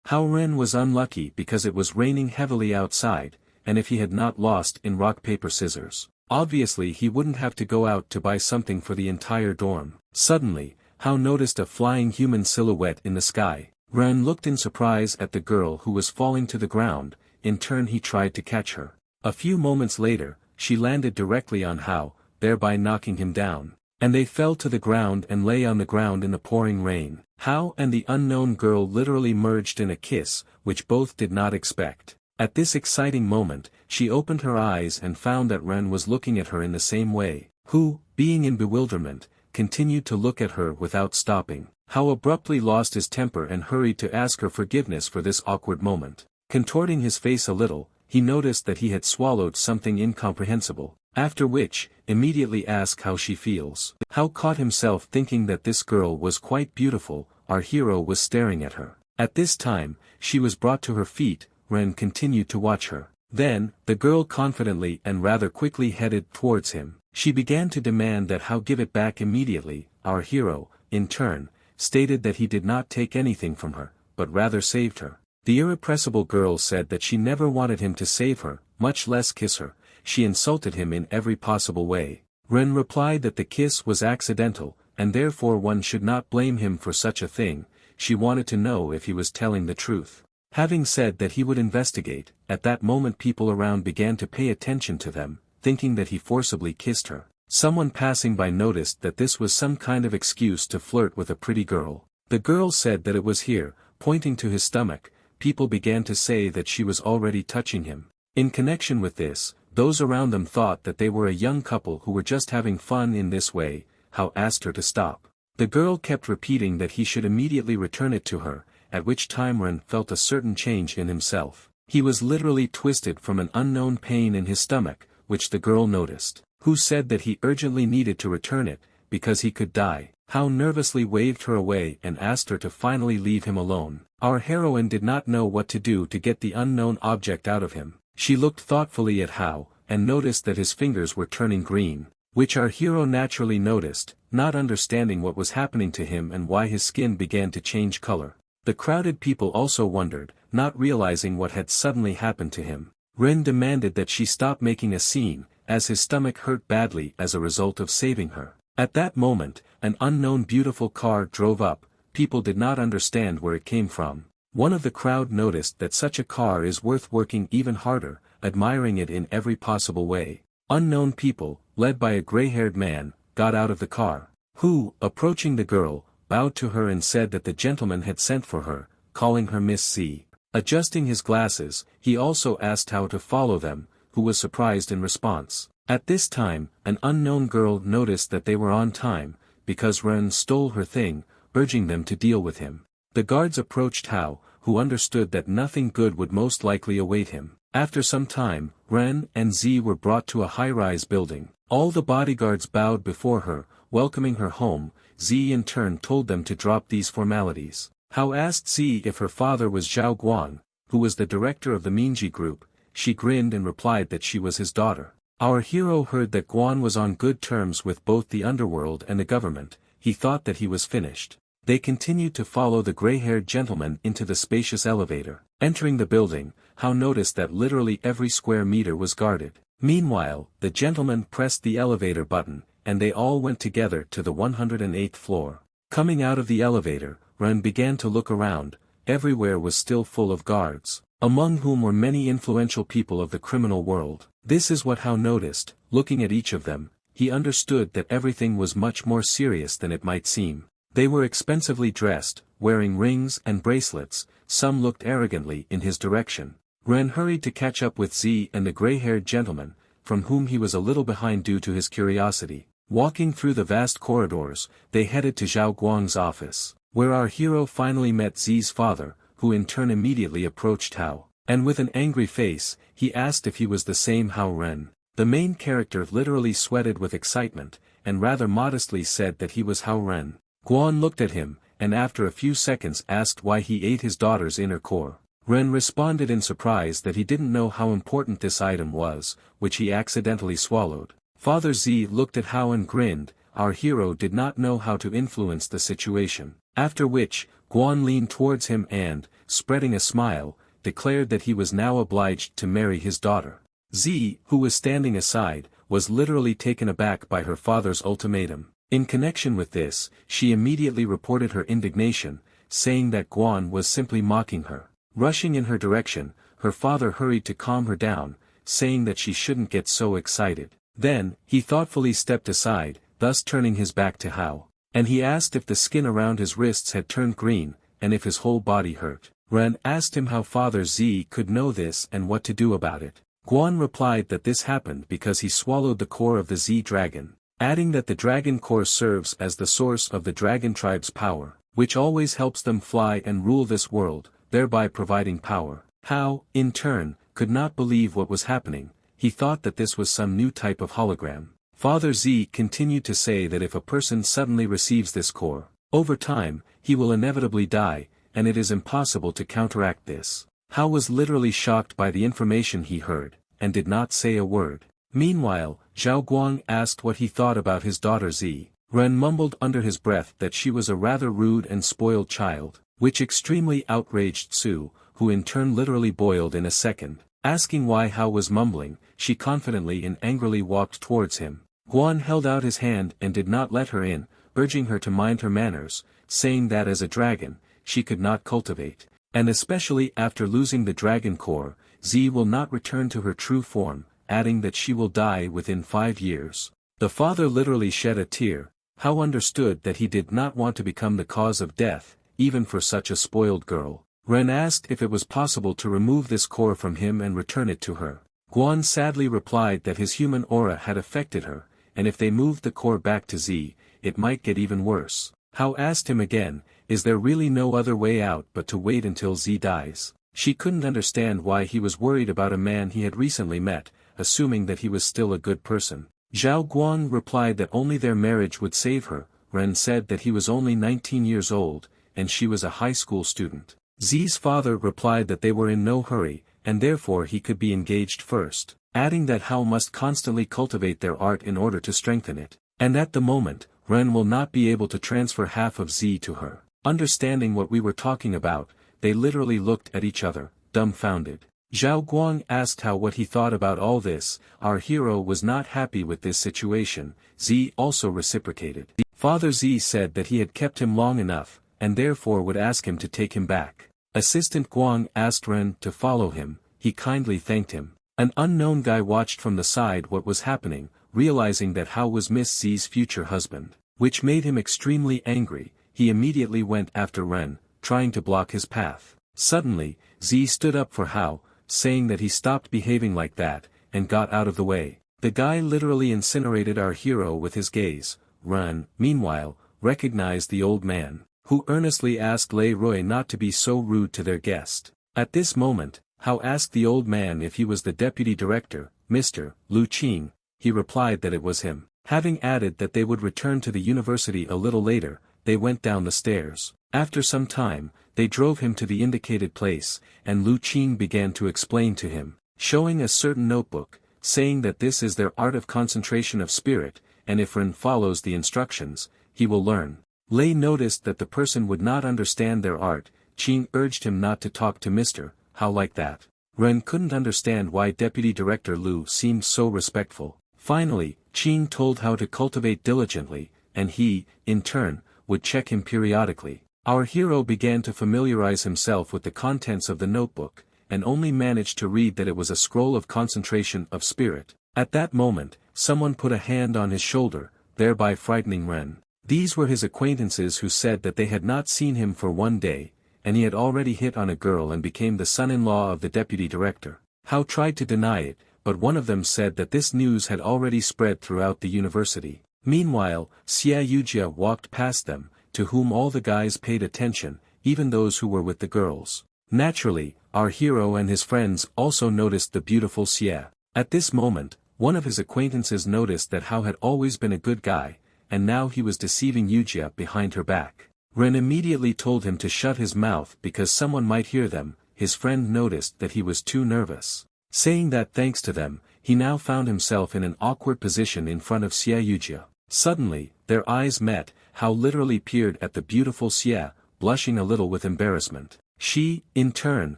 Hao Ren was unlucky because it was raining heavily outside, and if he had not lost in rock paper scissors, obviously he wouldn't have to go out to buy something for the entire dorm. Suddenly, Hao noticed a flying human silhouette in the sky. Ren looked in surprise at the girl who was falling to the ground. In turn he tried to catch her. A few moments later, she landed directly on Hao, thereby knocking him down. And they fell to the ground and lay on the ground in the pouring rain. Hao and the unknown girl literally merged in a kiss, which both did not expect. At this exciting moment, she opened her eyes and found that Ren was looking at her in the same way, who, being in bewilderment, continued to look at her without stopping. Hao abruptly lost his temper and hurried to ask her forgiveness for this awkward moment. Contorting his face a little, he noticed that he had swallowed something incomprehensible, after which, immediately asked how she feels. Hao caught himself thinking that this girl was quite beautiful. Our hero was staring at her. At this time, she was brought to her feet. Ren continued to watch her. Then, the girl confidently and rather quickly headed towards him. She began to demand that Hao give it back immediately. Our hero, in turn, stated that he did not take anything from her, but rather saved her. The irrepressible girl said that she never wanted him to save her, much less kiss her. She insulted him in every possible way. Ren replied that the kiss was accidental, and therefore one should not blame him for such a thing. She wanted to know if he was telling the truth. Having said that he would investigate, at that moment people around began to pay attention to them, thinking that he forcibly kissed her. Someone passing by noticed that this was some kind of excuse to flirt with a pretty girl. The girl said that it was here, pointing to his stomach. People began to say that she was already touching him. In connection with this, those around them thought that they were a young couple who were just having fun in this way. Hao asked her to stop. The girl kept repeating that he should immediately return it to her, at which time Ren felt a certain change in himself. He was literally twisted from an unknown pain in his stomach, which the girl noticed, who said that he urgently needed to return it, because he could die. Hao nervously waved her away and asked her to finally leave him alone. Our heroine did not know what to do to get the unknown object out of him. She looked thoughtfully at Hao, and noticed that his fingers were turning green, which our hero naturally noticed, not understanding what was happening to him and why his skin began to change color. The crowded people also wondered, not realizing what had suddenly happened to him. Ren demanded that she stop making a scene, as his stomach hurt badly as a result of saving her. At that moment, an unknown beautiful car drove up. People did not understand where it came from. One of the crowd noticed that such a car is worth working even harder, admiring it in every possible way. Unknown people, led by a gray-haired man, got out of the car, who, approaching the girl, bowed to her and said that the gentleman had sent for her, calling her Miss C. Adjusting his glasses, he also asked Hao to follow them, who was surprised in response. At this time, an unknown girl noticed that they were on time, because Ren stole her thing, urging them to deal with him. The guards approached Hao, who understood that nothing good would most likely await him. After some time, Ren and Z were brought to a high-rise building. All the bodyguards bowed before her, welcoming her home. Z in turn told them to drop these formalities. Hao asked Z if her father was Zhao Guan, who was the director of the Minji group. She grinned and replied that she was his daughter. Our hero heard that Guan was on good terms with both the underworld and the government. He thought that he was finished. They continued to follow the gray-haired gentleman into the spacious elevator. Entering the building, Hao noticed that literally every square meter was guarded. Meanwhile, the gentleman pressed the elevator button, and they all went together to the 108th floor. Coming out of the elevator, Ren began to look around. Everywhere was still full of guards, among whom were many influential people of the criminal world. This is what Hao noticed. Looking at each of them, he understood that everything was much more serious than it might seem. They were expensively dressed, wearing rings and bracelets. Some looked arrogantly in his direction. Ren hurried to catch up with Z and the gray-haired gentleman, from whom he was a little behind due to his curiosity. Walking through the vast corridors, they headed to Zhao Guang's office, where our hero finally met Z's father, who in turn immediately approached Hao. And with an angry face, he asked if he was the same Hao Ren. The main character literally sweated with excitement, and rather modestly said that he was Hao Ren. Guan looked at him, and after a few seconds asked why he ate his daughter's inner core. Ren responded in surprise that he didn't know how important this item was, which he accidentally swallowed. Father Z looked at Hao and grinned. Our hero did not know how to influence the situation. After which, Guan leaned towards him and, spreading a smile, declared that he was now obliged to marry his daughter. Z, who was standing aside, was literally taken aback by her father's ultimatum. In connection with this, she immediately reported her indignation, saying that Guan was simply mocking her. Rushing in her direction, her father hurried to calm her down, saying that she shouldn't get so excited. Then, he thoughtfully stepped aside, thus turning his back to Hao. And he asked if the skin around his wrists had turned green, and if his whole body hurt. Ren asked him how Father Z could know this and what to do about it. Guan replied that this happened because he swallowed the core of the Z dragon, adding that the dragon core serves as the source of the dragon tribe's power, which always helps them fly and rule this world, thereby providing power. Hao, in turn, could not believe what was happening. He thought that this was some new type of hologram. Father Z continued to say that if a person suddenly receives this core, over time, he will inevitably die, and it is impossible to counteract this. Hao was literally shocked by the information he heard, and did not say a word. Meanwhile, Zhao Guang asked what he thought about his daughter Z. Ren mumbled under his breath that she was a rather rude and spoiled child, which extremely outraged Su, who in turn literally boiled in a second. Asking why Hao was mumbling, she confidently and angrily walked towards him. Guan held out his hand and did not let her in, urging her to mind her manners, saying that as a dragon, she could not cultivate, and especially after losing the dragon core, Z will not return to her true form, adding that she will die within 5 years. The father literally shed a tear. Hao understood that he did not want to become the cause of death, even for such a spoiled girl. Ren asked if it was possible to remove this core from him and return it to her. Guan sadly replied that his human aura had affected her, and if they moved the core back to Z, it might get even worse. Hao asked him again, is there really no other way out but to wait until Z dies? She couldn't understand why he was worried about a man he had recently met, assuming that he was still a good person. Zhao Guang replied that only their marriage would save her. Ren said that he was only 19 years old, and she was a high school student. Z's father replied that they were in no hurry, and therefore he could be engaged first, adding that Hao must constantly cultivate their art in order to strengthen it. And at the moment, Ren will not be able to transfer half of Z to her. Understanding what we were talking about, they literally looked at each other, dumbfounded. Zhao Guang asked Hao what he thought about all this. Our hero was not happy with this situation. Z also reciprocated. Father Z said that he had kept him long enough, and therefore would ask him to take him back. Assistant Guang asked Ren to follow him. He kindly thanked him. An unknown guy watched from the side what was happening, realizing that Hao was Miss Z's future husband, which made him extremely angry. He immediately went after Ren, trying to block his path. Suddenly, Z stood up for Hao, saying that he stopped behaving like that, and got out of the way. The guy literally incinerated our hero with his gaze. Ren, meanwhile, recognized the old man, who earnestly asked Lei Rui not to be so rude to their guest. At this moment, Hao asked the old man if he was the deputy director, Mr. Lu Qing. He replied that it was him. Having added that they would return to the university a little later, they went down the stairs. After some time, they drove him to the indicated place, and Lu Qing began to explain to him, showing a certain notebook, saying that this is their art of concentration of spirit, and if Ren follows the instructions, he will learn. Lei noticed that the person would not understand their art. Qing urged him not to talk to Mr. Hao like that. Ren couldn't understand why Deputy Director Lu seemed so respectful. Finally, Qing told Hao to cultivate diligently, and he, in turn, would check him periodically. Our hero began to familiarize himself with the contents of the notebook, and only managed to read that it was a scroll of concentration of spirit. At that moment, someone put a hand on his shoulder, thereby frightening Ren. These were his acquaintances who said that they had not seen him for 1 day, and he had already hit on a girl and became the son-in-law of the deputy director. Hao tried to deny it, but one of them said that this news had already spread throughout the university. Meanwhile, Xia Yujia walked past them, to whom all the guys paid attention, even those who were with the girls. Naturally, our hero and his friends also noticed the beautiful Xia. At this moment, one of his acquaintances noticed that Hao had always been a good guy, and now he was deceiving Yujia behind her back. Ren immediately told him to shut his mouth because someone might hear them. His friend noticed that he was too nervous. Saying that thanks to them, he now found himself in an awkward position in front of Xia Yujia. Suddenly, their eyes met. Hao literally peered at the beautiful Xia, blushing a little with embarrassment. She, in turn,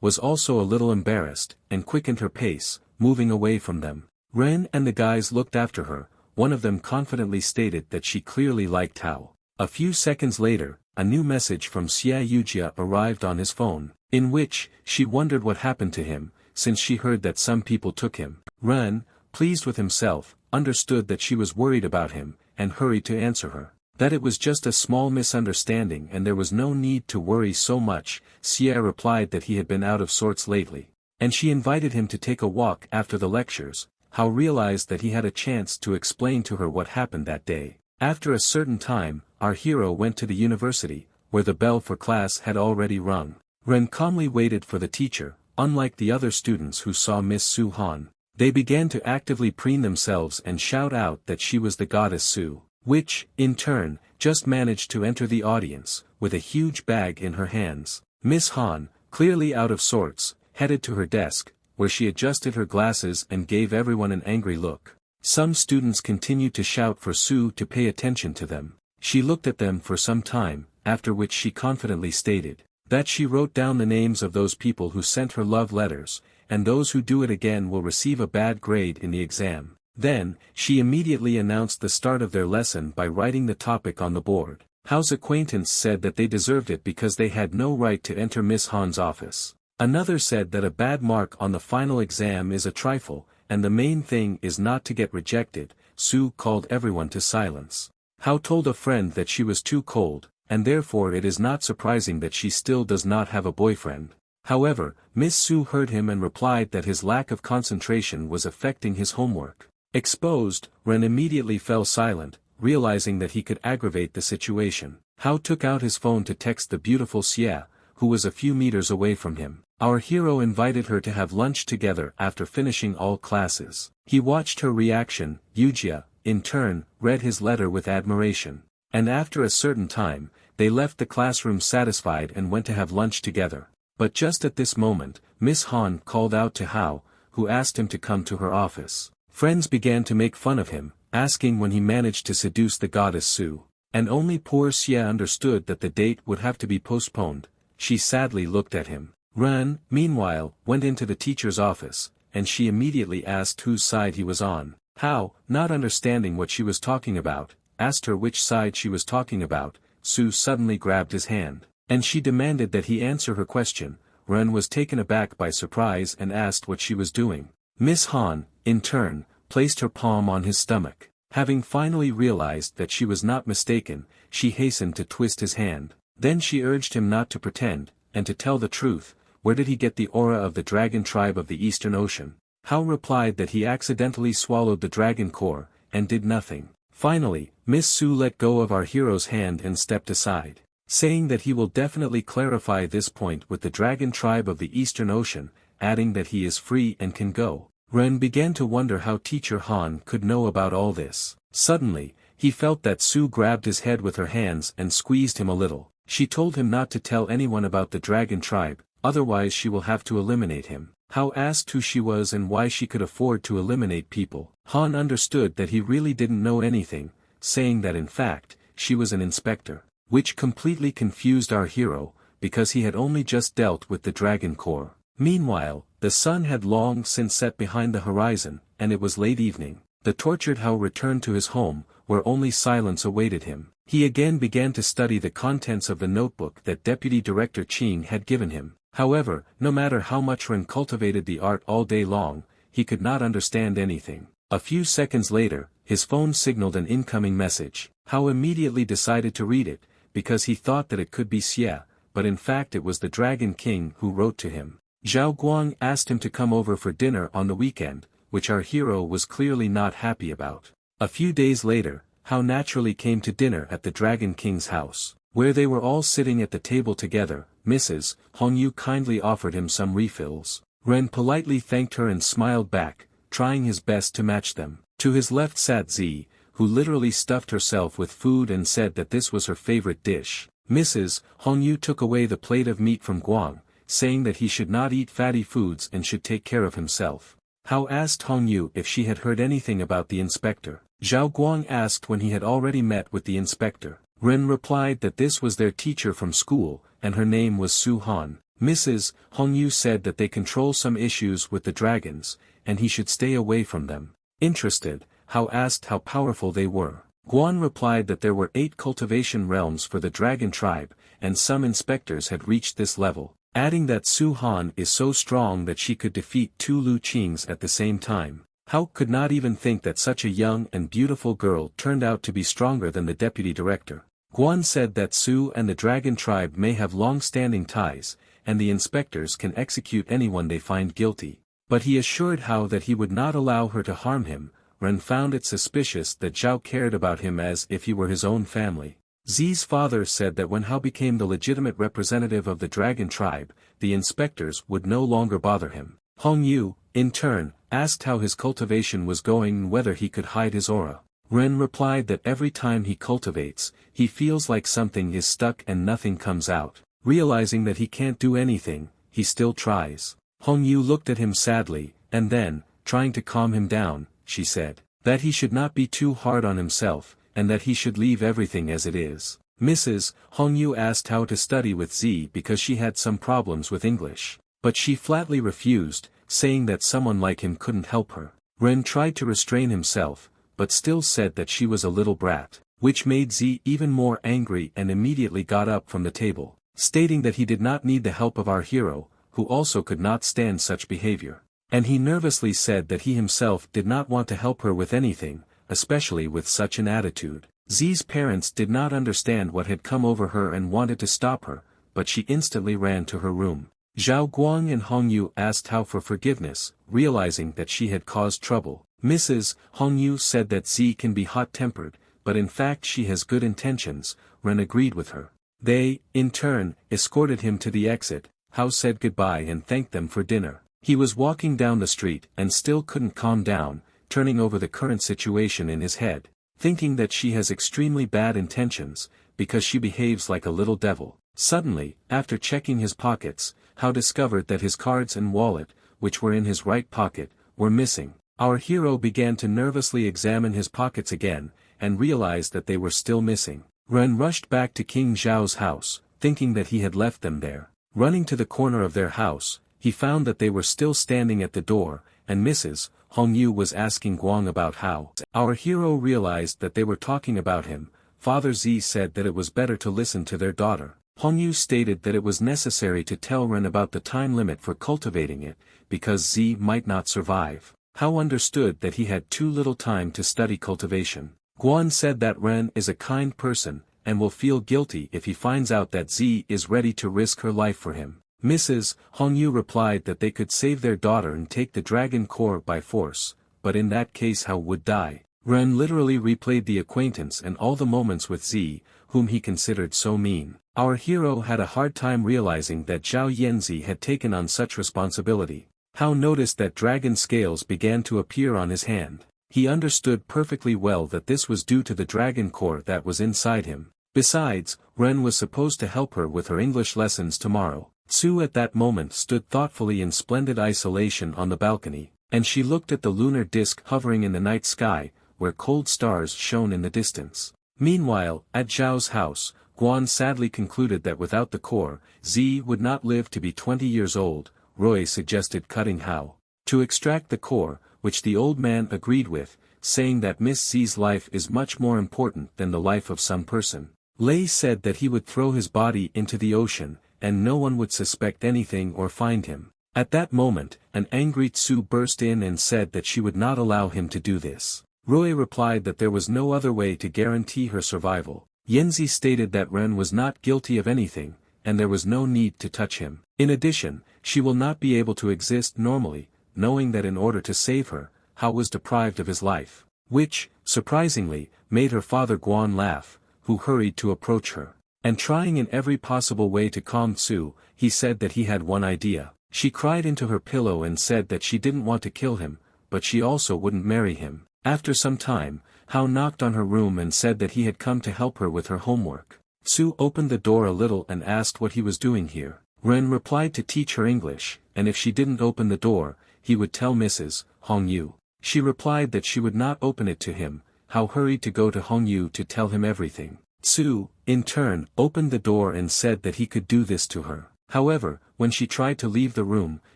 was also a little embarrassed, and quickened her pace, moving away from them. Ren and the guys looked after her. One of them confidently stated that she clearly liked Hao. A few seconds later, a new message from Xia Yujia arrived on his phone, in which she wondered what happened to him, since she heard that some people took him. Ren, pleased with himself, understood that she was worried about him, and hurried to answer her. That it was just a small misunderstanding and there was no need to worry so much. Xia replied that he had been out of sorts lately, and she invited him to take a walk after the lectures. Hao realized that he had a chance to explain to her what happened that day. After a certain time, our hero went to the university, where the bell for class had already rung. Ren calmly waited for the teacher. Unlike the other students who saw Miss Su Han, they began to actively preen themselves and shout out that she was the goddess Su, which, in turn, just managed to enter the audience, with a huge bag in her hands. Miss Han, clearly out of sorts, headed to her desk, where she adjusted her glasses and gave everyone an angry look. Some students continued to shout for Su to pay attention to them. She looked at them for some time, after which she confidently stated that she wrote down the names of those people who sent her love letters, and those who do it again will receive a bad grade in the exam. Then, she immediately announced the start of their lesson by writing the topic on the board. Hao's acquaintance said that they deserved it because they had no right to enter Miss Han's office. Another said that a bad mark on the final exam is a trifle, and the main thing is not to get rejected. Su called everyone to silence. Hao told a friend that she was too cold, and therefore it is not surprising that she still does not have a boyfriend. However, Miss Su heard him and replied that his lack of concentration was affecting his homework. Exposed, Ren immediately fell silent, realizing that he could aggravate the situation. Hao took out his phone to text the beautiful Xia, who was a few meters away from him. Our hero invited her to have lunch together after finishing all classes. He watched her reaction. Yujia, in turn, read his letter with admiration. And after a certain time, they left the classroom satisfied and went to have lunch together. But just at this moment, Miss Han called out to Hao, who asked him to come to her office. Friends began to make fun of him, asking when he managed to seduce the goddess Su. And only poor Xia understood that the date would have to be postponed. She sadly looked at him. Ren, meanwhile, went into the teacher's office, and she immediately asked whose side he was on. Hao, not understanding what she was talking about, asked her which side she was talking about. Su suddenly grabbed his hand, and she demanded that he answer her question. Ren was taken aback by surprise and asked what she was doing. Miss Han, in turn, placed her palm on his stomach. Having finally realized that she was not mistaken, she hastened to twist his hand. Then she urged him not to pretend, and to tell the truth. Where did he get the aura of the dragon tribe of the Eastern Ocean? Hao replied that he accidentally swallowed the dragon core, and did nothing. Finally, Miss Su let go of our hero's hand and stepped aside, saying that he will definitely clarify this point with the dragon tribe of the Eastern Ocean, adding that he is free and can go. Ren began to wonder how Teacher Han could know about all this. Suddenly, he felt that Su grabbed his head with her hands and squeezed him a little. She told him not to tell anyone about the dragon tribe, otherwise she will have to eliminate him. Hao asked who she was and why she could afford to eliminate people. Han understood that he really didn't know anything, saying that in fact, she was an inspector, which completely confused our hero, because he had only just dealt with the dragon core. Meanwhile, the sun had long since set behind the horizon, and it was late evening. The tortured Hao returned to his home, where only silence awaited him. He again began to study the contents of the notebook that Deputy Director Qing had given him. However, no matter how much Ren cultivated the art all day long, he could not understand anything. A few seconds later, his phone signaled an incoming message. Hao immediately decided to read it, because he thought that it could be Xia, but in fact it was the Dragon King who wrote to him. Zhao Guang asked him to come over for dinner on the weekend, which our hero was clearly not happy about. A few days later, Hao naturally came to dinner at the Dragon King's house, where they were all sitting at the table together. Mrs. Hongyu kindly offered him some refills. Ren politely thanked her and smiled back, trying his best to match them. To his left sat Zi, who literally stuffed herself with food and said that this was her favorite dish. Mrs. Hongyu took away the plate of meat from Guang, saying that he should not eat fatty foods and should take care of himself. Hao asked Hongyu if she had heard anything about the inspector. Zhao Guang asked when he had already met with the inspector. Ren replied that this was their teacher from school, and her name was Su Han. Mrs. Hongyu said that they control some issues with the dragons, and he should stay away from them. Interested, Hao asked how powerful they were. Guan replied that there were 8 cultivation realms for the dragon tribe, and some inspectors had reached this level, adding that Su Han is so strong that she could defeat 2 Lu Qings at the same time. Hao could not even think that such a young and beautiful girl turned out to be stronger than the deputy director. Guan said that Su and the dragon tribe may have long-standing ties, and the inspectors can execute anyone they find guilty. But he assured Hao that he would not allow her to harm him. Ren found it suspicious that Zhao cared about him as if he were his own family. Zi's father said that when Hao became the legitimate representative of the dragon tribe, the inspectors would no longer bother him. Hong Yu, in turn, asked how his cultivation was going and whether he could hide his aura. Ren replied that every time he cultivates, he feels like something is stuck and nothing comes out. Realizing that he can't do anything, he still tries. Hong Yu looked at him sadly, and then, trying to calm him down, she said that he should not be too hard on himself, and that he should leave everything as it is. Mrs. Hong Yu asked how to study with Z because she had some problems with English, but she flatly refused, saying that someone like him couldn't help her. Ren tried to restrain himself, but still said that she was a little brat, which made Z even more angry and immediately got up from the table, stating that he did not need the help of our hero, who also could not stand such behavior. And he nervously said that he himself did not want to help her with anything, especially with such an attitude. Zi's parents did not understand what had come over her and wanted to stop her, but she instantly ran to her room. Zhao Guang and Hong Yu asked Hao for forgiveness, realizing that she had caused trouble. Mrs. Hong Yu said that Z can be hot-tempered, but in fact she has good intentions. Ren agreed with her. They, in turn, escorted him to the exit. Hao said goodbye and thanked them for dinner. He was walking down the street and still couldn't calm down, turning over the current situation in his head, thinking that she has extremely bad intentions, because she behaves like a little devil. Suddenly, after checking his pockets, Hao discovered that his cards and wallet, which were in his right pocket, were missing. Our hero began to nervously examine his pockets again, and realized that they were still missing. Ren rushed back to King Zhao's house, thinking that he had left them there. Running to the corner of their house, he found that they were still standing at the door, and Mrs. Hong Yu was asking Guang about Hao. Our hero realized that they were talking about him. Father Z said that it was better to listen to their daughter. Hong Yu stated that it was necessary to tell Ren about the time limit for cultivating it, because Z might not survive. Hao understood that he had too little time to study cultivation. Guan said that Ren is a kind person, and will feel guilty if he finds out that Z is ready to risk her life for him. Mrs. Hong Yu replied that they could save their daughter and take the dragon core by force, but in that case Hao would die. Ren literally replayed the acquaintance and all the moments with Z, whom he considered so mean. Our hero had a hard time realizing that Zhao Yanzi had taken on such responsibility. Hao noticed that dragon scales began to appear on his hand. He understood perfectly well that this was due to the dragon core that was inside him. Besides, Ren was supposed to help her with her English lessons tomorrow. Su at that moment stood thoughtfully in splendid isolation on the balcony, and she looked at the lunar disk hovering in the night sky, where cold stars shone in the distance. Meanwhile, at Zhao's house, Guan sadly concluded that without the core, Z would not live to be 20 years old. Roy suggested cutting Hao to extract the core, which the old man agreed with, saying that Miss Z's life is much more important than the life of some person. Lei said that he would throw his body into the ocean, and no one would suspect anything or find him. At that moment, an angry Tsu burst in and said that she would not allow him to do this. Roy replied that there was no other way to guarantee her survival. Yanzi stated that Ren was not guilty of anything, and there was no need to touch him. In addition, she will not be able to exist normally, knowing that in order to save her, Hao was deprived of his life. Which, surprisingly, made her father Guan laugh, who hurried to approach her. And trying in every possible way to calm Tsu, he said that he had one idea. She cried into her pillow and said that she didn't want to kill him, but she also wouldn't marry him. After some time, Hao knocked on her room and said that he had come to help her with her homework. Tsu opened the door a little and asked what he was doing here. Ren replied to teach her English, and if she didn't open the door, he would tell Mrs. Hong Yu. She replied that she would not open it to him. Hao hurried to go to Hong Yu to tell him everything. Tsu, in turn, opened the door and said that he could do this to her. However, when she tried to leave the room,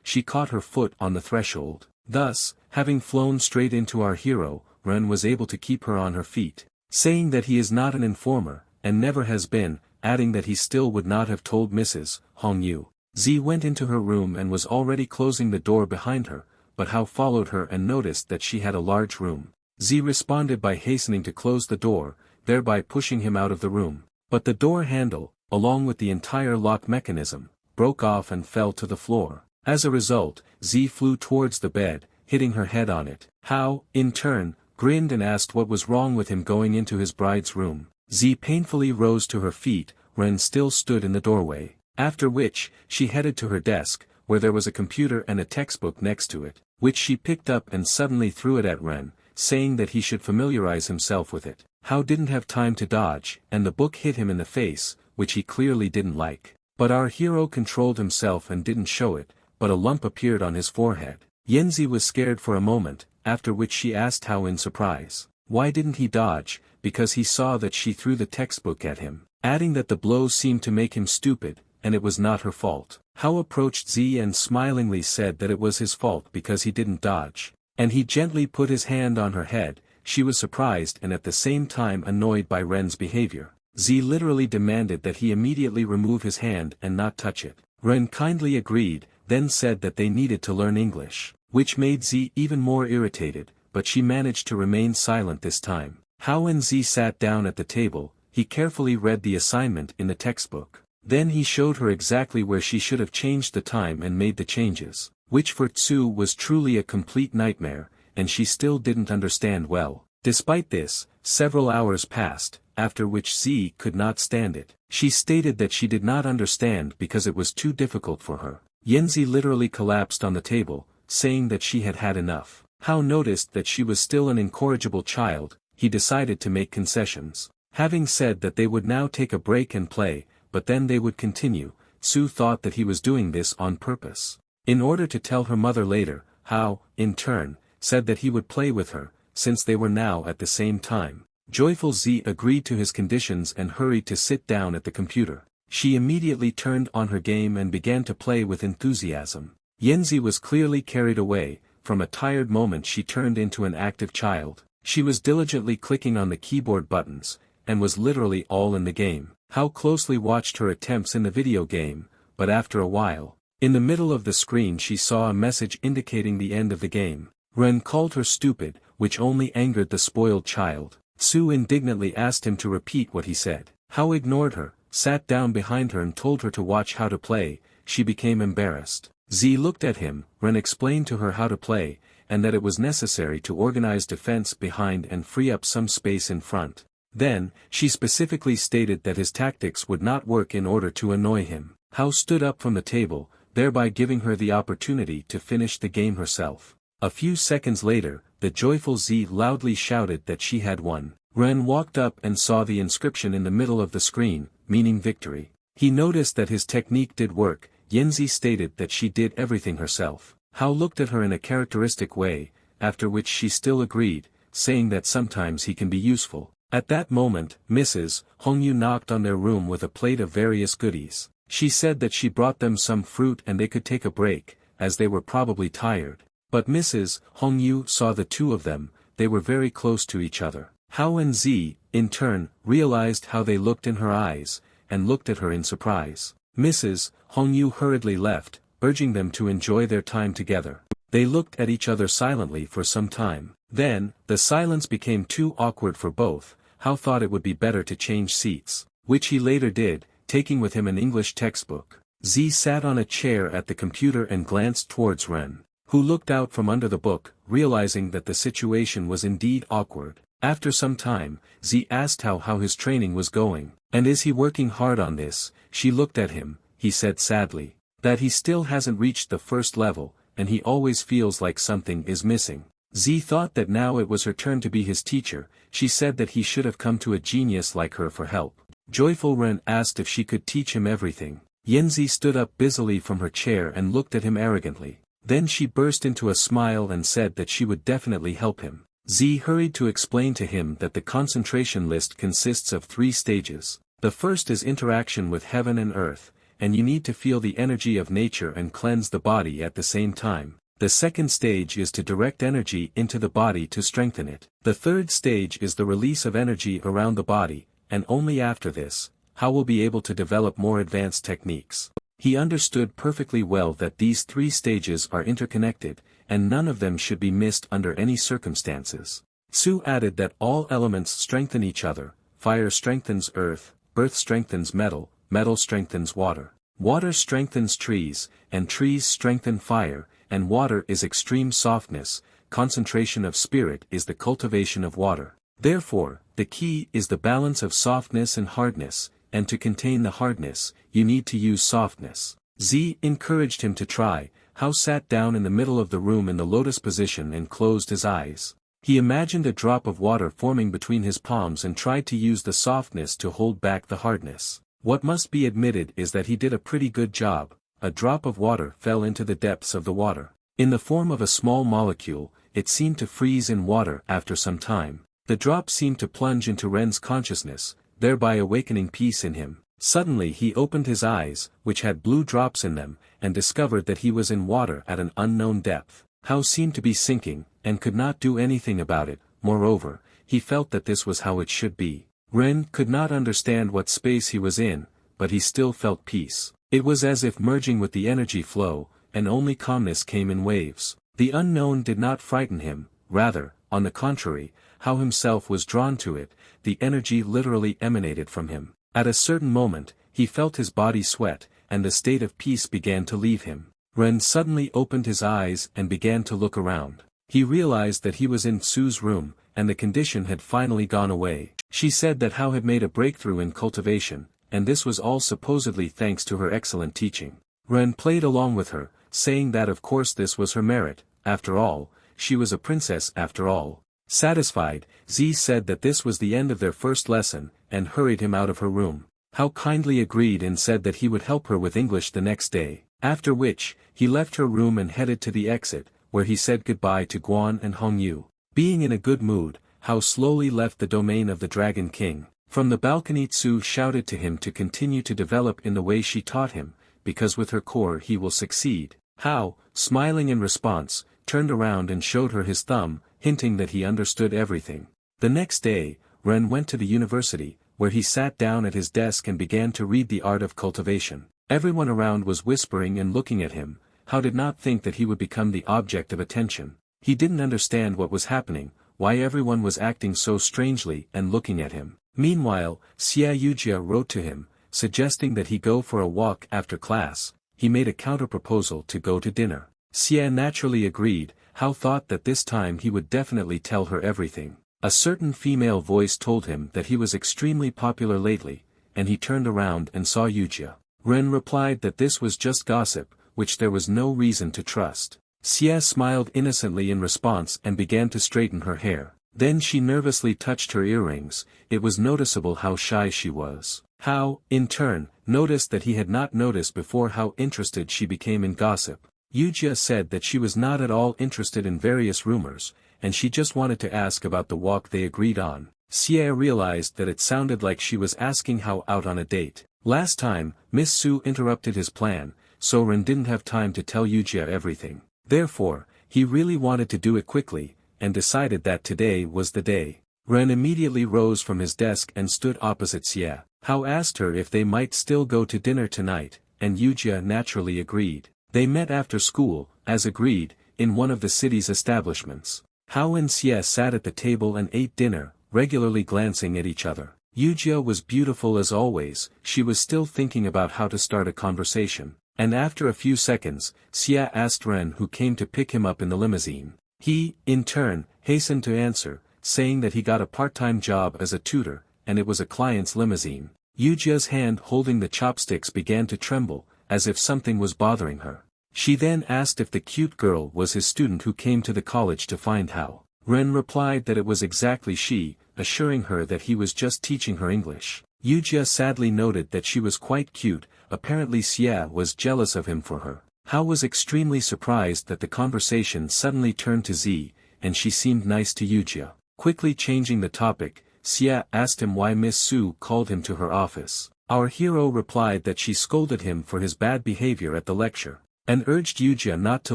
she caught her foot on the threshold. Thus, having flown straight into our hero, Ren was able to keep her on her feet, saying that he is not an informer, and never has been, adding that he still would not have told Mrs. Hong Yu. Z went into her room and was already closing the door behind her, but Hao followed her and noticed that she had a large room. Z responded by hastening to close the door, thereby pushing him out of the room. But the door handle, along with the entire lock mechanism, broke off and fell to the floor. As a result, Z flew towards the bed, hitting her head on it. Hao, in turn, grinned and asked what was wrong with him going into his bride's room. Z painfully rose to her feet. Ren still stood in the doorway. After which, she headed to her desk, where there was a computer and a textbook next to it, which she picked up and suddenly threw it at Ren, saying that he should familiarize himself with it. Hao didn't have time to dodge, and the book hit him in the face, which he clearly didn't like. But our hero controlled himself and didn't show it, but a lump appeared on his forehead. Yanzi was scared for a moment, after which she asked Hao in surprise. Why didn't he dodge? Because he saw that she threw the textbook at him, adding that the blow seemed to make him stupid, and it was not her fault. Hao approached Z and smilingly said that it was his fault because he didn't dodge, and he gently put his hand on her head. She was surprised and at the same time annoyed by Ren's behavior. Z literally demanded that he immediately remove his hand and not touch it. Ren kindly agreed, then said that they needed to learn English, which made Z even more irritated, but she managed to remain silent this time. Hao and Z sat down at the table. He carefully read the assignment in the textbook. Then he showed her exactly where she should have changed the time and made the changes, which for Tsu was truly a complete nightmare, and she still didn't understand well. Despite this, several hours passed, after which Z could not stand it. She stated that she did not understand because it was too difficult for her. Yanzi literally collapsed on the table, saying that she had had enough. Hao noticed that she was still an incorrigible child. He decided to make concessions. Having said that they would now take a break and play, but then they would continue, Tsu thought that he was doing this on purpose. In order to tell her mother later, Hao, in turn, said that he would play with her, since they were now at the same time. Joyful Z agreed to his conditions and hurried to sit down at the computer. She immediately turned on her game and began to play with enthusiasm. Yanzi was clearly carried away. From a tired moment she turned into an active child. She was diligently clicking on the keyboard buttons, and was literally all in the game. Hao closely watched her attempts in the video game, but after a while, in the middle of the screen she saw a message indicating the end of the game. Ren called her stupid, which only angered the spoiled child. Tsu indignantly asked him to repeat what he said. Hao ignored her, sat down behind her and told her to watch how to play. She became embarrassed. Z looked at him. Ren explained to her how to play, and that it was necessary to organize defense behind and free up some space in front. Then, she specifically stated that his tactics would not work in order to annoy him. Hao stood up from the table, thereby giving her the opportunity to finish the game herself. A few seconds later, the joyful Z loudly shouted that she had won. Ren walked up and saw the inscription in the middle of the screen, meaning victory. He noticed that his technique did work. Yanzi stated that she did everything herself. Hao looked at her in a characteristic way, after which she still agreed, saying that sometimes he can be useful. At that moment, Mrs. Hong Yu knocked on their room with a plate of various goodies. She said that she brought them some fruit and they could take a break, as they were probably tired. But Mrs. Hong Yu saw the two of them. They were very close to each other. Hao and Z, in turn, realized how they looked in her eyes, and looked at her in surprise. Mrs. Hong Yu hurriedly left, urging them to enjoy their time together. They looked at each other silently for some time. Then, the silence became too awkward for both. Hao thought it would be better to change seats, which he later did, taking with him an English textbook. Z sat on a chair at the computer and glanced towards Ren, who looked out from under the book, realizing that the situation was indeed awkward. After some time, Z asked how his training was going. And is he working hard on this? She looked at him. He said sadly that he still hasn't reached the first level, and he always feels like something is missing. Z thought that now it was her turn to be his teacher. She said that he should have come to a genius like her for help. Joyful Ren asked if she could teach him everything. Yanzi stood up busily from her chair and looked at him arrogantly. Then she burst into a smile and said that she would definitely help him. Z hurried to explain to him that the concentration list consists of 3 stages. The first is interaction with heaven and earth, and you need to feel the energy of nature and cleanse the body at the same time. The second stage is to direct energy into the body to strengthen it. The third stage is the release of energy around the body, and only after this, Hao will be able to develop more advanced techniques. He understood perfectly well that these three stages are interconnected, and none of them should be missed under any circumstances. Su added that all elements strengthen each other: fire strengthens earth, earth strengthens metal, metal strengthens water, water strengthens trees, and trees strengthen fire, and water is extreme softness, concentration of spirit is the cultivation of water. Therefore, the key is the balance of softness and hardness, and to contain the hardness, you need to use softness. Z encouraged him to try. Hao sat down in the middle of the room in the lotus position and closed his eyes. He imagined a drop of water forming between his palms and tried to use the softness to hold back the hardness. What must be admitted is that he did a pretty good job. A drop of water fell into the depths of the water. In the form of a small molecule, it seemed to freeze in water after some time. The drop seemed to plunge into Ren's consciousness, thereby awakening peace in him. Suddenly he opened his eyes, which had blue drops in them, and discovered that he was in water at an unknown depth. Hao seemed to be sinking, and could not do anything about it. Moreover, he felt that this was how it should be. Ren could not understand what space he was in, but he still felt peace. It was as if merging with the energy flow, and only calmness came in waves. The unknown did not frighten him, rather, on the contrary, Hao himself was drawn to it. The energy literally emanated from him. At a certain moment, he felt his body sweat, and the state of peace began to leave him. Ren suddenly opened his eyes and began to look around. He realized that he was in Su's room, and the condition had finally gone away. She said that Hao had made a breakthrough in cultivation, and this was all supposedly thanks to her excellent teaching. Ren played along with her, saying that of course this was her merit. After all, she was a princess after all. Satisfied, Z said that this was the end of their first lesson, and hurried him out of her room. Hao kindly agreed and said that he would help her with English the next day, after which, he left her room and headed to the exit, where he said goodbye to Guan and Hongyu. Being in a good mood, Hao slowly left the domain of the Dragon King. From the balcony Tsu shouted to him to continue to develop in the way she taught him, because with her core he will succeed. Hao, smiling in response, turned around and showed her his thumb, hinting that he understood everything. The next day, Ren went to the university, where he sat down at his desk and began to read the art of cultivation. Everyone around was whispering and looking at him. Hao did not think that he would become the object of attention. He didn't understand what was happening, why everyone was acting so strangely and looking at him. Meanwhile, Xia Yujia wrote to him, suggesting that he go for a walk after class. He made a counter-proposal to go to dinner. Xia naturally agreed. Hao thought that this time he would definitely tell her everything. A certain female voice told him that he was extremely popular lately, and he turned around and saw Yujia. Ren replied that this was just gossip, which there was no reason to trust. Xia smiled innocently in response and began to straighten her hair. Then she nervously touched her earrings. It was noticeable how shy she was. Hao, in turn, noticed that he had not noticed before how interested she became in gossip. Yujia said that she was not at all interested in various rumors, and she just wanted to ask about the walk they agreed on. Xia realized that it sounded like she was asking Hao out on a date. Last time, Miss Su interrupted his plan, so Ren didn't have time to tell Yujia everything. Therefore, he really wanted to do it quickly, and decided that today was the day. Ren immediately rose from his desk and stood opposite Xia. Hao asked her if they might still go to dinner tonight, and Yujia naturally agreed. They met after school, as agreed, in one of the city's establishments. Hao and Xia sat at the table and ate dinner, regularly glancing at each other. Yujia was beautiful as always. She was still thinking about how to start a conversation. And after a few seconds, Xia asked Ren who came to pick him up in the limousine. He, in turn, hastened to answer, saying that he got a part-time job as a tutor, and it was a client's limousine. Yujia's hand holding the chopsticks began to tremble, as if something was bothering her. She then asked if the cute girl was his student who came to the college to find Hao. Ren replied that it was exactly she, assuring her that he was just teaching her English. Yujia sadly noted that she was quite cute. Apparently Xia was jealous of him for her. Hao was extremely surprised that the conversation suddenly turned to Z, and she seemed nice to Yujia. Quickly changing the topic, Xia asked him why Miss Su called him to her office. Our hero replied that she scolded him for his bad behavior at the lecture, and urged Yujia not to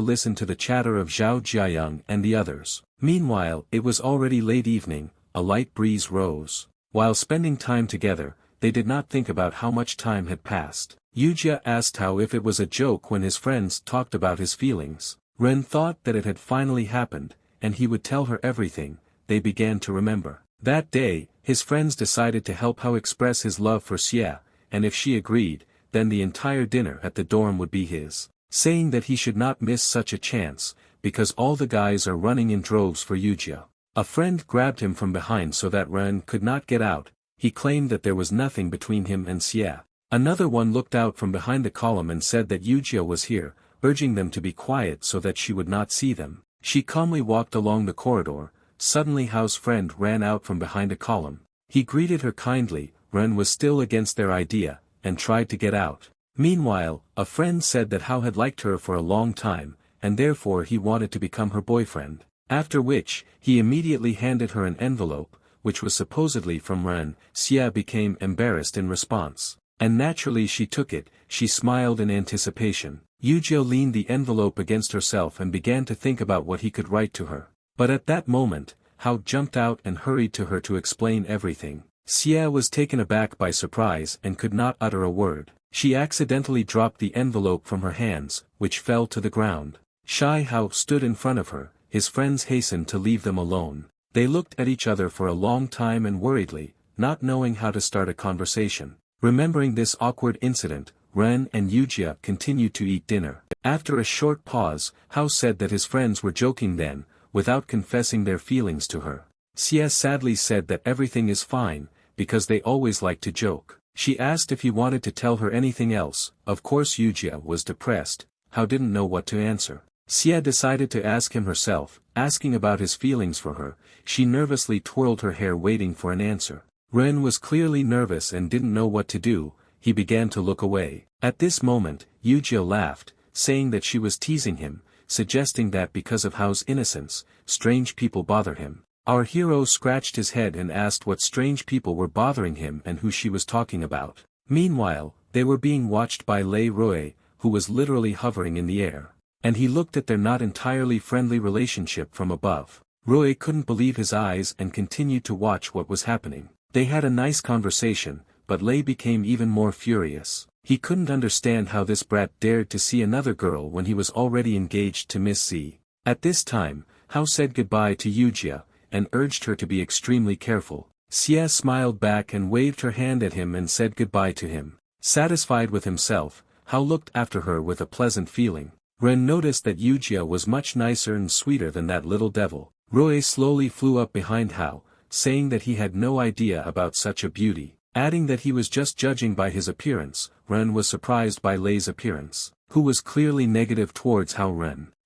listen to the chatter of Zhao Jiayang and the others. Meanwhile, it was already late evening, a light breeze rose. While spending time together, they did not think about how much time had passed. Yujia asked Hao if it was a joke when his friends talked about his feelings. Ren thought that it had finally happened, and he would tell her everything. They began to remember. That day, his friends decided to help Hao express his love for Xie, and if she agreed, then the entire dinner at the dorm would be his, saying that he should not miss such a chance, because all the guys are running in droves for Yujia. A friend grabbed him from behind so that Ren could not get out. He claimed that there was nothing between him and Xie. Another one looked out from behind the column and said that Yujia was here, urging them to be quiet so that she would not see them. She calmly walked along the corridor. Suddenly Hao's friend ran out from behind a column. He greeted her kindly. Ren was still against their idea, and tried to get out. Meanwhile, a friend said that Hao had liked her for a long time, and therefore he wanted to become her boyfriend. After which, he immediately handed her an envelope, which was supposedly from Ren. Xie became embarrassed in response. And naturally she took it. She smiled in anticipation. Yujia leaned the envelope against herself and began to think about what he could write to her. But at that moment, Hao jumped out and hurried to her to explain everything. Xie was taken aback by surprise and could not utter a word. She accidentally dropped the envelope from her hands, which fell to the ground. Shy Hao stood in front of her. His friends hastened to leave them alone. They looked at each other for a long time and worriedly, not knowing how to start a conversation. Remembering this awkward incident, Ren and Yujia continued to eat dinner. After a short pause, Hao said that his friends were joking then, without confessing their feelings to her. Xie sadly said that everything is fine, because they always like to joke. She asked if he wanted to tell her anything else. Of course Yujia was depressed. Hao didn't know what to answer. Xie decided to ask him herself, asking about his feelings for her. She nervously twirled her hair waiting for an answer. Ren was clearly nervous and didn't know what to do. He began to look away. At this moment, Yujia laughed, saying that she was teasing him, suggesting that because of Hao's innocence, strange people bother him. Our hero scratched his head and asked what strange people were bothering him and who she was talking about. Meanwhile, they were being watched by Lei Rui, who was literally hovering in the air. And he looked at their not entirely friendly relationship from above. Rui couldn't believe his eyes and continued to watch what was happening. They had a nice conversation, but Lei became even more furious. He couldn't understand how this brat dared to see another girl when he was already engaged to Miss C. At this time, Hao said goodbye to Yujia, and urged her to be extremely careful. Xie smiled back and waved her hand at him and said goodbye to him. Satisfied with himself, Hao looked after her with a pleasant feeling. Ren noticed that Yujia was much nicer and sweeter than that little devil. Rui slowly flew up behind Hao, saying that he had no idea about such a beauty. Adding that he was just judging by his appearance. Ren was surprised by Lei's appearance, who was clearly negative towards Hao.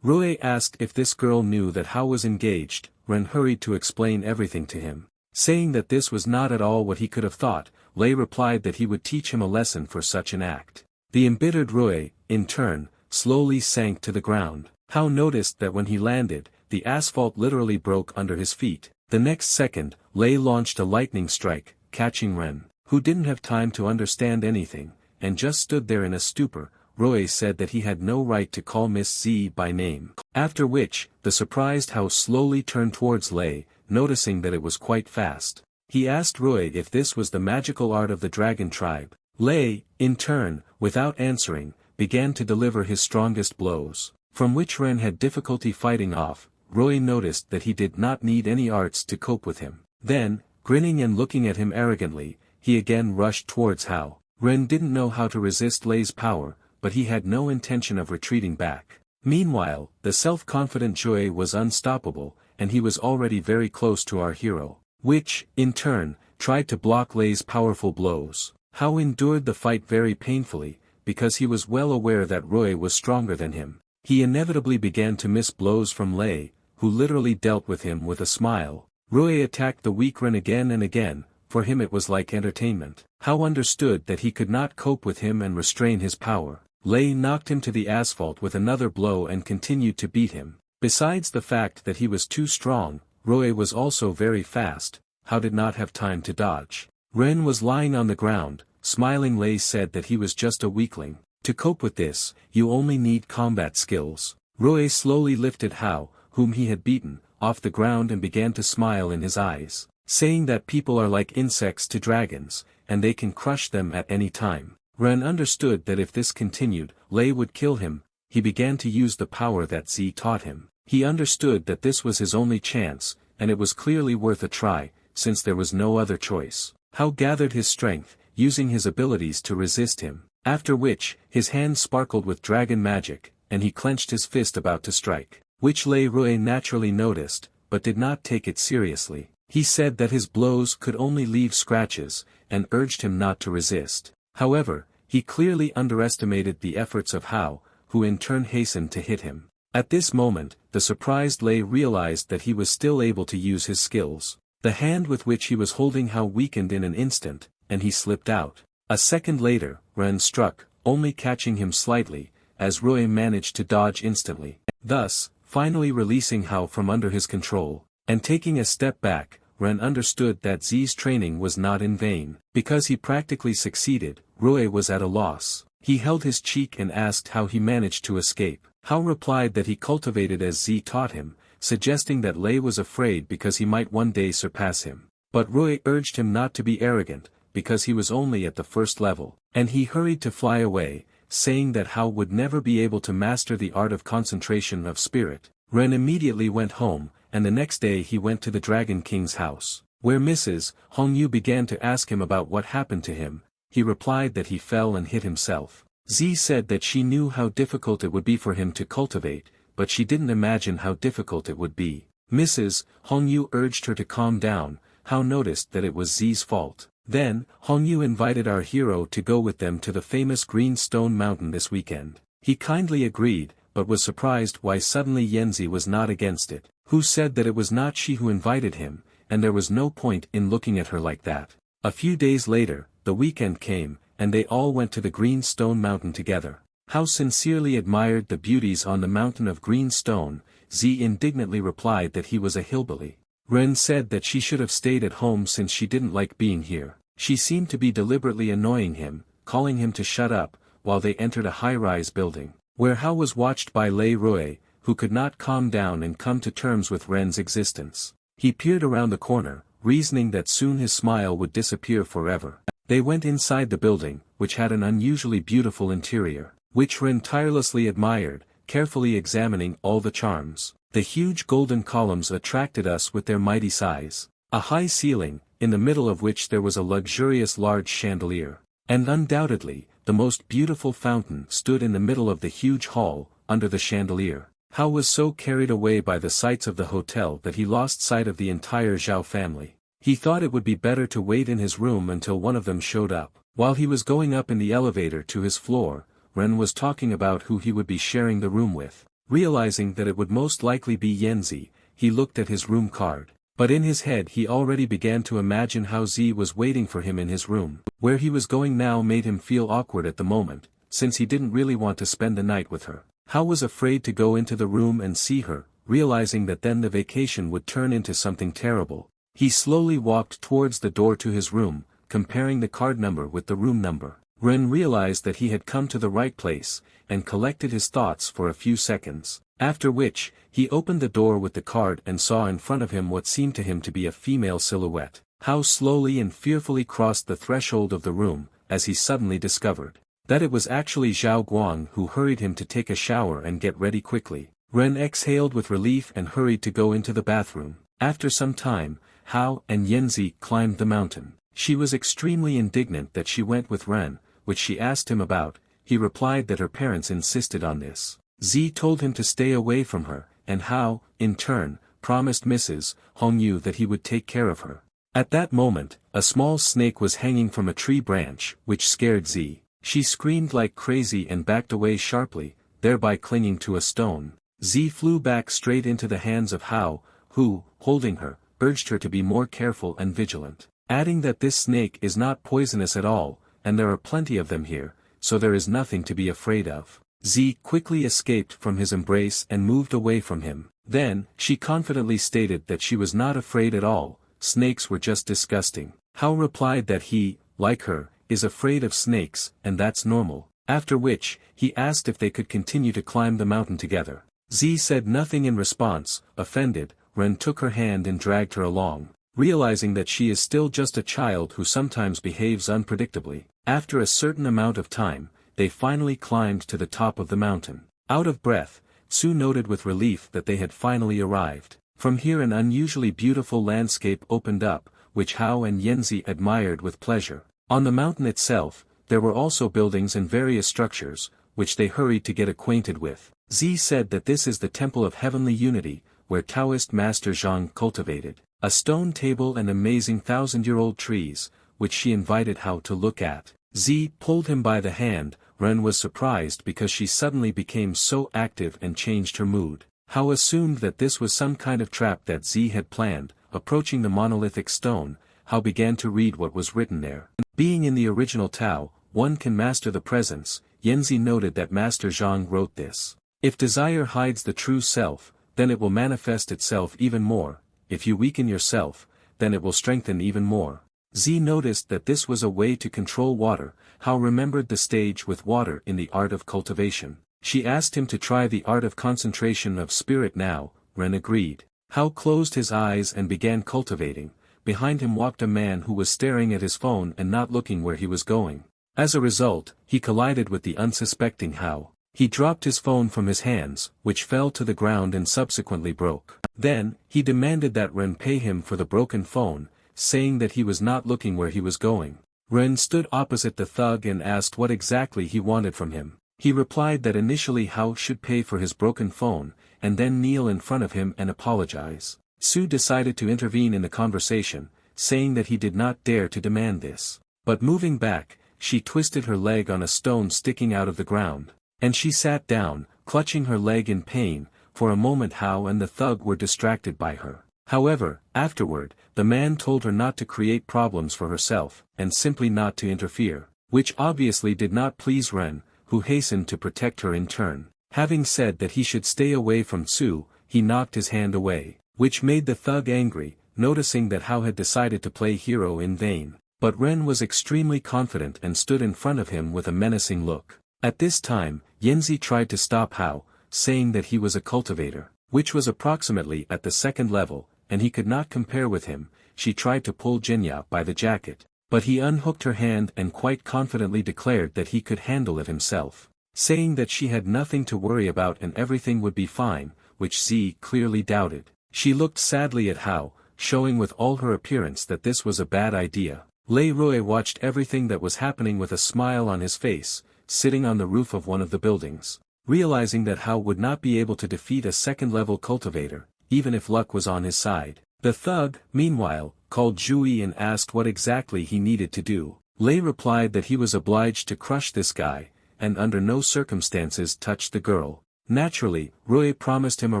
Rui asked if this girl knew that Hao was engaged. Ren hurried to explain everything to him. Saying that this was not at all what he could have thought, Lei replied that he would teach him a lesson for such an act. The embittered Rui, in turn, slowly sank to the ground. Hao noticed that when he landed, the asphalt literally broke under his feet. The next second, Lei launched a lightning strike, catching Ren, who didn't have time to understand anything, and just stood there in a stupor. Rui said that he had no right to call Miss Z by name. After which, the surprised Hao slowly turned towards Lei, noticing that it was quite fast. He asked Rui if this was the magical art of the dragon tribe. Lei, in turn, without answering, began to deliver his strongest blows, from which Ren had difficulty fighting off. Rui noticed that he did not need any arts to cope with him. Then, grinning and looking at him arrogantly, he again rushed towards Hao. Ren didn't know how to resist Lei's power, but he had no intention of retreating back. Meanwhile, the self-confident Jue was unstoppable, and he was already very close to our hero, which, in turn, tried to block Lei's powerful blows. Hao endured the fight very painfully, because he was well aware that Rui was stronger than him. He inevitably began to miss blows from Lei, who literally dealt with him with a smile. Rui attacked the weak Ren again and again. For him it was like entertainment. Hao understood that he could not cope with him and restrain his power. Lei knocked him to the asphalt with another blow and continued to beat him. Besides the fact that he was too strong, Rui was also very fast. Hao did not have time to dodge. Ren was lying on the ground, smiling Lei said that he was just a weakling. To cope with this, you only need combat skills. Rui slowly lifted Hao, whom he had beaten, off the ground and began to smile in his eyes, saying that people are like insects to dragons, and they can crush them at any time. Ren understood that if this continued, Lei would kill him. He began to use the power that Z taught him. He understood that this was his only chance, and it was clearly worth a try, since there was no other choice. Hao gathered his strength, using his abilities to resist him, after which, his hands sparkled with dragon magic, and he clenched his fist about to strike, which Lei Rui naturally noticed, but did not take it seriously. He said that his blows could only leave scratches, and urged him not to resist. However, he clearly underestimated the efforts of Hao, who in turn hastened to hit him. At this moment, the surprised Lei realized that he was still able to use his skills. The hand with which he was holding Hao weakened in an instant, and he slipped out. A second later, Ren struck, only catching him slightly, as Rui managed to dodge instantly, thus, finally releasing Hao from under his control. And taking a step back, Ren understood that Z's training was not in vain. Because he practically succeeded, Rui was at a loss. He held his cheek and asked how he managed to escape. Hao replied that he cultivated as Z taught him, suggesting that Lei was afraid because he might one day surpass him. But Rui urged him not to be arrogant, because he was only at the first level, and he hurried to fly away, saying that Hao would never be able to master the art of concentration of spirit. Ren immediately went home, and the next day he went to the Dragon King's house, where Mrs. Hongyu began to ask him about what happened to him. He replied that he fell and hit himself. Z said that she knew how difficult it would be for him to cultivate, but she didn't imagine how difficult it would be. Mrs. Hongyu urged her to calm down. Hao noticed that it was Z's fault. Then, Hongyu invited our hero to go with them to the famous Green Stone Mountain this weekend. He kindly agreed, but was surprised why suddenly Yanzi was not against it, who said that it was not she who invited him, and there was no point in looking at her like that. A few days later, the weekend came, and they all went to the Green Stone Mountain together. Hao sincerely admired the beauties on the mountain of green stone. Z indignantly replied that he was a hillbilly. Ren said that she should have stayed at home since she didn't like being here. She seemed to be deliberately annoying him, calling him to shut up, while they entered a high-rise building, where Hao was watched by Lei Rui, who could not calm down and come to terms with Ren's existence. He peered around the corner, reasoning that soon his smile would disappear forever. They went inside the building, which had an unusually beautiful interior, which Ren tirelessly admired, carefully examining all the charms. The huge golden columns attracted us with their mighty size. A high ceiling, in the middle of which there was a luxurious large chandelier. And undoubtedly, the most beautiful fountain stood in the middle of the huge hall, under the chandelier. Hao was so carried away by the sights of the hotel that he lost sight of the entire Zhao family. He thought it would be better to wait in his room until one of them showed up. While he was going up in the elevator to his floor, Ren was talking about who he would be sharing the room with. Realizing that it would most likely be Yanzi, he looked at his room card. But in his head he already began to imagine how Z was waiting for him in his room. Where he was going now made him feel awkward at the moment, since he didn't really want to spend the night with her. Hao was afraid to go into the room and see her, realizing that then the vacation would turn into something terrible. He slowly walked towards the door to his room, comparing the card number with the room number. Ren realized that he had come to the right place, and collected his thoughts for a few seconds, after which, he opened the door with the card and saw in front of him what seemed to him to be a female silhouette. Hao slowly and fearfully crossed the threshold of the room, as he suddenly discovered that it was actually Zhao Guang who hurried him to take a shower and get ready quickly. Ren exhaled with relief and hurried to go into the bathroom. After some time, Hao and Yanzi climbed the mountain. She was extremely indignant that she went with Ren, which she asked him about. He replied that her parents insisted on this. Z told him to stay away from her, and Hao, in turn, promised Mrs. Hongyu that he would take care of her. At that moment, a small snake was hanging from a tree branch, which scared Z. She screamed like crazy and backed away sharply, thereby clinging to a stone. Z flew back straight into the hands of Hao, who, holding her, urged her to be more careful and vigilant, adding that this snake is not poisonous at all, and there are plenty of them here, so there is nothing to be afraid of. Z quickly escaped from his embrace and moved away from him. Then, she confidently stated that she was not afraid at all, snakes were just disgusting. Hao replied that he, like her, is afraid of snakes, and that's normal. After which, he asked if they could continue to climb the mountain together. Z said nothing in response. Offended, Ren took her hand and dragged her along, realizing that she is still just a child who sometimes behaves unpredictably. After a certain amount of time, they finally climbed to the top of the mountain. Out of breath, Su noted with relief that they had finally arrived. From here an unusually beautiful landscape opened up, which Hao and Yanzi admired with pleasure. On the mountain itself, there were also buildings and various structures, which they hurried to get acquainted with. Z said that this is the Temple of Heavenly Unity, where Taoist Master Zhang cultivated a stone table and amazing thousand-year-old trees, which she invited Hao to look at. Z pulled him by the hand. Ren was surprised because she suddenly became so active and changed her mood. Hao assumed that this was some kind of trap that Z had planned. Approaching the monolithic stone, Hao began to read what was written there. Being in the original Tao, one can master the presence. Yanzi noted that Master Zhang wrote this. If desire hides the true self, then it will manifest itself even more. If you weaken yourself, then it will strengthen even more. Z noticed that this was a way to control water. Hao remembered the stage with water in the art of cultivation. She asked him to try the art of concentration of spirit now. Ren agreed. Hao closed his eyes and began cultivating. Behind him walked a man who was staring at his phone and not looking where he was going. As a result, he collided with the unsuspecting Hao. He dropped his phone from his hands, which fell to the ground and subsequently broke. Then, he demanded that Ren pay him for the broken phone, saying that he was not looking where he was going. Ren stood opposite the thug and asked what exactly he wanted from him. He replied that initially Hao should pay for his broken phone, and then kneel in front of him and apologize. Su decided to intervene in the conversation, saying that he did not dare to demand this. But moving back, she twisted her leg on a stone sticking out of the ground. And she sat down, clutching her leg in pain. For a moment Hao and the thug were distracted by her. However, afterward, the man told her not to create problems for herself, and simply not to interfere, which obviously did not please Ren, who hastened to protect her in turn. Having said that he should stay away from Su, he knocked his hand away, which made the thug angry, noticing that Hao had decided to play hero in vain. But Ren was extremely confident and stood in front of him with a menacing look. At this time, Yanzi tried to stop Hao, saying that he was a cultivator, which was approximately at the second level, and he could not compare with him. She tried to pull Jinya by the jacket, but he unhooked her hand and quite confidently declared that he could handle it himself, saying that she had nothing to worry about and everything would be fine, which Z clearly doubted. She looked sadly at Hao, showing with all her appearance that this was a bad idea. Lei Rui watched everything that was happening with a smile on his face, sitting on the roof of one of the buildings. Realizing that Hao would not be able to defeat a second-level cultivator, even if luck was on his side. The thug, meanwhile, called Zhui and asked what exactly he needed to do. Lei replied that he was obliged to crush this guy, and under no circumstances touch the girl. Naturally, Rui promised him a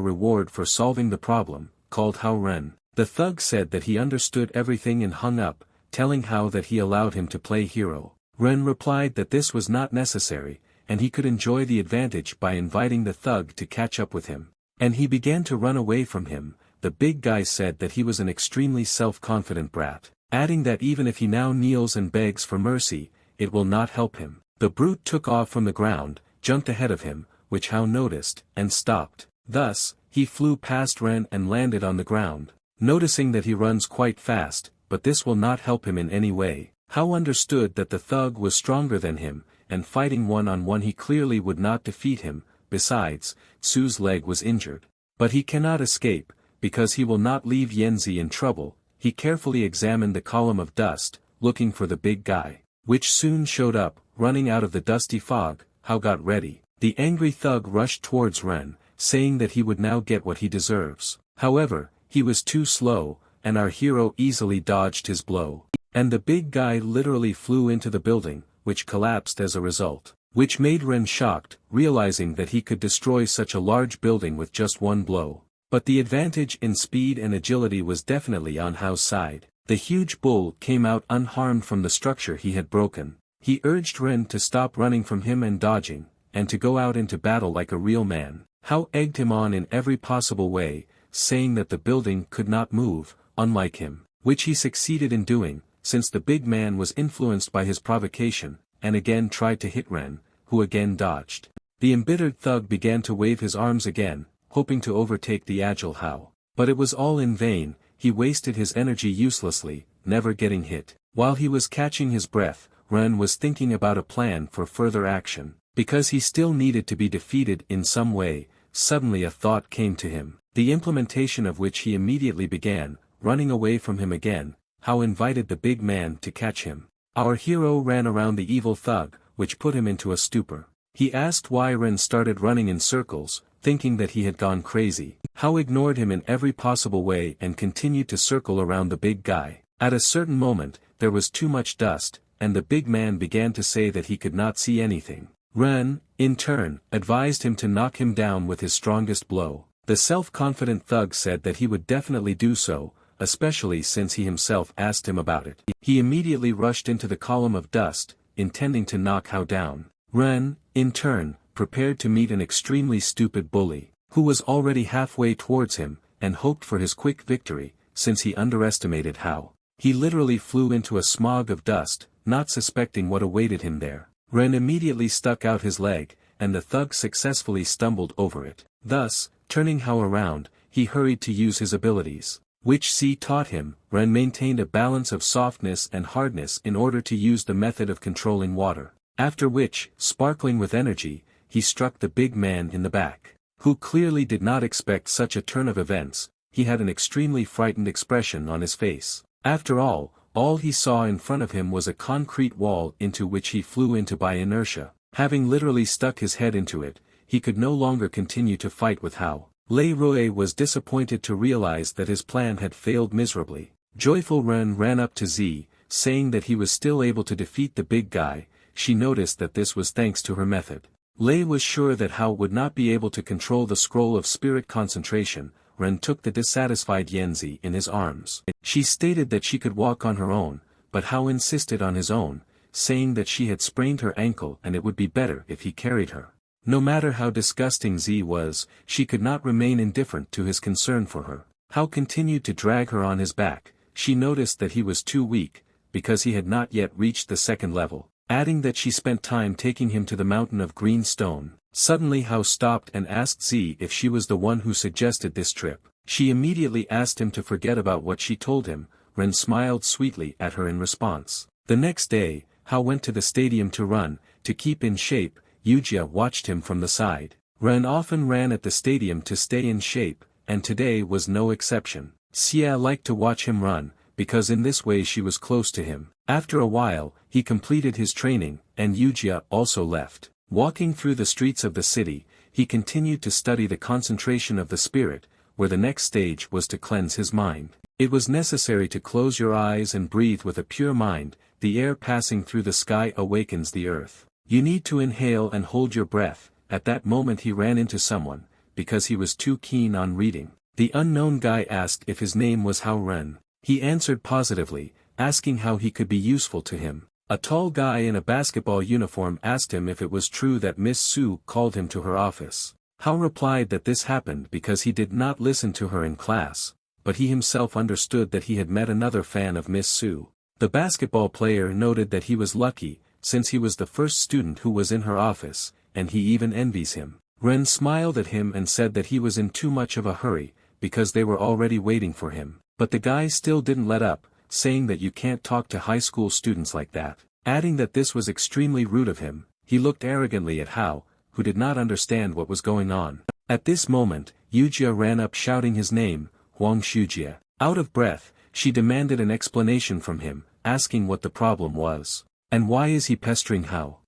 reward for solving the problem, called Hao Ren. The thug said that he understood everything and hung up, telling Hao that he allowed him to play hero. Ren replied that this was not necessary, and he could enjoy the advantage by inviting the thug to catch up with him. And he began to run away from him. The big guy said that he was an extremely self-confident brat, adding that even if he now kneels and begs for mercy, it will not help him. The brute took off from the ground, jumped ahead of him, which Hao noticed, and stopped. Thus, he flew past Ren and landed on the ground. Noticing that he runs quite fast, but this will not help him in any way. Hao understood that the thug was stronger than him, and fighting one-on-one he clearly would not defeat him. Besides, Su's leg was injured. But he cannot escape, because he will not leave Yanzi in trouble. He carefully examined the column of dust, looking for the big guy, which soon showed up, running out of the dusty fog. Hao got ready. The angry thug rushed towards Ren, saying that he would now get what he deserves. However, he was too slow, and our hero easily dodged his blow. And the big guy literally flew into the building, which collapsed as a result, which made Ren shocked, realizing that he could destroy such a large building with just one blow. But the advantage in speed and agility was definitely on Hao's side. The huge bull came out unharmed from the structure he had broken. He urged Ren to stop running from him and dodging, and to go out into battle like a real man. Hao egged him on in every possible way, saying that the building could not move, unlike him, which he succeeded in doing, since the big man was influenced by his provocation, and again tried to hit Ren, who again dodged. The embittered thug began to wave his arms again, hoping to overtake the agile Hao. But it was all in vain, he wasted his energy uselessly, never getting hit. While he was catching his breath, Ren was thinking about a plan for further action. Because he still needed to be defeated in some way, suddenly a thought came to him, the implementation of which he immediately began, running away from him again. Hao invited the big man to catch him. Our hero ran around the evil thug, which put him into a stupor. He asked why Ren started running in circles, thinking that he had gone crazy. Hao ignored him in every possible way and continued to circle around the big guy. At a certain moment, there was too much dust, and the big man began to say that he could not see anything. Ren, in turn, advised him to knock him down with his strongest blow. The self-confident thug said that he would definitely do so, especially since he himself asked him about it. He immediately rushed into the column of dust, intending to knock Hao down. Ren, in turn, prepared to meet an extremely stupid bully, who was already halfway towards him, and hoped for his quick victory, since he underestimated Hao. He literally flew into a smog of dust, not suspecting what awaited him there. Ren immediately stuck out his leg, and the thug successfully stumbled over it. Thus, turning Hao around, he hurried to use his abilities, which C taught him. Ren maintained a balance of softness and hardness in order to use the method of controlling water. After which, sparkling with energy, he struck the big man in the back, who clearly did not expect such a turn of events. He had an extremely frightened expression on his face. After all he saw in front of him was a concrete wall into which he flew into by inertia. Having literally stuck his head into it, he could no longer continue to fight with Hao. Lei Rui was disappointed to realize that his plan had failed miserably. Joyful Ren ran up to Z, saying that he was still able to defeat the big guy. She noticed that this was thanks to her method. Lei was sure that Hao would not be able to control the scroll of spirit concentration. Ren took the dissatisfied Yanzi in his arms. She stated that she could walk on her own, but Hao insisted on his own, saying that she had sprained her ankle and it would be better if he carried her. No matter how disgusting Z was, she could not remain indifferent to his concern for her. Hao continued to drag her on his back. She noticed that he was too weak, because he had not yet reached the second level, adding that she spent time taking him to the mountain of green stone. Suddenly Hao stopped and asked Z if she was the one who suggested this trip. She immediately asked him to forget about what she told him. Ren smiled sweetly at her in response. The next day, Hao went to the stadium to run. To keep in shape, Yujia watched him from the side. Ren often ran at the stadium to stay in shape, and today was no exception. Xia liked to watch him run, because in this way she was close to him. After a while, he completed his training, and Yujia also left. Walking through the streets of the city, he continued to study the concentration of the spirit, where the next stage was to cleanse his mind. It was necessary to close your eyes and breathe with a pure mind. The air passing through the sky awakens the earth. You need to inhale and hold your breath. At that moment he ran into someone, because he was too keen on reading. The unknown guy asked if his name was Hao Ren. He answered positively, asking how he could be useful to him. A tall guy in a basketball uniform asked him if it was true that Miss Su called him to her office. Hao replied that this happened because he did not listen to her in class, but he himself understood that he had met another fan of Miss Su. The basketball player noted that he was lucky, since he was the first student who was in her office, and he even envies him. Ren smiled at him and said that he was in too much of a hurry, because they were already waiting for him. But the guy still didn't let up, saying that you can't talk to high school students like that. Adding that this was extremely rude of him, he looked arrogantly at Hao, who did not understand what was going on. At this moment, Yujia ran up shouting his name, Huang Shujia. Out of breath, she demanded an explanation from him, asking what the problem was. And why is he pestering Hao?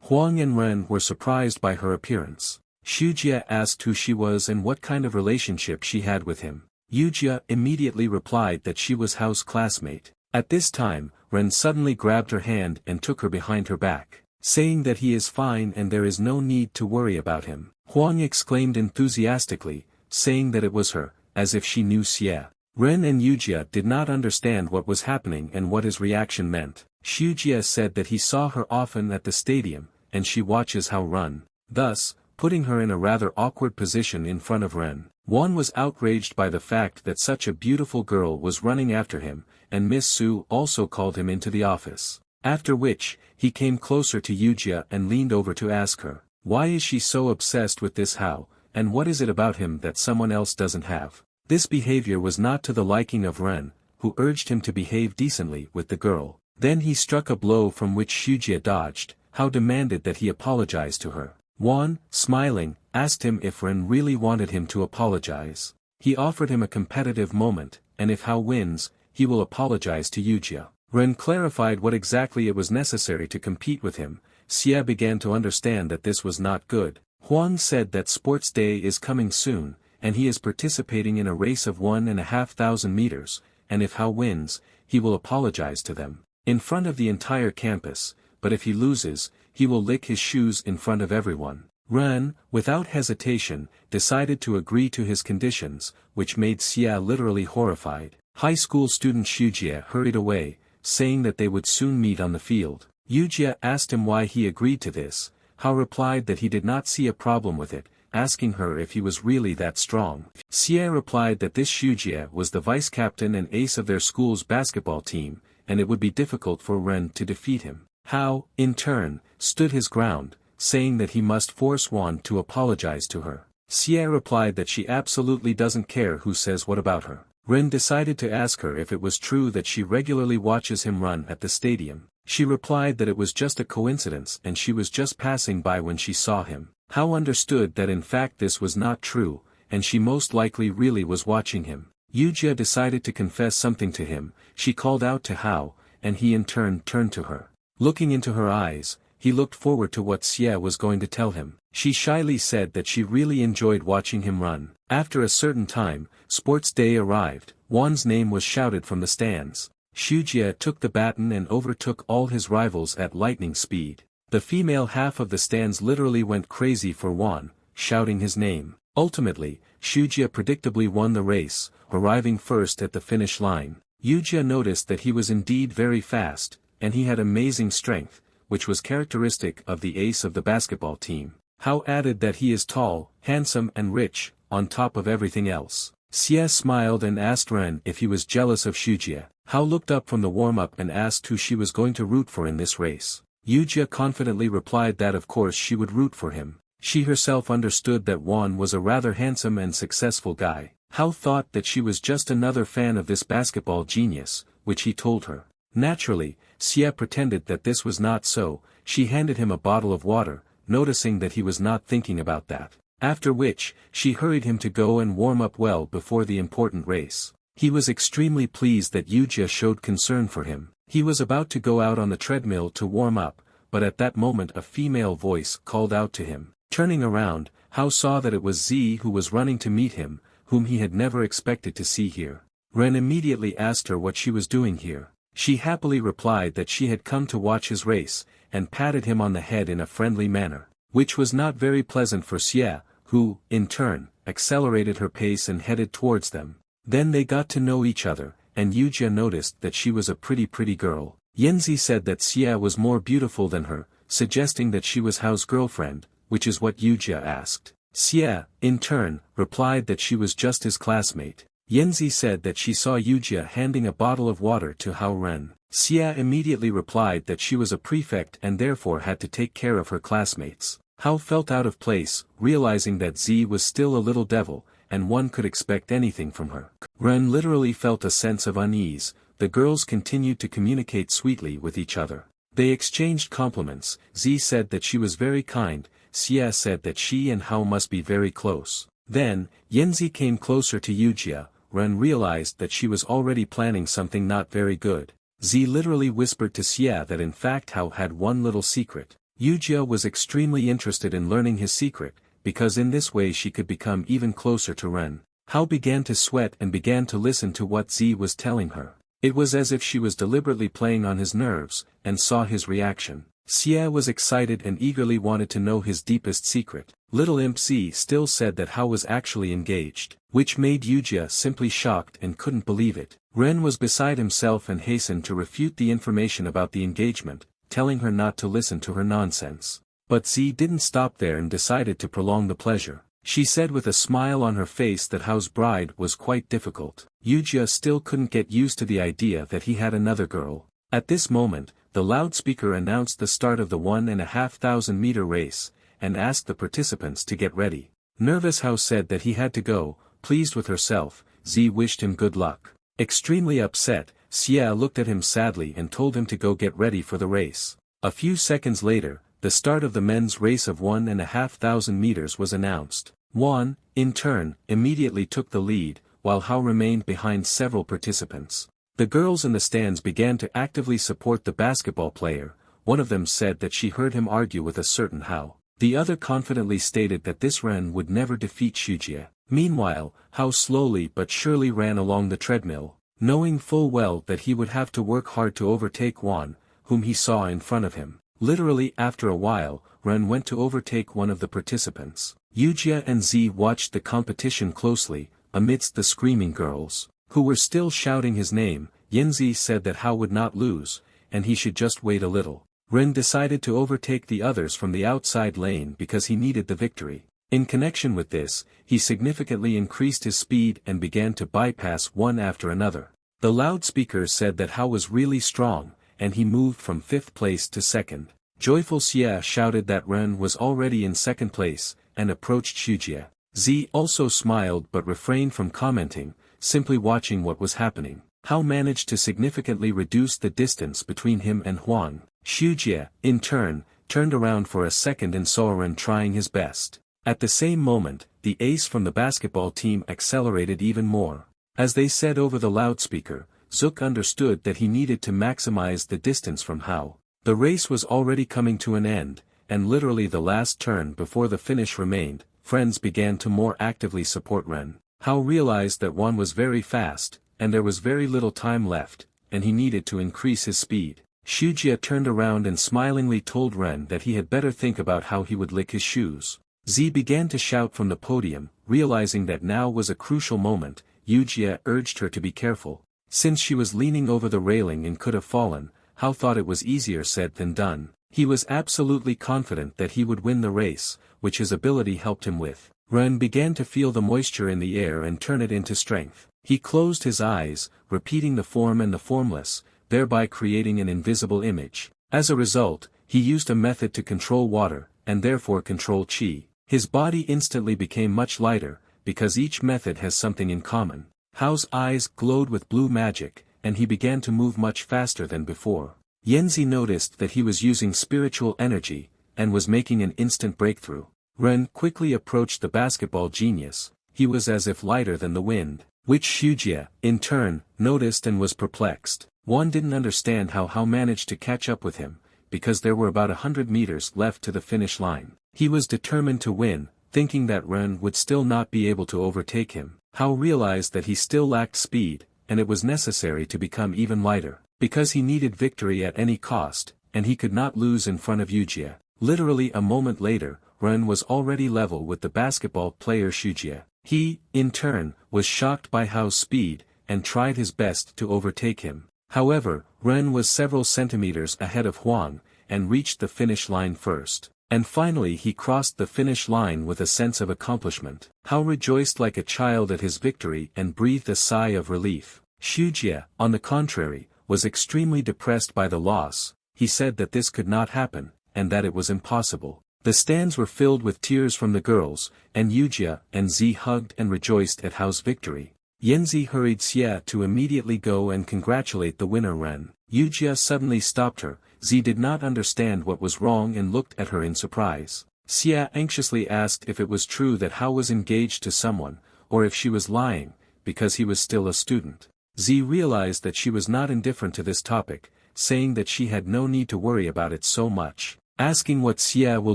Huang and Ren were surprised by her appearance. Shujia asked who she was and what kind of relationship she had with him. Yujia immediately replied that she was Hao's classmate. At this time, Ren suddenly grabbed her hand and took her behind her back, saying that he is fine and there is no need to worry about him. Huang exclaimed enthusiastically, saying that it was her, as if she knew Xie. Ren and Yujia did not understand what was happening and what his reaction meant. Shujia said that he saw her often at the stadium, and she watches Hao run, thus, putting her in a rather awkward position in front of Ren. Juan was outraged by the fact that such a beautiful girl was running after him, and Miss Su also called him into the office. After which, he came closer to Yujia and leaned over to ask her, why is she so obsessed with this Hao, and what is it about him that someone else doesn't have? This behavior was not to the liking of Ren, who urged him to behave decently with the girl. Then he struck a blow from which Yujia dodged. Hao demanded that he apologize to her. Wan, smiling, asked him if Ren really wanted him to apologize. He offered him a competitive moment, and if Hao wins, he will apologize to Yujia. Ren clarified what exactly it was necessary to compete with him. Xie began to understand that this was not good. Huan said that sports day is coming soon, and he is participating in a race of 1,500 meters, and if Hao wins, he will apologize to them in front of the entire campus, but if he loses, he will lick his shoes in front of everyone. Ren, without hesitation, decided to agree to his conditions, which made Xia literally horrified. High school student Yujia hurried away, saying that they would soon meet on the field. Yujia asked him why he agreed to this. Hao replied that he did not see a problem with it, asking her if he was really that strong. Xie replied that this Yujia was the vice captain and ace of their school's basketball team, and it would be difficult for Ren to defeat him. Hao, in turn, stood his ground, saying that he must force Wan to apologize to her. Xie replied that she absolutely doesn't care who says what about her. Ren decided to ask her if it was true that she regularly watches him run at the stadium. She replied that it was just a coincidence and she was just passing by when she saw him. Hao understood that in fact this was not true, and she most likely really was watching him. Yujia decided to confess something to him. She called out to Hao, and he in turn turned to her. Looking into her eyes, he looked forward to what Xie was going to tell him. She shyly said that she really enjoyed watching him run. After a certain time, sports day arrived. Wan's name was shouted from the stands. Yujia took the baton and overtook all his rivals at lightning speed. The female half of the stands literally went crazy for Wan, shouting his name. Ultimately, Yujia predictably won the race, arriving first at the finish line. Yujia noticed that he was indeed very fast, and he had amazing strength, which was characteristic of the ace of the basketball team. Hao added that he is tall, handsome and rich, on top of everything else. Xie smiled and asked Ren if he was jealous of Yujia. Hao looked up from the warm-up and asked who she was going to root for in this race. Yujia confidently replied that of course she would root for him. She herself understood that Wan was a rather handsome and successful guy. Hao thought that she was just another fan of this basketball genius, which he told her. Naturally, Xie pretended that this was not so. She handed him a bottle of water, noticing that he was not thinking about that. After which, she hurried him to go and warm up well before the important race. He was extremely pleased that Yujia showed concern for him. He was about to go out on the treadmill to warm up, but at that moment a female voice called out to him. Turning around, Hao saw that it was Z who was running to meet him, whom he had never expected to see here. Ren immediately asked her what she was doing here. She happily replied that she had come to watch his race, and patted him on the head in a friendly manner, which was not very pleasant for Xie, who, in turn, accelerated her pace and headed towards them. Then they got to know each other, and Yujia noticed that she was a pretty girl. Yanzi said that Xie was more beautiful than her, suggesting that she was Hao's girlfriend, which is what Yujia asked. Xie, in turn, replied that she was just his classmate. Yanzi said that she saw Yujia handing a bottle of water to Hao Ren. Xie immediately replied that she was a prefect and therefore had to take care of her classmates. Hao felt out of place, realizing that Z was still a little devil, and one could expect anything from her. Ren literally felt a sense of unease. The girls continued to communicate sweetly with each other. They exchanged compliments. Z said that she was very kind. Xie said that she and Hao must be very close. Then, Yanzi came closer to Yujia. Ren realized that she was already planning something not very good. Z literally whispered to Xie that in fact Hao had one little secret. Yujia was extremely interested in learning his secret, because in this way she could become even closer to Ren. Hao began to sweat and began to listen to what Z was telling her. It was as if she was deliberately playing on his nerves, and saw his reaction. Xie was excited and eagerly wanted to know his deepest secret. Little Imp Z still said that Hao was actually engaged, which made Yujia simply shocked and couldn't believe it. Ren was beside himself and hastened to refute the information about the engagement, telling her not to listen to her nonsense. But Z didn't stop there and decided to prolong the pleasure. She said with a smile on her face that Hao's bride was quite difficult. Yujia still couldn't get used to the idea that he had another girl. At this moment, the loudspeaker announced the start of the 1,500-meter race, and asked the participants to get ready. Nervous Hao said that he had to go. Pleased with herself, Z wished him good luck. Extremely upset, Xia looked at him sadly and told him to go get ready for the race. A few seconds later, the start of the men's race of 1,500 meters was announced. Wan, in turn, immediately took the lead, while Hao remained behind several participants. The girls in the stands began to actively support the basketball player. One of them said that she heard him argue with a certain Hao. The other confidently stated that this Ren would never defeat Shujie. Meanwhile, Hao slowly but surely ran along the treadmill, knowing full well that he would have to work hard to overtake Wan, whom he saw in front of him. Literally after a while, Ren went to overtake one of the participants. Yujia and Z watched the competition closely, amidst the screaming girls, who were still shouting his name. Yanzi said that Hao would not lose, and he should just wait a little. Ren decided to overtake the others from the outside lane because he needed the victory. In connection with this, he significantly increased his speed and began to bypass one after another. The loudspeaker said that Hao was really strong, and he moved from 5th place to 2nd. Joyful Xia shouted that Ren was already in 2nd place, and approached Shujie. Z also smiled but refrained from commenting, simply watching what was happening. Hao managed to significantly reduce the distance between him and Huang. Shujie, in turn, turned around for a second and saw Ren trying his best. At the same moment, the ace from the basketball team accelerated even more. As they said over the loudspeaker, Zook understood that he needed to maximize the distance from Hao. The race was already coming to an end, and literally the last turn before the finish remained. Friends began to more actively support Ren. Hao realized that Wan was very fast, and there was very little time left, and he needed to increase his speed. Shujie turned around and smilingly told Ren that he had better think about how he would lick his shoes. Z began to shout from the podium, realizing that now was a crucial moment. Yujia urged her to be careful. Since she was leaning over the railing and could have fallen, Hao thought it was easier said than done. He was absolutely confident that he would win the race, which his ability helped him with. Ren began to feel the moisture in the air and turn it into strength. He closed his eyes, repeating the form and the formless, thereby creating an invisible image. As a result, he used a method to control water, and therefore control qi. His body instantly became much lighter, because each method has something in common. Hao's eyes glowed with blue magic, and he began to move much faster than before. Yanzi noticed that he was using spiritual energy, and was making an instant breakthrough. Ren quickly approached the basketball genius. He was as if lighter than the wind, which Shujie, in turn, noticed and was perplexed. Wan didn't understand how Hao managed to catch up with him, because there were about 100 meters left to the finish line. He was determined to win, thinking that Ren would still not be able to overtake him. Hao realized that he still lacked speed, and it was necessary to become even lighter, because he needed victory at any cost, and he could not lose in front of Yujia. Literally a moment later, Ren was already level with the basketball player Shujie. He, in turn, was shocked by Hao's speed, and tried his best to overtake him. However, Ren was several centimeters ahead of Huang, and reached the finish line first. And finally he crossed the finish line with a sense of accomplishment. Hao rejoiced like a child at his victory and breathed a sigh of relief. Shujie, on the contrary, was extremely depressed by the loss. He said that this could not happen, and that it was impossible. The stands were filled with tears from the girls, and Yujia and Z hugged and rejoiced at Hao's victory. Yanzi hurried Xia to immediately go and congratulate the winner Ren. Yujia suddenly stopped her. Z did not understand what was wrong and looked at her in surprise. Xia anxiously asked if it was true that Hao was engaged to someone, or if she was lying, because he was still a student. Z realized that she was not indifferent to this topic, saying that she had no need to worry about it so much. Asking what Xia will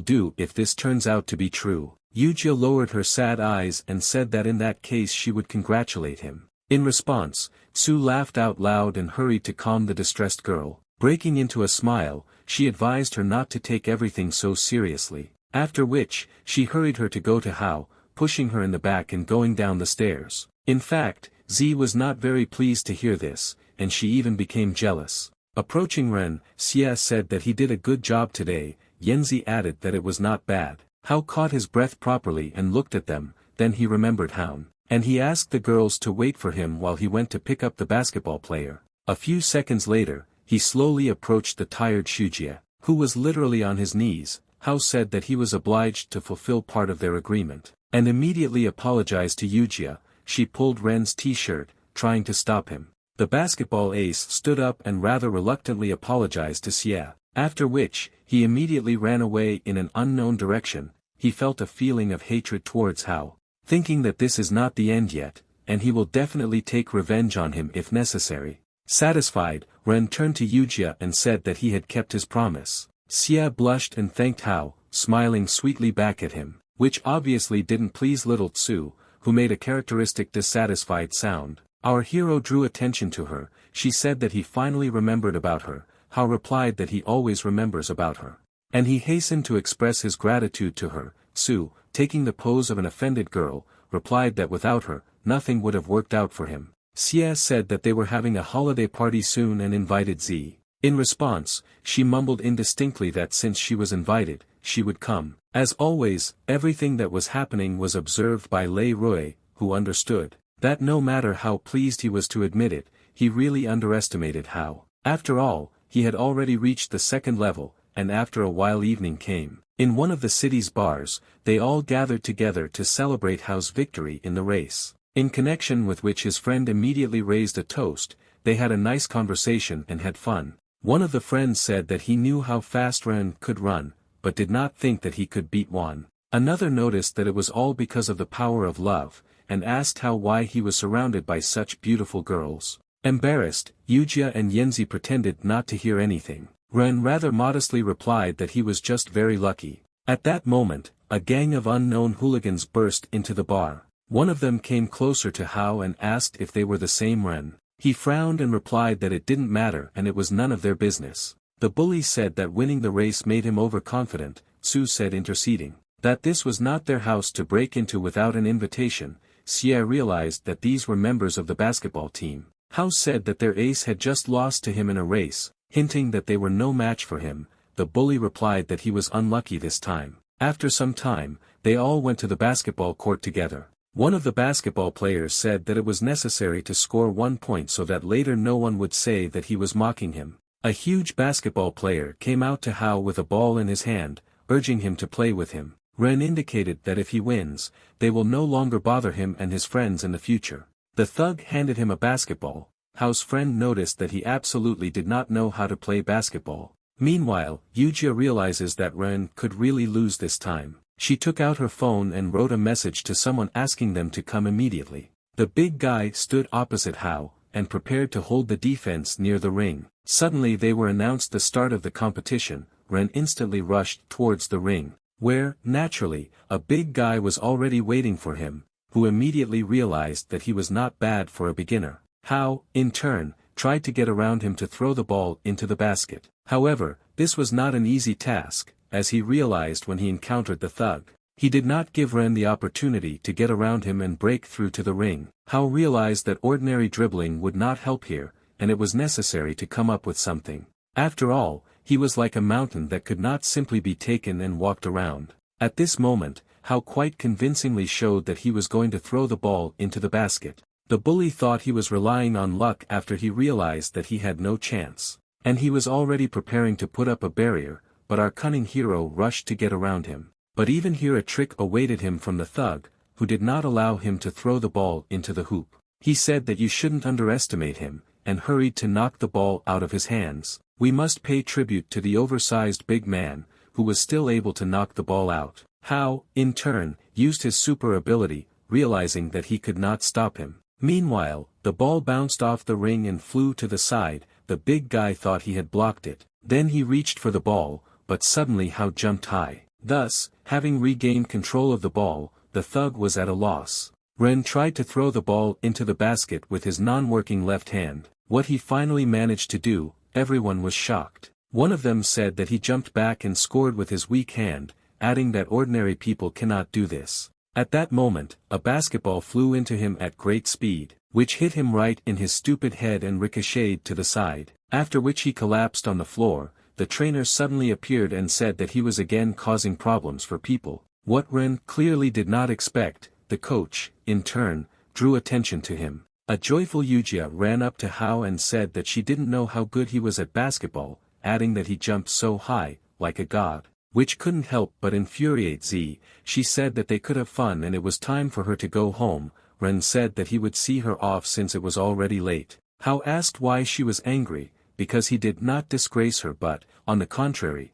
do if this turns out to be true, Yujia lowered her sad eyes and said that in that case she would congratulate him. In response, Tsu laughed out loud and hurried to calm the distressed girl. Breaking into a smile, she advised her not to take everything so seriously. After which, she hurried her to go to Hao, pushing her in the back and going down the stairs. In fact, Z was not very pleased to hear this, and she even became jealous. Approaching Ren, Xia said that he did a good job today. Yanzi added that it was not bad. Hao caught his breath properly and looked at them, then he remembered Houn. And he asked the girls to wait for him while he went to pick up the basketball player. A few seconds later, he slowly approached the tired Shujia, who was literally on his knees. Hao said that he was obliged to fulfill part of their agreement, and immediately apologized to Yujia. She pulled Ren's t-shirt, trying to stop him. The basketball ace stood up and rather reluctantly apologized to Xie, after which, he immediately ran away in an unknown direction. He felt a feeling of hatred towards Hao, thinking that this is not the end yet, and he will definitely take revenge on him if necessary. Satisfied, Ren turned to Yujia and said that he had kept his promise. Xie blushed and thanked Hao, smiling sweetly back at him, which obviously didn't please little Tsu, who made a characteristic dissatisfied sound. Our hero drew attention to her. She said that he finally remembered about her. Hao replied that he always remembers about her. And he hastened to express his gratitude to her. Tsu, taking the pose of an offended girl, replied that without her, nothing would have worked out for him. Xie said that they were having a holiday party soon and invited Z. In response, she mumbled indistinctly that since she was invited, she would come. As always, everything that was happening was observed by Lei Rui, who understood that no matter how pleased he was to admit it, he really underestimated Hao. After all, he had already reached the second level, and after a while evening came. In one of the city's bars, they all gathered together to celebrate Hao's victory in the race. In connection with which his friend immediately raised a toast. They had a nice conversation and had fun. One of the friends said that he knew how fast Ren could run, but did not think that he could beat Wan. Another noticed that it was all because of the power of love, and asked Hao why he was surrounded by such beautiful girls. Embarrassed, Yujia and Yanzi pretended not to hear anything. Ren rather modestly replied that he was just very lucky. At that moment, a gang of unknown hooligans burst into the bar. One of them came closer to Hao and asked if they were the same Ren. He frowned and replied that it didn't matter and it was none of their business. The bully said that winning the race made him overconfident. Su said, interceding, that this was not their house to break into without an invitation. Xie realized that these were members of the basketball team. Hao said that their ace had just lost to him in a race, hinting that they were no match for him. The bully replied that he was unlucky this time. After some time, they all went to the basketball court together. One of the basketball players said that it was necessary to score 1 point so that later no one would say that he was mocking him. A huge basketball player came out to Hao with a ball in his hand, urging him to play with him. Ren indicated that if he wins, they will no longer bother him and his friends in the future. The thug handed him a basketball. Hao's friend noticed that he absolutely did not know how to play basketball. Meanwhile, Yujia realizes that Ren could really lose this time. She took out her phone and wrote a message to someone asking them to come immediately. The big guy stood opposite Hao, and prepared to hold the defense near the ring. Suddenly they were announced the start of the competition. Ren instantly rushed towards the ring, where, naturally, a big guy was already waiting for him, who immediately realized that he was not bad for a beginner. Hao, in turn, tried to get around him to throw the ball into the basket. However, this was not an easy task, as he realized when he encountered the thug. He did not give Ren the opportunity to get around him and break through to the ring. Hao realized that ordinary dribbling would not help here, and it was necessary to come up with something. After all, he was like a mountain that could not simply be taken and walked around. At this moment, Hao quite convincingly showed that he was going to throw the ball into the basket. The bully thought he was relying on luck after he realized that he had no chance. And he was already preparing to put up a barrier, but our cunning hero rushed to get around him. But even here a trick awaited him from the thug, who did not allow him to throw the ball into the hoop. He said that you shouldn't underestimate him, and hurried to knock the ball out of his hands. We must pay tribute to the oversized big man, who was still able to knock the ball out. Hao, in turn, used his super ability, realizing that he could not stop him. Meanwhile, the ball bounced off the ring and flew to the side. The big guy thought he had blocked it. Then he reached for the ball, but suddenly Hao jumped high. Thus, having regained control of the ball, the thug was at a loss. Ren tried to throw the ball into the basket with his non-working left hand. What he finally managed to do, everyone was shocked. One of them said that he jumped back and scored with his weak hand, adding that ordinary people cannot do this. At that moment, a basketball flew into him at great speed, which hit him right in his stupid head and ricocheted to the side, after which he collapsed on the floor. The trainer suddenly appeared and said that he was again causing problems for people. What Ren clearly did not expect, the coach, in turn, drew attention to him. A joyful Yujia ran up to Hao and said that she didn't know how good he was at basketball, adding that he jumped so high, like a god. Which couldn't help but infuriate Z. She said that they could have fun and it was time for her to go home. Ren said that he would see her off since it was already late. Hao asked why she was angry, because he did not disgrace her but, on the contrary,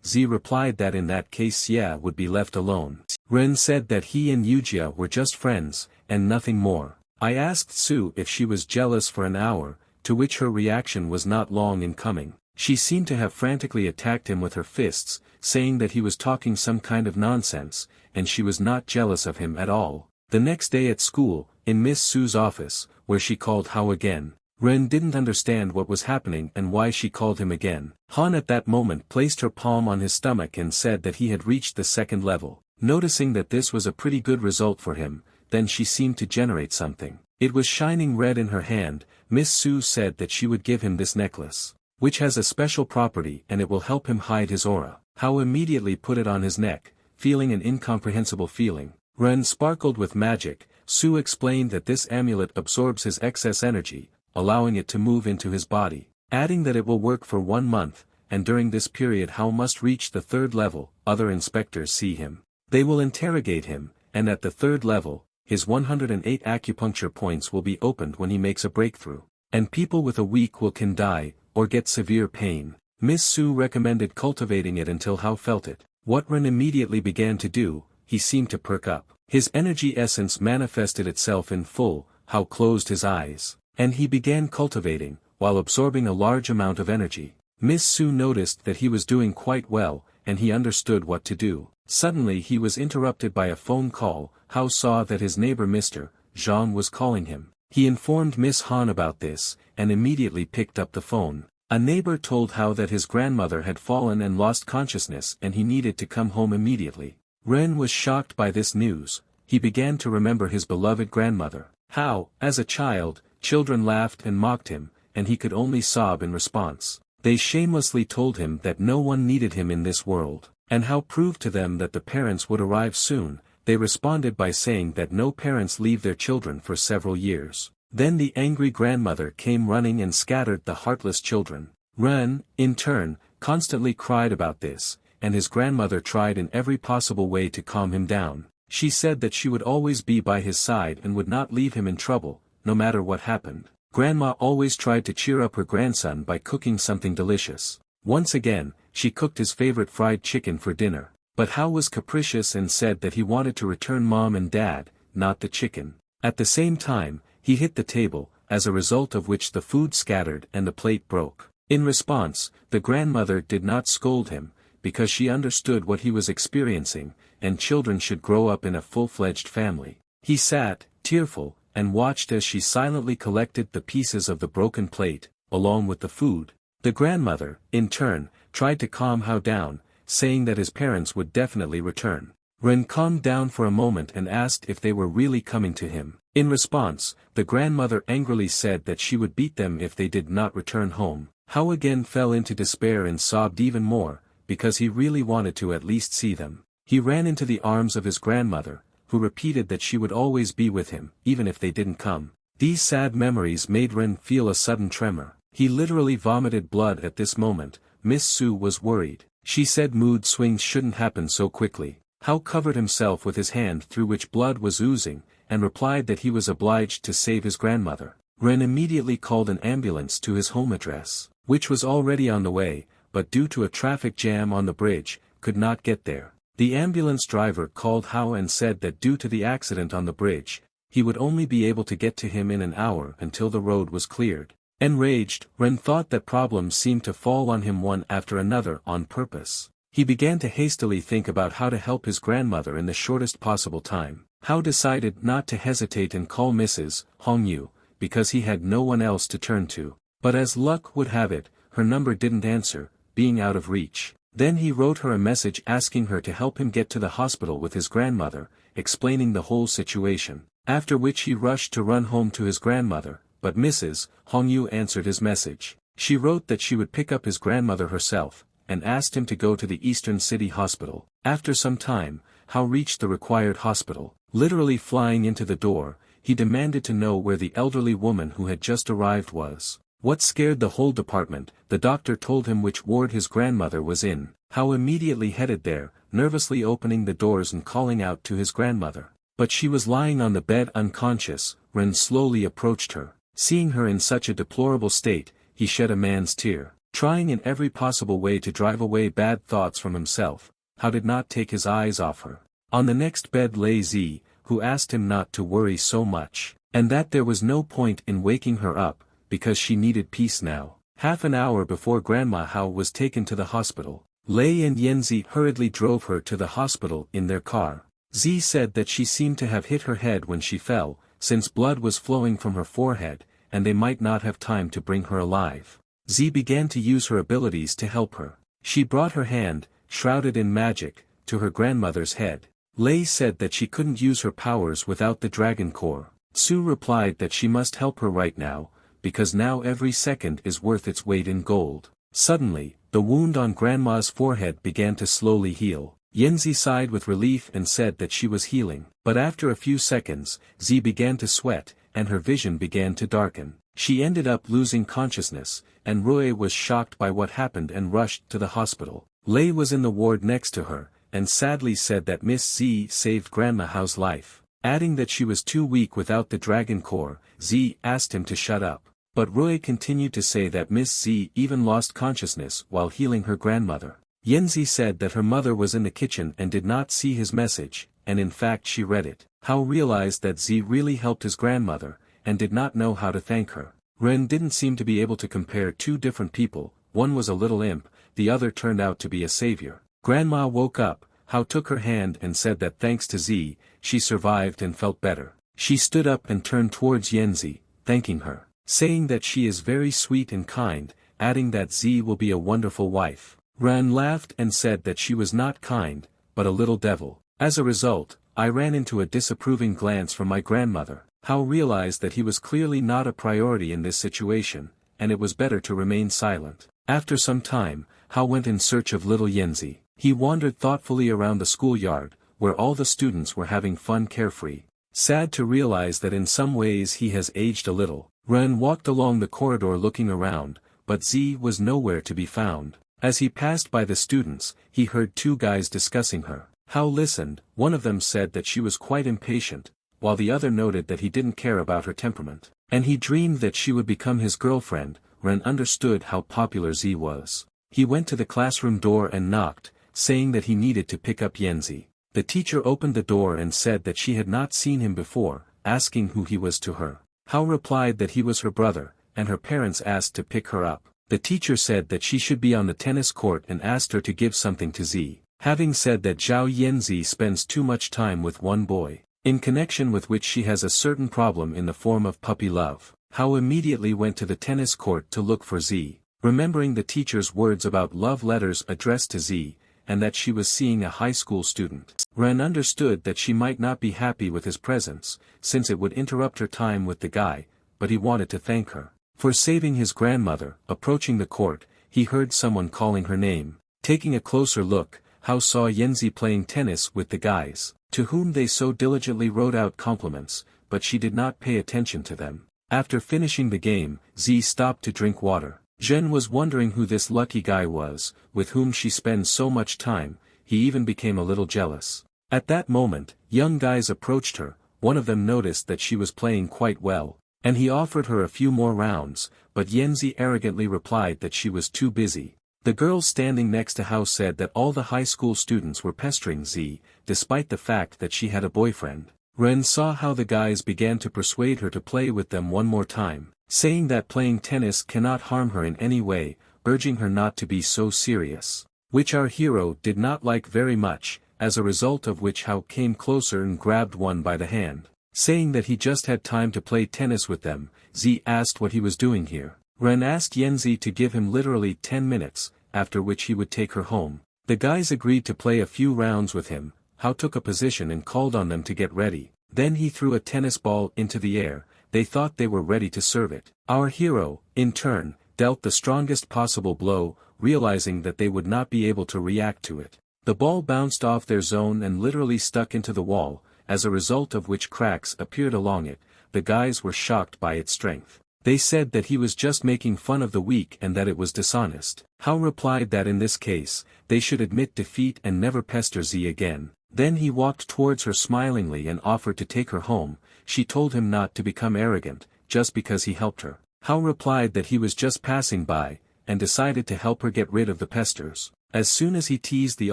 Z replied that in that case Xia would be left alone. Ren said that he and Yujia were just friends, and nothing more. I asked Su if she was jealous for an hour, to which her reaction was not long in coming. She seemed to have frantically attacked him with her fists, saying that he was talking some kind of nonsense, and she was not jealous of him at all. The next day at school, in Miss Su's office, where she called Hao again, Ren didn't understand what was happening and why she called him again. Han at that moment placed her palm on his stomach and said that he had reached the second level. Noticing that this was a pretty good result for him, then she seemed to generate something. It was shining red in her hand. Miss Su said that she would give him this necklace, which has a special property and it will help him hide his aura. Hao immediately put it on his neck, feeling an incomprehensible feeling. Ren sparkled with magic. Su explained that this amulet absorbs his excess energy, allowing it to move into his body, adding that it will work for 1 month, and during this period Hao must reach the 3rd level. Other inspectors see him. They will interrogate him, and at the 3rd level, his 108 acupuncture points will be opened when he makes a breakthrough, and people with a weak will can die, or get severe pain. Miss Su recommended cultivating it until Hao felt it. What Ren immediately began to do, he seemed to perk up. His energy essence manifested itself in full. Hao closed his eyes, and he began cultivating, while absorbing a large amount of energy. Miss Su noticed that he was doing quite well, and he understood what to do. Suddenly he was interrupted by a phone call. Hao saw that his neighbor Mr. Zhang was calling him. He informed Miss Han about this, and immediately picked up the phone. A neighbor told Hao that his grandmother had fallen and lost consciousness and he needed to come home immediately. Ren was shocked by this news. He began to remember his beloved grandmother. How, as a child, children laughed and mocked him, and he could only sob in response. They shamelessly told him that no one needed him in this world, and Hao proved to them that the parents would arrive soon. They responded by saying that no parents leave their children for several years. Then the angry grandmother came running and scattered the heartless children. Ren, in turn, constantly cried about this, and his grandmother tried in every possible way to calm him down. She said that she would always be by his side and would not leave him in trouble, no matter what happened. Grandma always tried to cheer up her grandson by cooking something delicious. Once again, she cooked his favorite fried chicken for dinner. But Hao was capricious and said that he wanted to return mom and dad, not the chicken. At the same time, he hit the table, as a result of which the food scattered and the plate broke. In response, the grandmother did not scold him, because she understood what he was experiencing, and children should grow up in a full-fledged family. He sat, tearful, and watched as she silently collected the pieces of the broken plate, along with the food. The grandmother, in turn, tried to calm Hao down, saying that his parents would definitely return. Ren calmed down for a moment and asked if they were really coming to him. In response, the grandmother angrily said that she would beat them if they did not return home. Hao again fell into despair and sobbed even more, because he really wanted to at least see them. He ran into the arms of his grandmother, who repeated that she would always be with him, even if they didn't come. These sad memories made Ren feel a sudden tremor. He literally vomited blood at this moment. Miss Su was worried. She said mood swings shouldn't happen so quickly. Hao covered himself with his hand through which blood was oozing, and replied that he was obliged to save his grandmother. Ren immediately called an ambulance to his home address, which was already on the way, but due to a traffic jam on the bridge, could not get there. The ambulance driver called Hao and said that due to the accident on the bridge, he would only be able to get to him in an hour until the road was cleared. Enraged, Ren thought that problems seemed to fall on him one after another on purpose. He began to hastily think about how to help his grandmother in the shortest possible time. Hao decided not to hesitate and call Mrs. Hongyu, because he had no one else to turn to. But as luck would have it, her number didn't answer, being out of reach. Then he wrote her a message asking her to help him get to the hospital with his grandmother, explaining the whole situation. After which he rushed to run home to his grandmother, but Mrs. Hongyu answered his message. She wrote that she would pick up his grandmother herself, and asked him to go to the Eastern City Hospital. After some time, How reached the required hospital. Literally flying into the door, he demanded to know where the elderly woman who had just arrived was. What scared the whole department, the doctor told him which ward his grandmother was in. How immediately headed there, nervously opening the doors and calling out to his grandmother. But she was lying on the bed unconscious. Ren slowly approached her. Seeing her in such a deplorable state, he shed a man's tear. Trying in every possible way to drive away bad thoughts from himself, How did not take his eyes off her. On the next bed lay Z, who asked him not to worry so much, and that there was no point in waking her up, because she needed peace now. Half an hour before Grandma Hao was taken to the hospital, Lei and Yanzi hurriedly drove her to the hospital in their car. Z said that she seemed to have hit her head when she fell, since blood was flowing from her forehead, and they might not have time to bring her alive. Z began to use her abilities to help her. She brought her hand, shrouded in magic, to her grandmother's head. Lei said that she couldn't use her powers without the dragon core. Su replied that she must help her right now, because now every second is worth its weight in gold. Suddenly, the wound on Grandma's forehead began to slowly heal. Yanzi sighed with relief and said that she was healing. But after a few seconds, Z began to sweat, and her vision began to darken. She ended up losing consciousness, and Roy was shocked by what happened and rushed to the hospital. Lei was in the ward next to her, and sadly said that Miss Z saved Grandma Hao's life. Adding that she was too weak without the dragon core, Z asked him to shut up. But Roy continued to say that Miss Z even lost consciousness while healing her grandmother. Yanzi said that her mother was in the kitchen and did not see his message, and in fact she read it. Hao realized that Z really helped his grandmother, and did not know how to thank her. Ren didn't seem to be able to compare two different people, one was a little imp, the other turned out to be a savior. Grandma woke up, Hao took her hand and said that thanks to Z, she survived and felt better. She stood up and turned towards Yanzi, thanking her, saying that she is very sweet and kind, adding that Z will be a wonderful wife. Ran laughed and said that she was not kind, but a little devil. As a result, I ran into a disapproving glance from my grandmother. Hao realized that he was clearly not a priority in this situation, and it was better to remain silent. After some time, Hao went in search of little Yanzi. He wandered thoughtfully around the schoolyard, where all the students were having fun carefree. Sad to realize that in some ways he has aged a little. Ren walked along the corridor looking around, but Z was nowhere to be found. As he passed by the students, he heard two guys discussing her. Hao listened. One of them said that she was quite impatient, while the other noted that he didn't care about her temperament. And he dreamed that she would become his girlfriend. Ren understood how popular Z was. He went to the classroom door and knocked, saying that he needed to pick up Yanzi. The teacher opened the door and said that she had not seen him before, asking who he was to her. Hao replied that he was her brother, and her parents asked to pick her up. The teacher said that she should be on the tennis court and asked her to give something to Z, having said that Zhao Yanzi spends too much time with one boy, in connection with which she has a certain problem in the form of puppy love. Hao immediately went to the tennis court to look for Z, remembering the teacher's words about love letters addressed to Z, and that she was seeing a high school student. Ren understood that she might not be happy with his presence, since it would interrupt her time with the guy, but he wanted to thank her for saving his grandmother. Approaching the court, he heard someone calling her name. Taking a closer look, Hao saw Yanzi playing tennis with the guys, to whom they so diligently wrote out compliments, but she did not pay attention to them. After finishing the game, Z stopped to drink water. Zhen was wondering who this lucky guy was, with whom she spends so much time. He even became a little jealous. At that moment, young guys approached her. One of them noticed that she was playing quite well, and he offered her a few more rounds, but Yanzi arrogantly replied that she was too busy. The girl standing next to Hao said that all the high school students were pestering Z, despite the fact that she had a boyfriend. Ren saw how the guys began to persuade her to play with them one more time, saying that playing tennis cannot harm her in any way, urging her not to be so serious, which our hero did not like very much, as a result of which Hao came closer and grabbed one by the hand. Saying that he just had time to play tennis with them, Z asked what he was doing here. Ren asked Yanzi to give him literally 10 minutes, after which he would take her home. The guys agreed to play a few rounds with him. Hao took a position and called on them to get ready. Then he threw a tennis ball into the air. They thought they were ready to serve it. Our hero, in turn, dealt the strongest possible blow, realizing that they would not be able to react to it. The ball bounced off their zone and literally stuck into the wall, as a result of which cracks appeared along it. The guys were shocked by its strength. They said that he was just making fun of the weak and that it was dishonest. Hao replied that in this case, they should admit defeat and never pester Z again. Then he walked towards her smilingly and offered to take her home. She told him not to become arrogant, just because he helped her. Hao replied that he was just passing by, and decided to help her get rid of the pesters. As soon as he teased the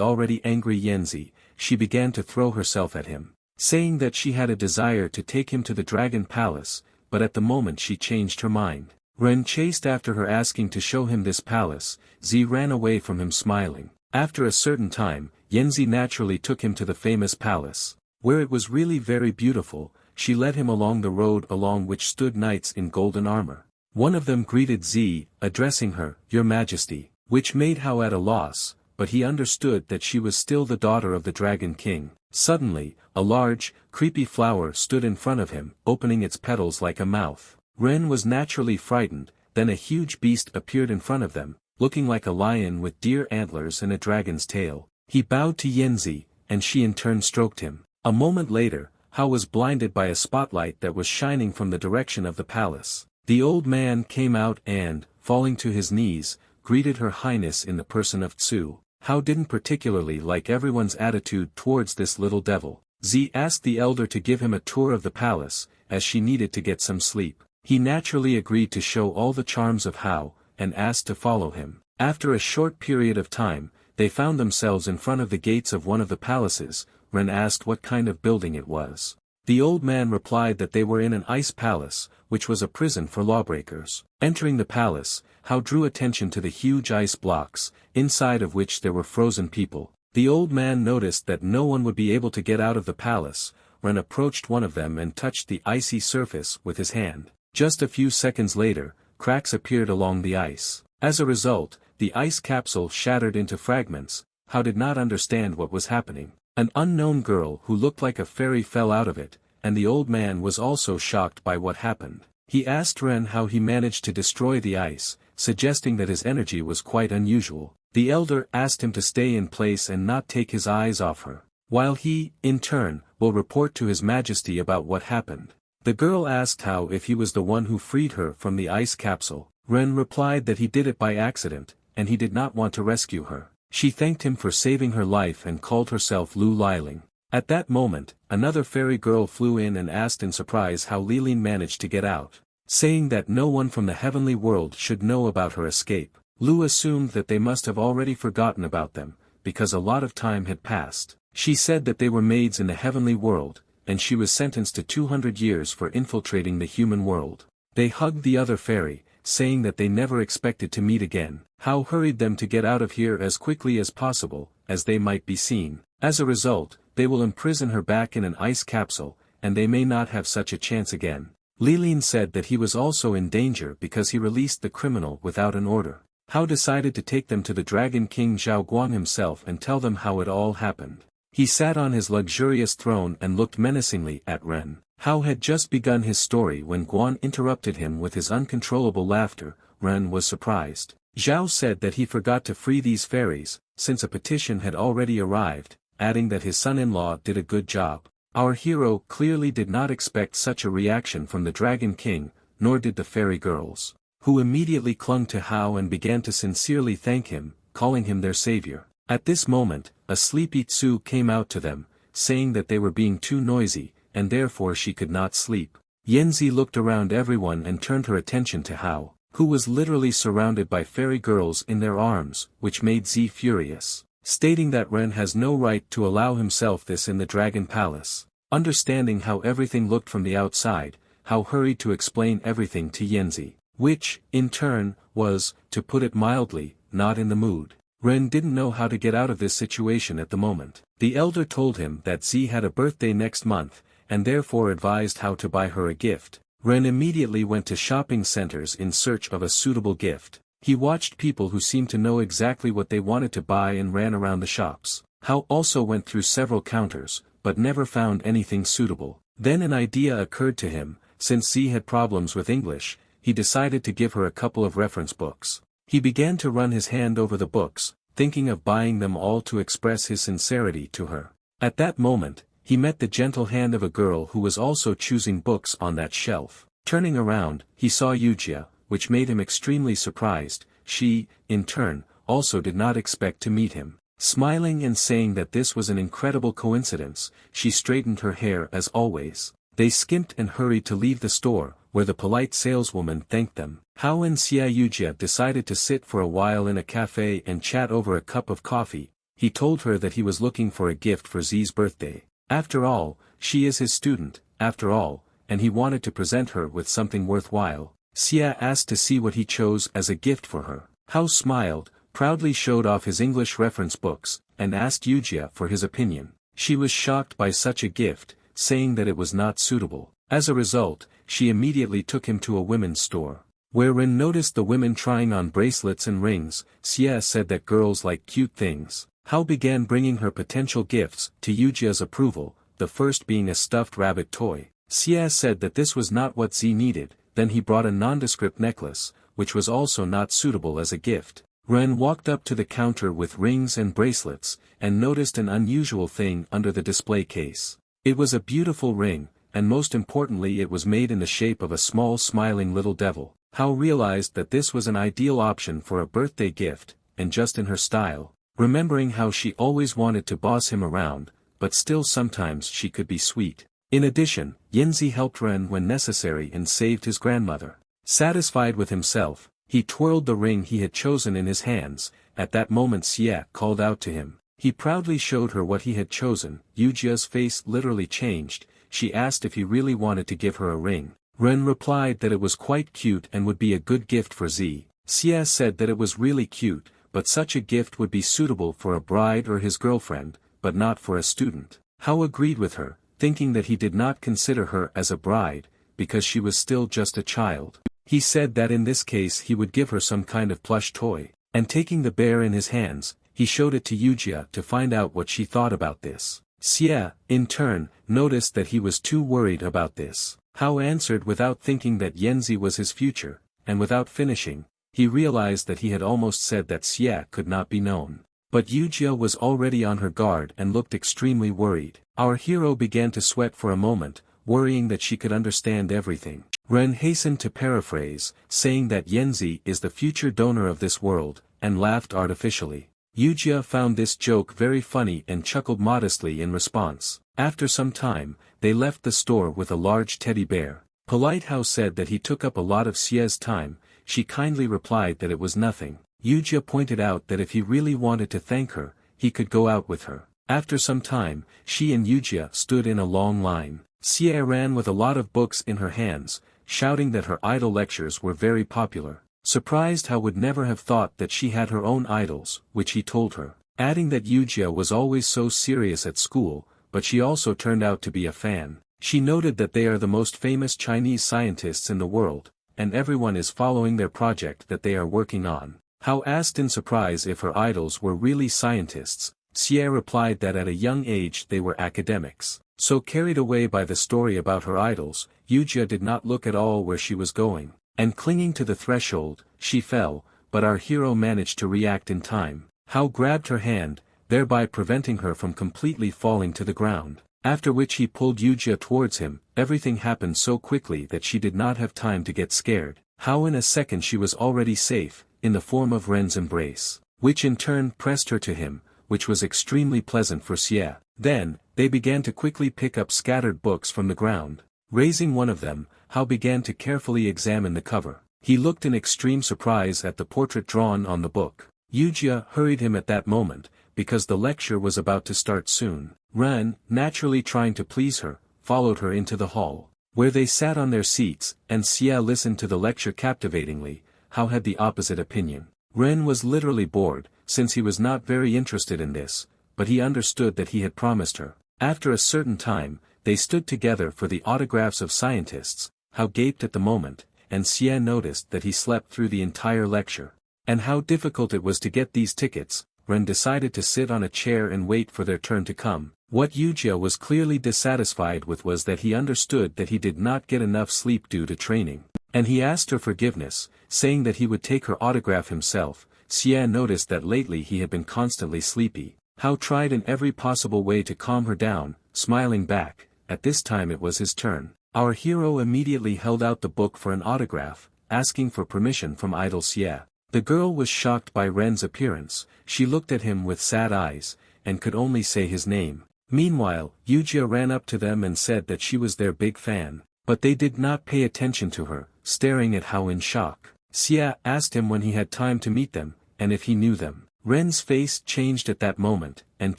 already angry Yanzi, she began to throw herself at him, saying that she had a desire to take him to the Dragon Palace, but at the moment she changed her mind. Ren chased after her asking to show him this palace. Z ran away from him smiling. After a certain time, Yanzi naturally took him to the famous palace, where it was really very beautiful. She led him along the road along which stood knights in golden armor. One of them greeted Z, addressing her, "Your Majesty," which made Hao at a loss, but he understood that she was still the daughter of the Dragon King. Suddenly, a large, creepy flower stood in front of him, opening its petals like a mouth. Ren was naturally frightened. Then a huge beast appeared in front of them, looking like a lion with deer antlers and a dragon's tail. He bowed to Yanzi, and she in turn stroked him. A moment later, Hao was blinded by a spotlight that was shining from the direction of the palace. The old man came out and, falling to his knees, greeted Her Highness in the person of Tsu. Hao didn't particularly like everyone's attitude towards this little devil. Z asked the elder to give him a tour of the palace, as she needed to get some sleep. He naturally agreed to show all the charms of Hao, and asked to follow him. After a short period of time, they found themselves in front of the gates of one of the palaces. Ren asked what kind of building it was. The old man replied that they were in an ice palace, which was a prison for lawbreakers. Entering the palace, Hao drew attention to the huge ice blocks, inside of which there were frozen people. The old man noticed that no one would be able to get out of the palace. Ren approached one of them and touched the icy surface with his hand. Just a few seconds later, cracks appeared along the ice. As a result, the ice capsule shattered into fragments. Hao did not understand what was happening. An unknown girl who looked like a fairy fell out of it, and the old man was also shocked by what happened. He asked Ren how he managed to destroy the ice, suggesting that his energy was quite unusual. The elder asked him to stay in place and not take his eyes off her, while he, in turn, will report to His Majesty about what happened. The girl asked Hao if he was the one who freed her from the ice capsule. Ren replied that he did it by accident, and he did not want to rescue her. She thanked him for saving her life and called herself Lu Liling. At that moment, another fairy girl flew in and asked in surprise how Liling managed to get out, saying that no one from the heavenly world should know about her escape. Lu assumed that they must have already forgotten about them, because a lot of time had passed. She said that they were maids in the heavenly world, and she was sentenced to 200 years for infiltrating the human world. They hugged the other fairy, saying that they never expected to meet again. Hao hurried them to get out of here as quickly as possible, as they might be seen. As a result, they will imprison her back in an ice capsule, and they may not have such a chance again. Liling said that he was also in danger because he released the criminal without an order. Hao decided to take them to the Dragon King Zhao Guang himself and tell them how it all happened. He sat on his luxurious throne and looked menacingly at Ren. Hao had just begun his story when Guan interrupted him with his uncontrollable laughter. Ren was surprised. Zhao said that he forgot to free these fairies, since a petition had already arrived, adding that his son-in-law did a good job. Our hero clearly did not expect such a reaction from the Dragon King, nor did the fairy girls, who immediately clung to Hao and began to sincerely thank him, calling him their savior. At this moment, a sleepy Tsu came out to them, saying that they were being too noisy, and therefore she could not sleep. Yanzi looked around everyone and turned her attention to Hao, who was literally surrounded by fairy girls in their arms, which made Z furious, stating that Ren has no right to allow himself this in the Dragon Palace. Understanding how everything looked from the outside, Hao hurried to explain everything to Yanzi, which, in turn, was, to put it mildly, not in the mood. Ren didn't know how to get out of this situation at the moment. The elder told him that Z had a birthday next month, and therefore advised how to buy her a gift. Ren immediately went to shopping centers in search of a suitable gift. He watched people who seemed to know exactly what they wanted to buy and ran around the shops. Hao also went through several counters, but never found anything suitable. Then an idea occurred to him. Since Z had problems with English, he decided to give her a couple of reference books. He began to run his hand over the books, thinking of buying them all to express his sincerity to her. At that moment, he met the gentle hand of a girl who was also choosing books on that shelf. Turning around, he saw Yujia, which made him extremely surprised. She, in turn, also did not expect to meet him. Smiling and saying that this was an incredible coincidence, she straightened her hair as always. They skimped and hurried to leave the store, where the polite saleswoman thanked them. Hao and Xia Yujia decided to sit for a while in a cafe and chat over a cup of coffee. He told her that he was looking for a gift for Zi's birthday. After all, she is his student, after all, and he wanted to present her with something worthwhile. Xia asked to see what he chose as a gift for her. Hao smiled, proudly showed off his English reference books, and asked Yujia for his opinion. She was shocked by such a gift, saying that it was not suitable. As a result, she immediately took him to a women's store. Where Ren noticed the women trying on bracelets and rings, Xia said that girls like cute things. Hao began bringing her potential gifts, to Yujia's approval, the first being a stuffed rabbit toy. Xia said that this was not what Z needed, then he brought a nondescript necklace, which was also not suitable as a gift. Ren walked up to the counter with rings and bracelets, and noticed an unusual thing under the display case. It was a beautiful ring, and most importantly it was made in the shape of a small smiling little devil. Hao realized that this was an ideal option for a birthday gift, and just in her style, remembering how she always wanted to boss him around, but still sometimes she could be sweet. In addition, Yanzi helped Ren when necessary and saved his grandmother. Satisfied with himself, he twirled the ring he had chosen in his hands. At that moment Xia called out to him. He proudly showed her what he had chosen. Yujia's face literally changed. She asked if he really wanted to give her a ring. Ren replied that it was quite cute and would be a good gift for Z. Xia said that it was really cute, but such a gift would be suitable for a bride or his girlfriend, but not for a student. Hao agreed with her, thinking that he did not consider her as a bride, because she was still just a child. He said that in this case he would give her some kind of plush toy, and taking the bear in his hands, he showed it to Yujia to find out what she thought about this. Xia, in turn, noticed that he was too worried about this. Hao answered without thinking that Yanzi was his future, and without finishing, he realized that he had almost said that Xia could not be known. But Yujia was already on her guard and looked extremely worried. Our hero began to sweat for a moment, worrying that she could understand everything. Ren hastened to paraphrase, saying that Yanzi is the future donor of this world, and laughed artificially. Yujia found this joke very funny and chuckled modestly in response. After some time, they left the store with a large teddy bear. Polite Hao said that he took up a lot of Xia's time. She kindly replied that it was nothing. Yujia pointed out that if he really wanted to thank her, he could go out with her. After some time, she and Yujia stood in a long line. Xia ran with a lot of books in her hands, shouting that her idol lectures were very popular. Surprised Hao would never have thought that she had her own idols, which he told her, adding that Yujia was always so serious at school, but she also turned out to be a fan. She noted that they are the most famous Chinese scientists in the world, and everyone is following their project that they are working on. Hao asked in surprise if her idols were really scientists. Xia replied that at a young age they were academics. So carried away by the story about her idols, Yujia did not look at all where she was going, and clinging to the threshold, she fell, but our hero managed to react in time. Hao grabbed her hand, thereby preventing her from completely falling to the ground. After which he pulled Yujia towards him. Everything happened so quickly that she did not have time to get scared. How in a second she was already safe, in the form of Ren's embrace, which in turn pressed her to him, which was extremely pleasant for Xia. Then, they began to quickly pick up scattered books from the ground. Raising one of them, Hao began to carefully examine the cover. He looked in extreme surprise at the portrait drawn on the book. Yujia hurried him at that moment, because the lecture was about to start soon. Ren, naturally trying to please her, followed her into the hall, where they sat on their seats, and Xia listened to the lecture captivatingly. Hao had the opposite opinion. Ren was literally bored, since he was not very interested in this, but he understood that he had promised her. After a certain time, they stood together for the autographs of scientists. Hao gaped at the moment, and Xia noticed that he slept through the entire lecture. And how difficult it was to get these tickets. Ren decided to sit on a chair and wait for their turn to come. What Yujia was clearly dissatisfied with was that he understood that he did not get enough sleep due to training. And he asked her forgiveness, saying that he would take her autograph himself, Xie noticed that lately he had been constantly sleepy. Hao tried in every possible way to calm her down, smiling back. At this time it was his turn. Our hero immediately held out the book for an autograph, asking for permission from idol Xie. The girl was shocked by Ren's appearance. She looked at him with sad eyes, and could only say his name. Meanwhile, Yujia ran up to them and said that she was their big fan. But they did not pay attention to her, staring at Hao in shock. Xie asked him when he had time to meet them, and if he knew them. Ren's face changed at that moment, and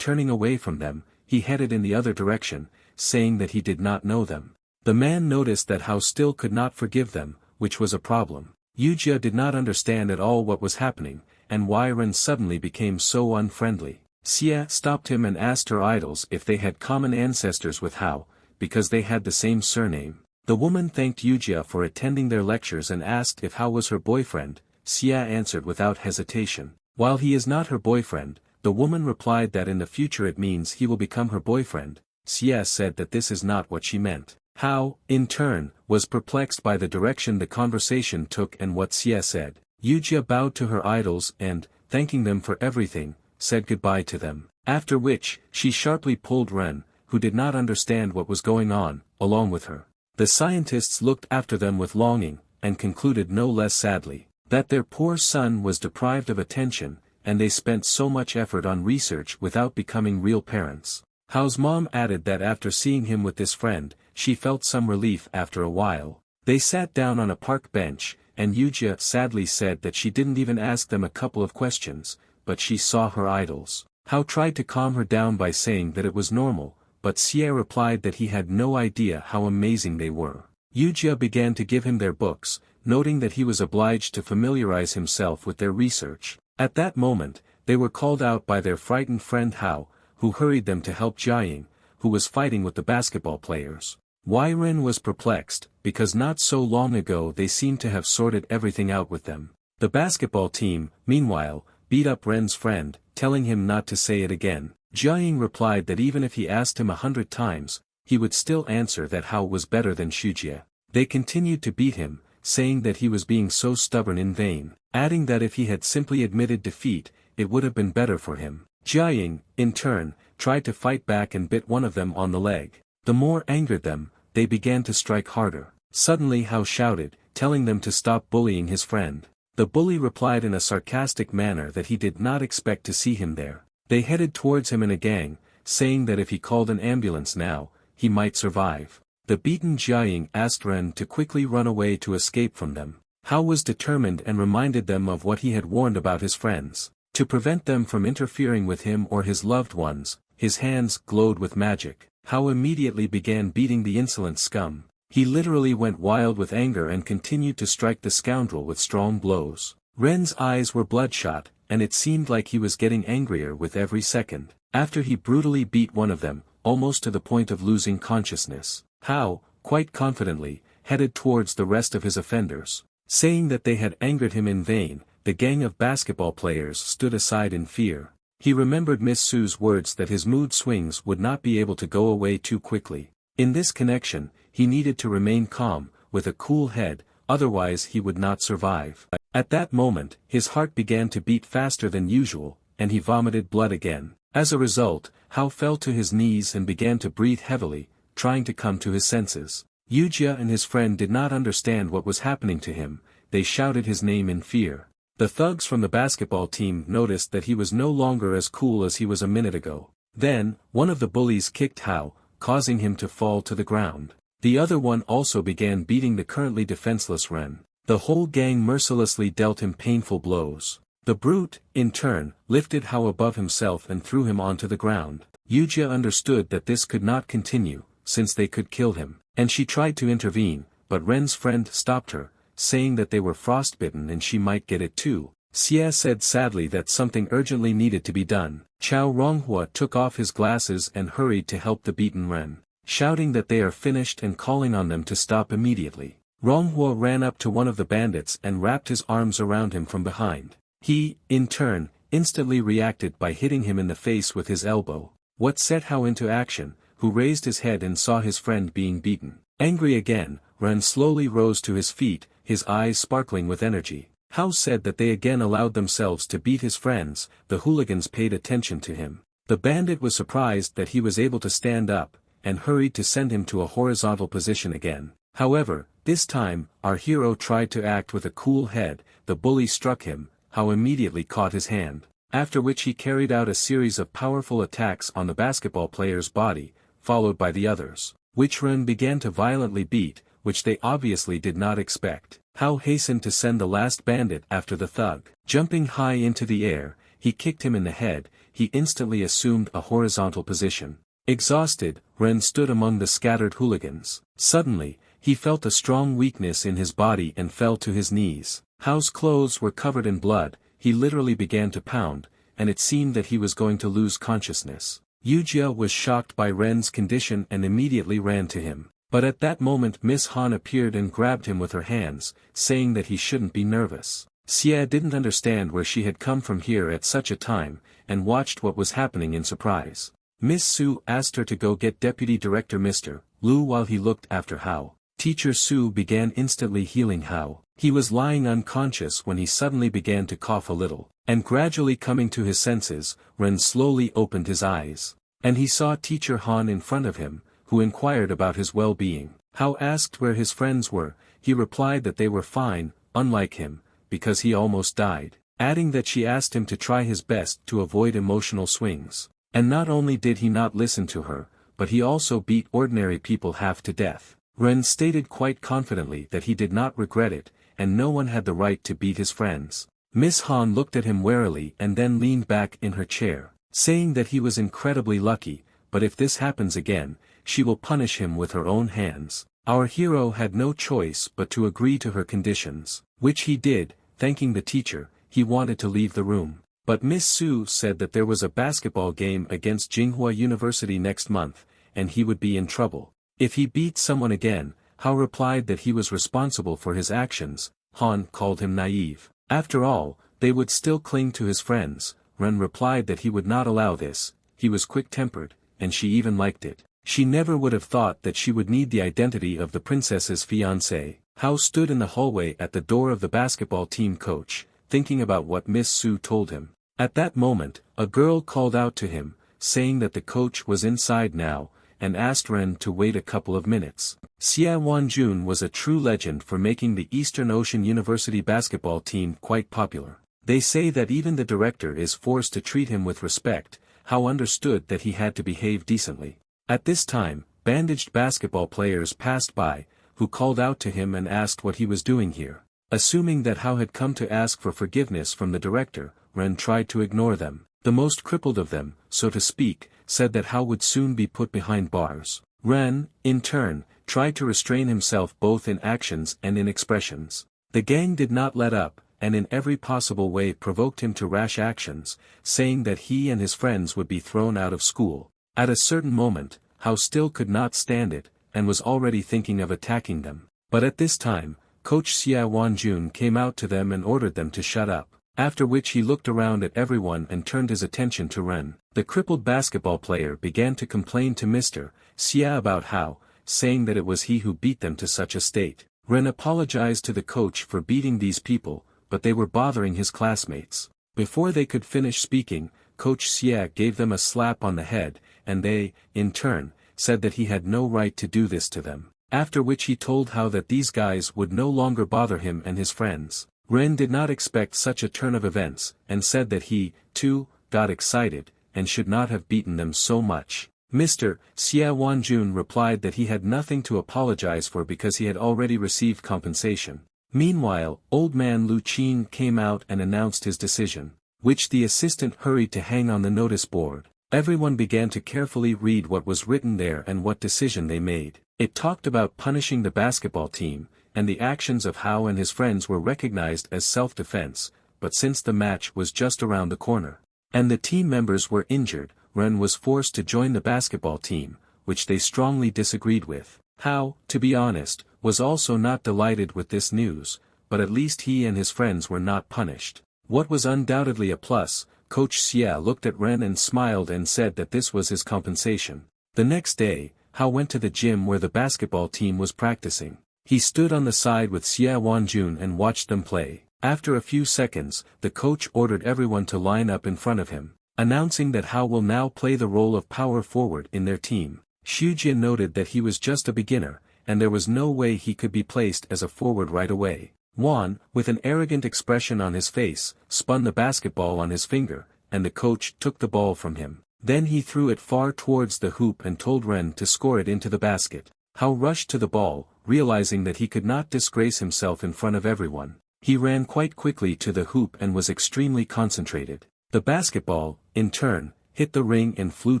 turning away from them, he headed in the other direction, saying that he did not know them. The man noticed that Hao still could not forgive them, which was a problem. Yujia did not understand at all what was happening, and why Ren suddenly became so unfriendly. Xie stopped him and asked her idols if they had common ancestors with Hao, because they had the same surname. The woman thanked Yujia for attending their lectures and asked if Hao was her boyfriend. Xie answered without hesitation. While he is not her boyfriend, the woman replied that in the future it means he will become her boyfriend. Xie said that this is not what she meant. Hao, in turn, was perplexed by the direction the conversation took and what Xie said. Yujia bowed to her idols and, thanking them for everything, said goodbye to them. After which, she sharply pulled Ren, who did not understand what was going on, along with her. The scientists looked after them with longing, and concluded no less sadly, that their poor son was deprived of attention, and they spent so much effort on research without becoming real parents. Hao's mom added that after seeing him with this friend, she felt some relief after a while. They sat down on a park bench, and Yujia sadly said that she didn't even ask them a couple of questions, but she saw her idols. Hao tried to calm her down by saying that it was normal, but Xie replied that he had no idea how amazing they were. Yujia began to give him their books, noting that he was obliged to familiarize himself with their research. At that moment, they were called out by their frightened friend Hao, who hurried them to help Jiaying, who was fighting with the basketball players. Ren was perplexed, because not so long ago they seemed to have sorted everything out with them. The basketball team, meanwhile, beat up Ren's friend, telling him not to say it again. Jiaying replied that even if he asked him 100 times, he would still answer that Hao was better than Shujie. They continued to beat him, saying that he was being so stubborn in vain, adding that if he had simply admitted defeat, it would have been better for him. Jiaying, in turn, tried to fight back and bit one of them on the leg. The more angered them, they began to strike harder. Suddenly Hao shouted, telling them to stop bullying his friend. The bully replied in a sarcastic manner that he did not expect to see him there. They headed towards him in a gang, saying that if he called an ambulance now, he might survive. The beaten Jiaying asked Ren to quickly run away to escape from them. Hao was determined and reminded them of what he had warned about his friends. To prevent them from interfering with him or his loved ones, his hands glowed with magic. Hao immediately began beating the insolent scum. He literally went wild with anger and continued to strike the scoundrel with strong blows. Ren's eyes were bloodshot, and it seemed like he was getting angrier with every second. After he brutally beat one of them, almost to the point of losing consciousness, Hao, quite confidently, headed towards the rest of his offenders. Saying that they had angered him in vain, the gang of basketball players stood aside in fear. He remembered Miss Su's words that his mood swings would not be able to go away too quickly. In this connection, he needed to remain calm, with a cool head, otherwise he would not survive. At that moment, his heart began to beat faster than usual, and he vomited blood again. As a result, Hao fell to his knees and began to breathe heavily, trying to come to his senses. Yujia and his friend did not understand what was happening to him. They shouted his name in fear. The thugs from the basketball team noticed that he was no longer as cool as he was a minute ago. Then, one of the bullies kicked Hao, causing him to fall to the ground. The other one also began beating the currently defenseless Ren. The whole gang mercilessly dealt him painful blows. The brute, in turn, lifted Hao above himself and threw him onto the ground. Yujia understood that this could not continue, since they could kill him, and she tried to intervene, but Ren's friend stopped her, saying that they were frostbitten and she might get it too. Xie said sadly that something urgently needed to be done. Chao Ronghua took off his glasses and hurried to help the beaten Ren, shouting that they are finished and calling on them to stop immediately. Ronghua ran up to one of the bandits and wrapped his arms around him from behind. He, in turn, instantly reacted by hitting him in the face with his elbow. What set Hao into action, who raised his head and saw his friend being beaten. Angry again, Ren slowly rose to his feet, his eyes sparkling with energy. Hao said that they again allowed themselves to beat his friends. The hooligans paid attention to him. The bandit was surprised that he was able to stand up, and hurried to send him to a horizontal position again. However, this time, our hero tried to act with a cool head. The bully struck him. Hao immediately caught his hand, after which he carried out a series of powerful attacks on the basketball player's body, followed by the others, which Ren began to violently beat, which they obviously did not expect. Hao hastened to send the last bandit after the thug. Jumping high into the air, he kicked him in the head. He instantly assumed a horizontal position. Exhausted, Ren stood among the scattered hooligans. Suddenly, he felt a strong weakness in his body and fell to his knees. Hao's clothes were covered in blood. He literally began to pound, and it seemed that he was going to lose consciousness. Yujia was shocked by Ren's condition and immediately ran to him. But at that moment Miss Han appeared and grabbed him with her hands, saying that he shouldn't be nervous. Xie didn't understand where she had come from here at such a time, and watched what was happening in surprise. Miss Su asked her to go get Deputy Director Mr. Lu while he looked after Hao. Teacher Su began instantly healing Hao. He was lying unconscious when he suddenly began to cough a little, and gradually coming to his senses, Ren slowly opened his eyes. And he saw Teacher Han in front of him, who inquired about his well-being. Hao asked where his friends were. He replied that they were fine, unlike him, because he almost died, adding that she asked him to try his best to avoid emotional swings. And not only did he not listen to her, but he also beat ordinary people half to death. Ren stated quite confidently that he did not regret it, and no one had the right to beat his friends. Miss Han looked at him warily and then leaned back in her chair, saying that he was incredibly lucky, but if this happens again, she will punish him with her own hands. Our hero had no choice but to agree to her conditions, which he did. Thanking the teacher, he wanted to leave the room. But Miss Su said that there was a basketball game against Jinghua University next month, and he would be in trouble if he beat someone again. Hao replied that he was responsible for his actions. Han called him naive. After all, they would still cling to his friends. Ren replied that he would not allow this. He was quick-tempered, and she even liked it. She never would have thought that she would need the identity of the princess's fiancé. Hao stood in the hallway at the door of the basketball team coach, thinking about what Miss Su told him. At that moment, a girl called out to him, saying that the coach was inside now, and asked Ren to wait a couple of minutes. Xie Wanjun was a true legend for making the Eastern Ocean University basketball team quite popular. They say that even the director is forced to treat him with respect. Hao understood that he had to behave decently. At this time, bandaged basketball players passed by, who called out to him and asked what he was doing here. Assuming that Hao had come to ask for forgiveness from the director, Ren tried to ignore them. The most crippled of them, so to speak, said that Hao would soon be put behind bars. Ren, in turn, tried to restrain himself both in actions and in expressions. The gang did not let up, and in every possible way provoked him to rash actions, saying that he and his friends would be thrown out of school. At a certain moment, Hao still could not stand it, and was already thinking of attacking them. But at this time, Coach Xie Wanjun came out to them and ordered them to shut up, after which he looked around at everyone and turned his attention to Ren. The crippled basketball player began to complain to Mr. Xie about Hao, saying that it was he who beat them to such a state. Ren apologized to the coach for beating these people, but they were bothering his classmates. Before they could finish speaking, Coach Xie gave them a slap on the head, and they, in turn, said that he had no right to do this to them. After which he told Hao that these guys would no longer bother him and his friends. Ren did not expect such a turn of events, and said that he, too, got excited, and should not have beaten them so much. Mr. Xie Wanjun replied that he had nothing to apologize for because he had already received compensation. Meanwhile, old man Lu Qin came out and announced his decision, which the assistant hurried to hang on the notice board. Everyone began to carefully read what was written there and what decision they made. It talked about punishing the basketball team, and the actions of Hao and his friends were recognized as self-defense, but since the match was just around the corner, and the team members were injured, Ren was forced to join the basketball team, which they strongly disagreed with. Hao, to be honest, was also not delighted with this news, but at least he and his friends were not punished. What was undoubtedly a plus, Coach Xie looked at Ren and smiled and said that this was his compensation. The next day, Hao went to the gym where the basketball team was practicing. He stood on the side with Xie Wanjun and watched them play. After a few seconds, the coach ordered everyone to line up in front of him, announcing that Hao will now play the role of power forward in their team. Xu noted that he was just a beginner, and there was no way he could be placed as a forward right away. Guan, with an arrogant expression on his face, spun the basketball on his finger, and the coach took the ball from him. Then he threw it far towards the hoop and told Ren to score it into the basket. Hao rushed to the ball, realizing that he could not disgrace himself in front of everyone. He ran quite quickly to the hoop and was extremely concentrated. The basketball, in turn, hit the ring and flew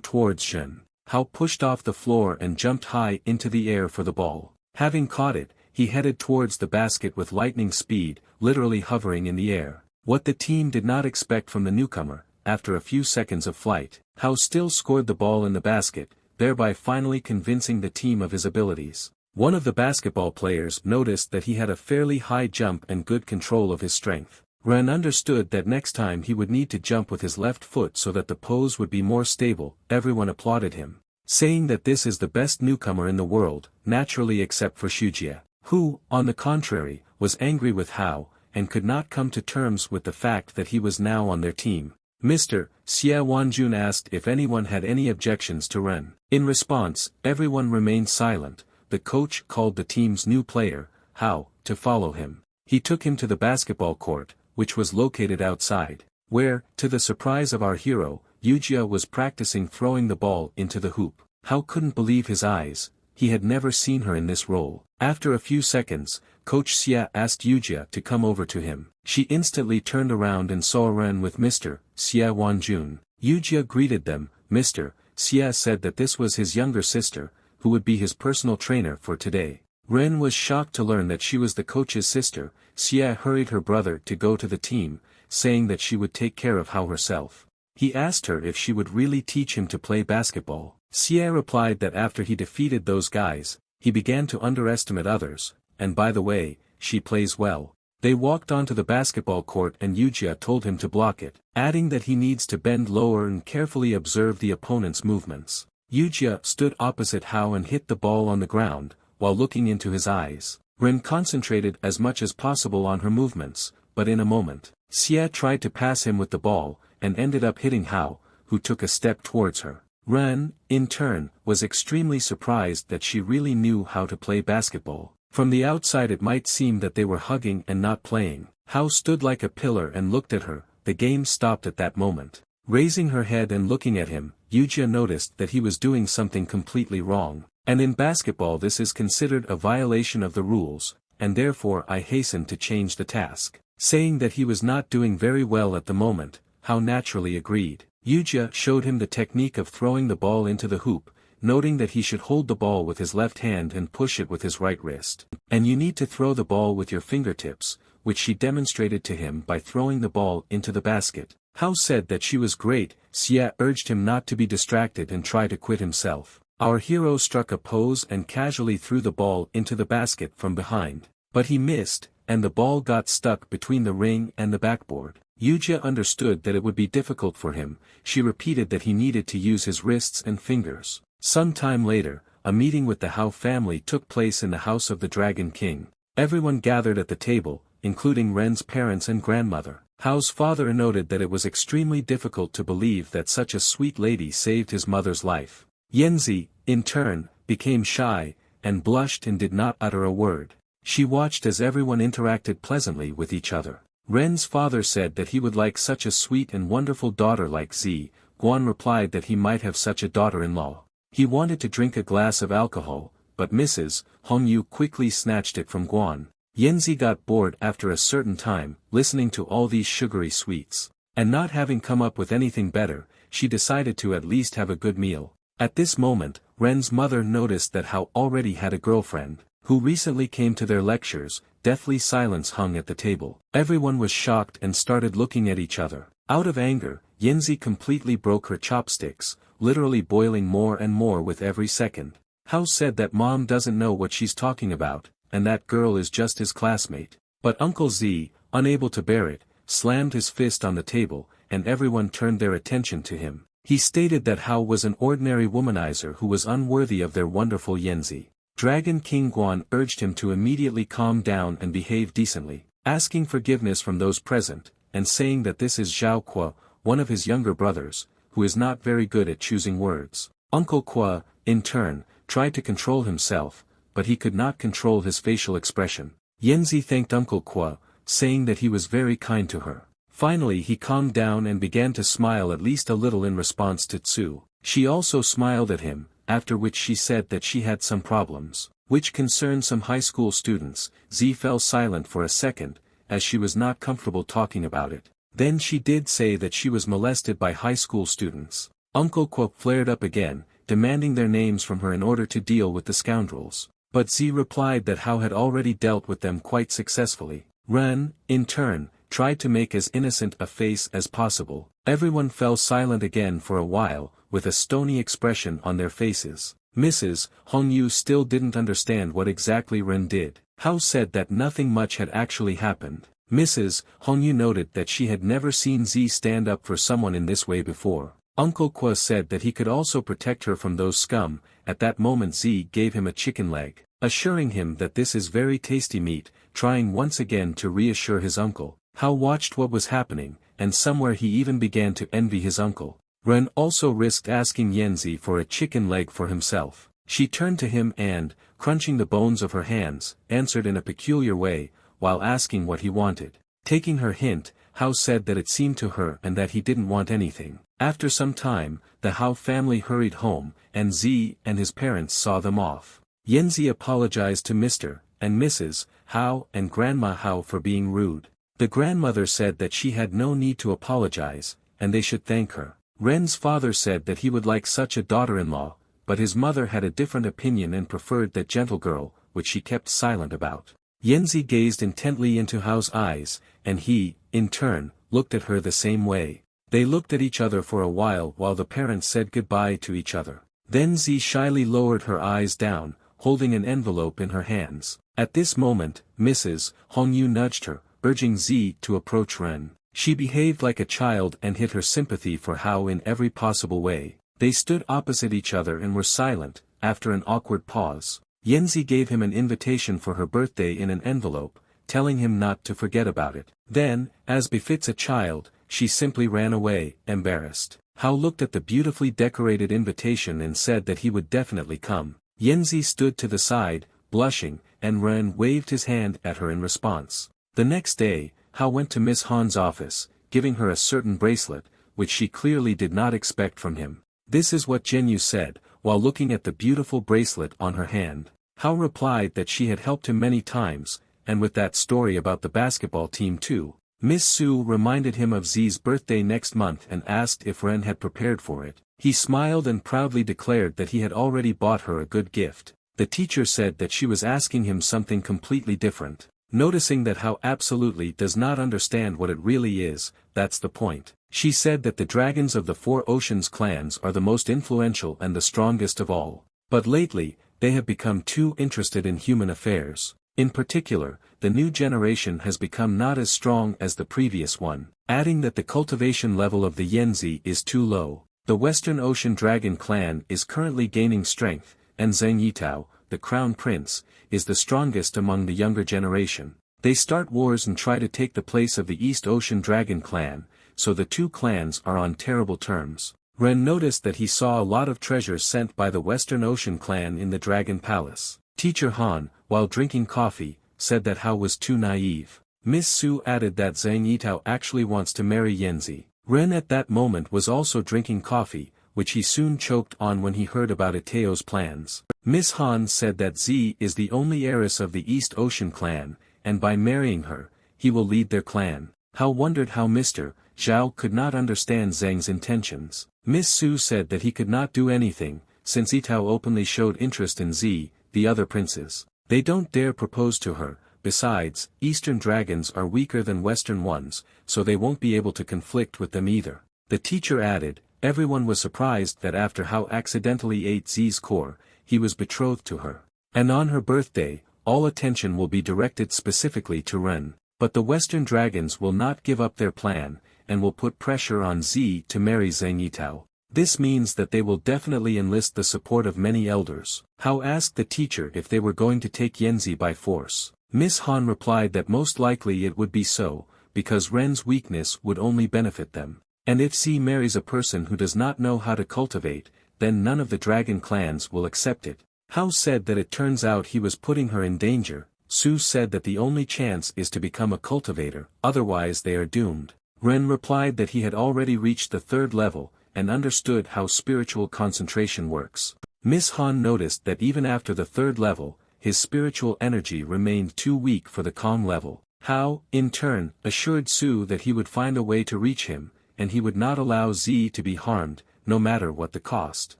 towards Shen. Hao pushed off the floor and jumped high into the air for the ball. Having caught it, he headed towards the basket with lightning speed, literally hovering in the air. What the team did not expect from the newcomer, after a few seconds of flight, Hao still scored the ball in the basket, thereby finally convincing the team of his abilities. One of the basketball players noticed that he had a fairly high jump and good control of his strength. Ren understood that next time he would need to jump with his left foot so that the pose would be more stable. Everyone applauded him, saying that this is the best newcomer in the world, naturally except for Xujie, who, on the contrary, was angry with Hao, and could not come to terms with the fact that he was now on their team. Mr. Xie Wanjun asked if anyone had any objections to Ren. In response, everyone remained silent. The coach called the team's new player, Hao, to follow him. He took him to the basketball court, which was located outside, where, to the surprise of our hero, Yujia was practicing throwing the ball into the hoop. Hao couldn't believe his eyes. He had never seen her in this role. After a few seconds, Coach Xia asked Yujia to come over to him. She instantly turned around and saw Ren with Mr. Xie Wanjun. Yujia greeted them. Mr. Xia said that this was his younger sister, who would be his personal trainer for today. Ren was shocked to learn that she was the coach's sister. Xia hurried her brother to go to the team, saying that she would take care of Hao herself. He asked her if she would really teach him to play basketball. Xia replied that after he defeated those guys, he began to underestimate others, and by the way, she plays well. They walked onto the basketball court and Yujia told him to block it, adding that he needs to bend lower and carefully observe the opponent's movements. Yujia stood opposite Hao and hit the ball on the ground, while looking into his eyes. Ren concentrated as much as possible on her movements, but in a moment, Xia tried to pass him with the ball, and ended up hitting Hao, who took a step towards her. Ren, in turn, was extremely surprised that she really knew how to play basketball. From the outside it might seem that they were hugging and not playing. Hao stood like a pillar and looked at her. The game stopped at that moment. Raising her head and looking at him, Yujia noticed that he was doing something completely wrong. And in basketball this is considered a violation of the rules, and therefore I hastened to change the task. Saying that he was not doing very well at the moment, Hao naturally agreed. Yujia showed him the technique of throwing the ball into the hoop, noting that he should hold the ball with his left hand and push it with his right wrist. And you need to throw the ball with your fingertips, which she demonstrated to him by throwing the ball into the basket. Hao said that she was great. Xia urged him not to be distracted and try to quit himself. Our hero struck a pose and casually threw the ball into the basket from behind. But he missed, and the ball got stuck between the ring and the backboard. Yujia understood that it would be difficult for him. She repeated that he needed to use his wrists and fingers. Some time later, a meeting with the Hao family took place in the house of the Dragon King. Everyone gathered at the table, including Ren's parents and grandmother. Hao's father noted that it was extremely difficult to believe that such a sweet lady saved his mother's life. Yanzi, in turn, became shy, and blushed and did not utter a word. She watched as everyone interacted pleasantly with each other. Ren's father said that he would like such a sweet and wonderful daughter like Zi. Guan replied that he might have such a daughter-in-law. He wanted to drink a glass of alcohol, but Mrs. Hongyu quickly snatched it from Guan. Yanzi got bored after a certain time, listening to all these sugary sweets. And not having come up with anything better, she decided to at least have a good meal. At this moment, Ren's mother noticed that Hao already had a girlfriend, who recently came to their lectures. Deathly silence hung at the table. Everyone was shocked and started looking at each other. Out of anger, Yanzi completely broke her chopsticks, literally boiling more and more with every second. Hao said that mom doesn't know what she's talking about, and that girl is just his classmate. But Uncle Z, unable to bear it, slammed his fist on the table, and everyone turned their attention to him. He stated that Hao was an ordinary womanizer who was unworthy of their wonderful Yanzi. Dragon King Guan urged him to immediately calm down and behave decently. asking forgiveness from those present, and saying that this is Zhao Kuo, one of his younger brothers, who is not very good at choosing words. Uncle Kuo, in turn, tried to control himself, but he could not control his facial expression. Yanzi thanked Uncle Kuo, saying that he was very kind to her. Finally he calmed down and began to smile at least a little in response to Tsu. She also smiled at him, after which she said that she had some problems, which concerned some high school students. Z fell silent for a second, as she was not comfortable talking about it. Then she did say that she was molested by high school students. Uncle Kuo flared up again, demanding their names from her in order to deal with the scoundrels. But Z replied that Hao had already dealt with them quite successfully. Ren, in turn, tried to make as innocent a face as possible. Everyone fell silent again for a while, with a stony expression on their faces. Mrs. Hongyu still didn't understand what exactly Ren did. Hao said that nothing much had actually happened. Mrs. Hongyu noted that she had never seen Z stand up for someone in this way before. Uncle Kuo said that he could also protect her from those scum. At that moment Z gave him a chicken leg, assuring him that this is very tasty meat, trying once again to reassure his uncle. Hao watched what was happening, and somewhere he even began to envy his uncle. Ren also risked asking Yanzi for a chicken leg for himself. She turned to him and, crunching the bones of her hands, answered in a peculiar way, while asking what he wanted. Taking her hint, Hao said that it seemed to her and that he didn't want anything. After some time, the Hao family hurried home, and Z and his parents saw them off. Yanzi apologized to Mr. and Mrs. Hao and Grandma Hao for being rude. The grandmother said that she had no need to apologize, and they should thank her. Ren's father said that he would like such a daughter-in-law, but his mother had a different opinion and preferred that gentle girl, which she kept silent about. Yanzi gazed intently into Hao's eyes, and he, in turn, looked at her the same way. They looked at each other for a while the parents said goodbye to each other. Then Z shyly lowered her eyes down, holding an envelope in her hands. At this moment, Mrs. Hongyu nudged her, urging Z to approach Ren. She behaved like a child and hid her sympathy for Hao in every possible way. They stood opposite each other and were silent. After an awkward pause, Yanzi gave him an invitation for her birthday in an envelope, telling him not to forget about it. Then, as befits a child, she simply ran away, embarrassed. Hao looked at the beautifully decorated invitation and said that he would definitely come. Yanzi stood to the side, blushing, and Ren waved his hand at her in response. The next day, Hao went to Miss Han's office, giving her a certain bracelet, which she clearly did not expect from him. This is what Jinyu said, while looking at the beautiful bracelet on her hand. Hao replied that she had helped him many times, and with that story about the basketball team too. Miss Su reminded him of Z's birthday next month and asked if Ren had prepared for it. He smiled and proudly declared that he had already bought her a good gift. The teacher said that she was asking him something completely different. Noticing that Hao absolutely does not understand what it really is, that's the point. She said that the dragons of the Four Oceans clans are the most influential and the strongest of all. But lately, they have become too interested in human affairs. In particular, the new generation has become not as strong as the previous one, adding that the cultivation level of the Yanzi is too low. The Western Ocean Dragon clan is currently gaining strength, and Zheng Yitao, the crown prince, is the strongest among the younger generation. They start wars and try to take the place of the East Ocean Dragon clan, so the two clans are on terrible terms. Ren noticed that he saw a lot of treasures sent by the Western Ocean clan in the Dragon Palace. Teacher Han, while drinking coffee, said that Hao was too naive. Miss Su added that Zhang Yitao actually wants to marry Yanzi. Ren at that moment was also drinking coffee, which he soon choked on when he heard about Itao's plans. Miss Han said that Z is the only heiress of the East Ocean clan, and by marrying her, he will lead their clan. Hao wondered how Mr. Zhao could not understand Zhang's intentions. Miss Su said that he could not do anything, since Yitao openly showed interest in Z, the other princes. They don't dare propose to her. Besides, Eastern dragons are weaker than Western ones, so they won't be able to conflict with them either. The teacher added, everyone was surprised that after Hao accidentally ate Z's core, he was betrothed to her. And on her birthday, all attention will be directed specifically to Ren. But the Western dragons will not give up their plan, and will put pressure on Z to marry Zhang Yitao. This means that they will definitely enlist the support of many elders. Hao asked the teacher if they were going to take Yanzi by force. Miss Han replied that most likely it would be so, because Ren's weakness would only benefit them. And if Z marries a person who does not know how to cultivate, then none of the dragon clans will accept it. Hao said that it turns out he was putting her in danger. Su said that the only chance is to become a cultivator, otherwise they are doomed. Ren replied that he had already reached the 3rd level, and understood how spiritual concentration works. Miss Han noticed that even after the 3rd level, his spiritual energy remained too weak for the calm level. Hao, in turn, assured Su that he would find a way to reach him, and he would not allow Z to be harmed, no matter what the cost.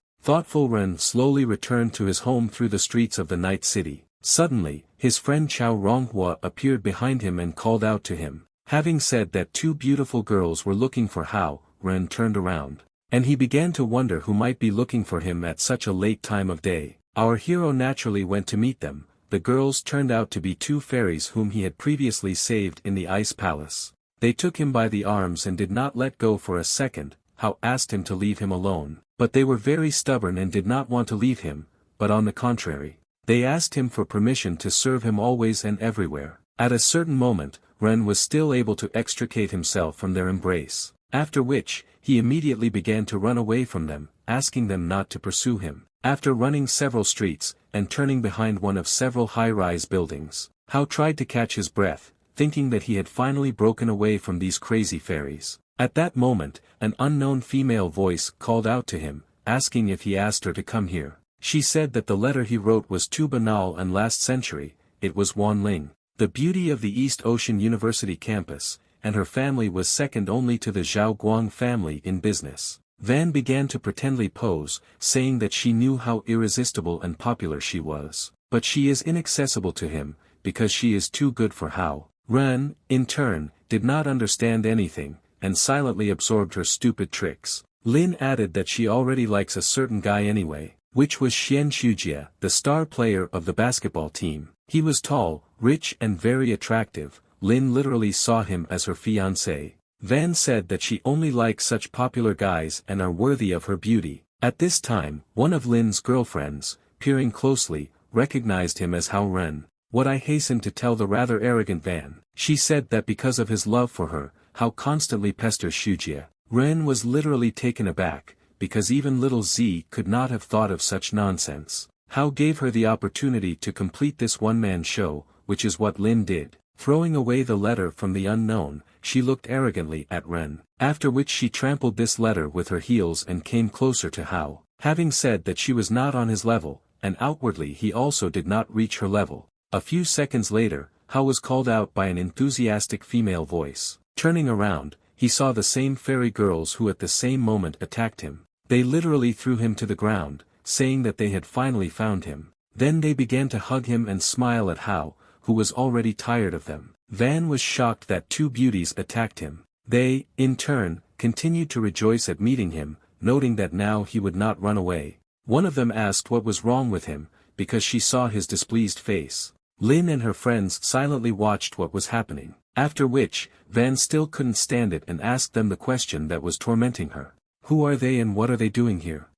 Thoughtful Ren slowly returned to his home through the streets of the night city. Suddenly, his friend Chao Ronghua appeared behind him and called out to him. Having said that 2 beautiful girls were looking for Hao, Ren turned around. And he began to wonder who might be looking for him at such a late time of day. Our hero naturally went to meet them. The girls turned out to be 2 fairies whom he had previously saved in the Ice Palace. They took him by the arms and did not let go for a second. Hao asked him to leave him alone, but they were very stubborn and did not want to leave him, but on the contrary, they asked him for permission to serve him always and everywhere. At a certain moment, Ren was still able to extricate himself from their embrace, after which, he immediately began to run away from them, asking them not to pursue him. After running several streets, and turning behind one of several high-rise buildings, Hao tried to catch his breath, thinking that he had finally broken away from these crazy fairies. At that moment, an unknown female voice called out to him, asking if he asked her to come here. She said that the letter he wrote was too banal and last century. It was Wan Ling, the beauty of the East Ocean University campus, and her family was second only to the Zhao Guang family in business. Van began to pretendly pose, saying that she knew how irresistible and popular she was. But she is inaccessible to him, because she is too good for Hao. Ren, in turn, did not understand anything, and silently absorbed her stupid tricks. Lin added that she already likes a certain guy anyway, which was Xian Shujia, the star player of the basketball team. He was tall, rich and very attractive. Lin literally saw him as her fiancé. Van said that she only likes such popular guys and are worthy of her beauty. At this time, one of Lin's girlfriends, peering closely, recognized him as Hao Ren. What I hastened to tell the rather arrogant Van. She said that because of his love for her, Hao constantly pesters Shujia. Ren was literally taken aback, because even little Z could not have thought of such nonsense. Hao gave her the opportunity to complete this one-man show, which is what Lin did. Throwing away the letter from the unknown, she looked arrogantly at Ren, after which she trampled this letter with her heels and came closer to Hao. Having said that she was not on his level, and outwardly he also did not reach her level. A few seconds later, Hao was called out by an enthusiastic female voice. Turning around, he saw the same fairy girls who at the same moment attacked him. They literally threw him to the ground, saying that they had finally found him. Then they began to hug him and smile at Hao, who was already tired of them. Van was shocked that 2 beauties attacked him. They, in turn, continued to rejoice at meeting him, noting that now he would not run away. One of them asked what was wrong with him, because she saw his displeased face. Lin and her friends silently watched what was happening, after which, Van still couldn't stand it and asked them the question that was tormenting her. Who are they and what are they doing here?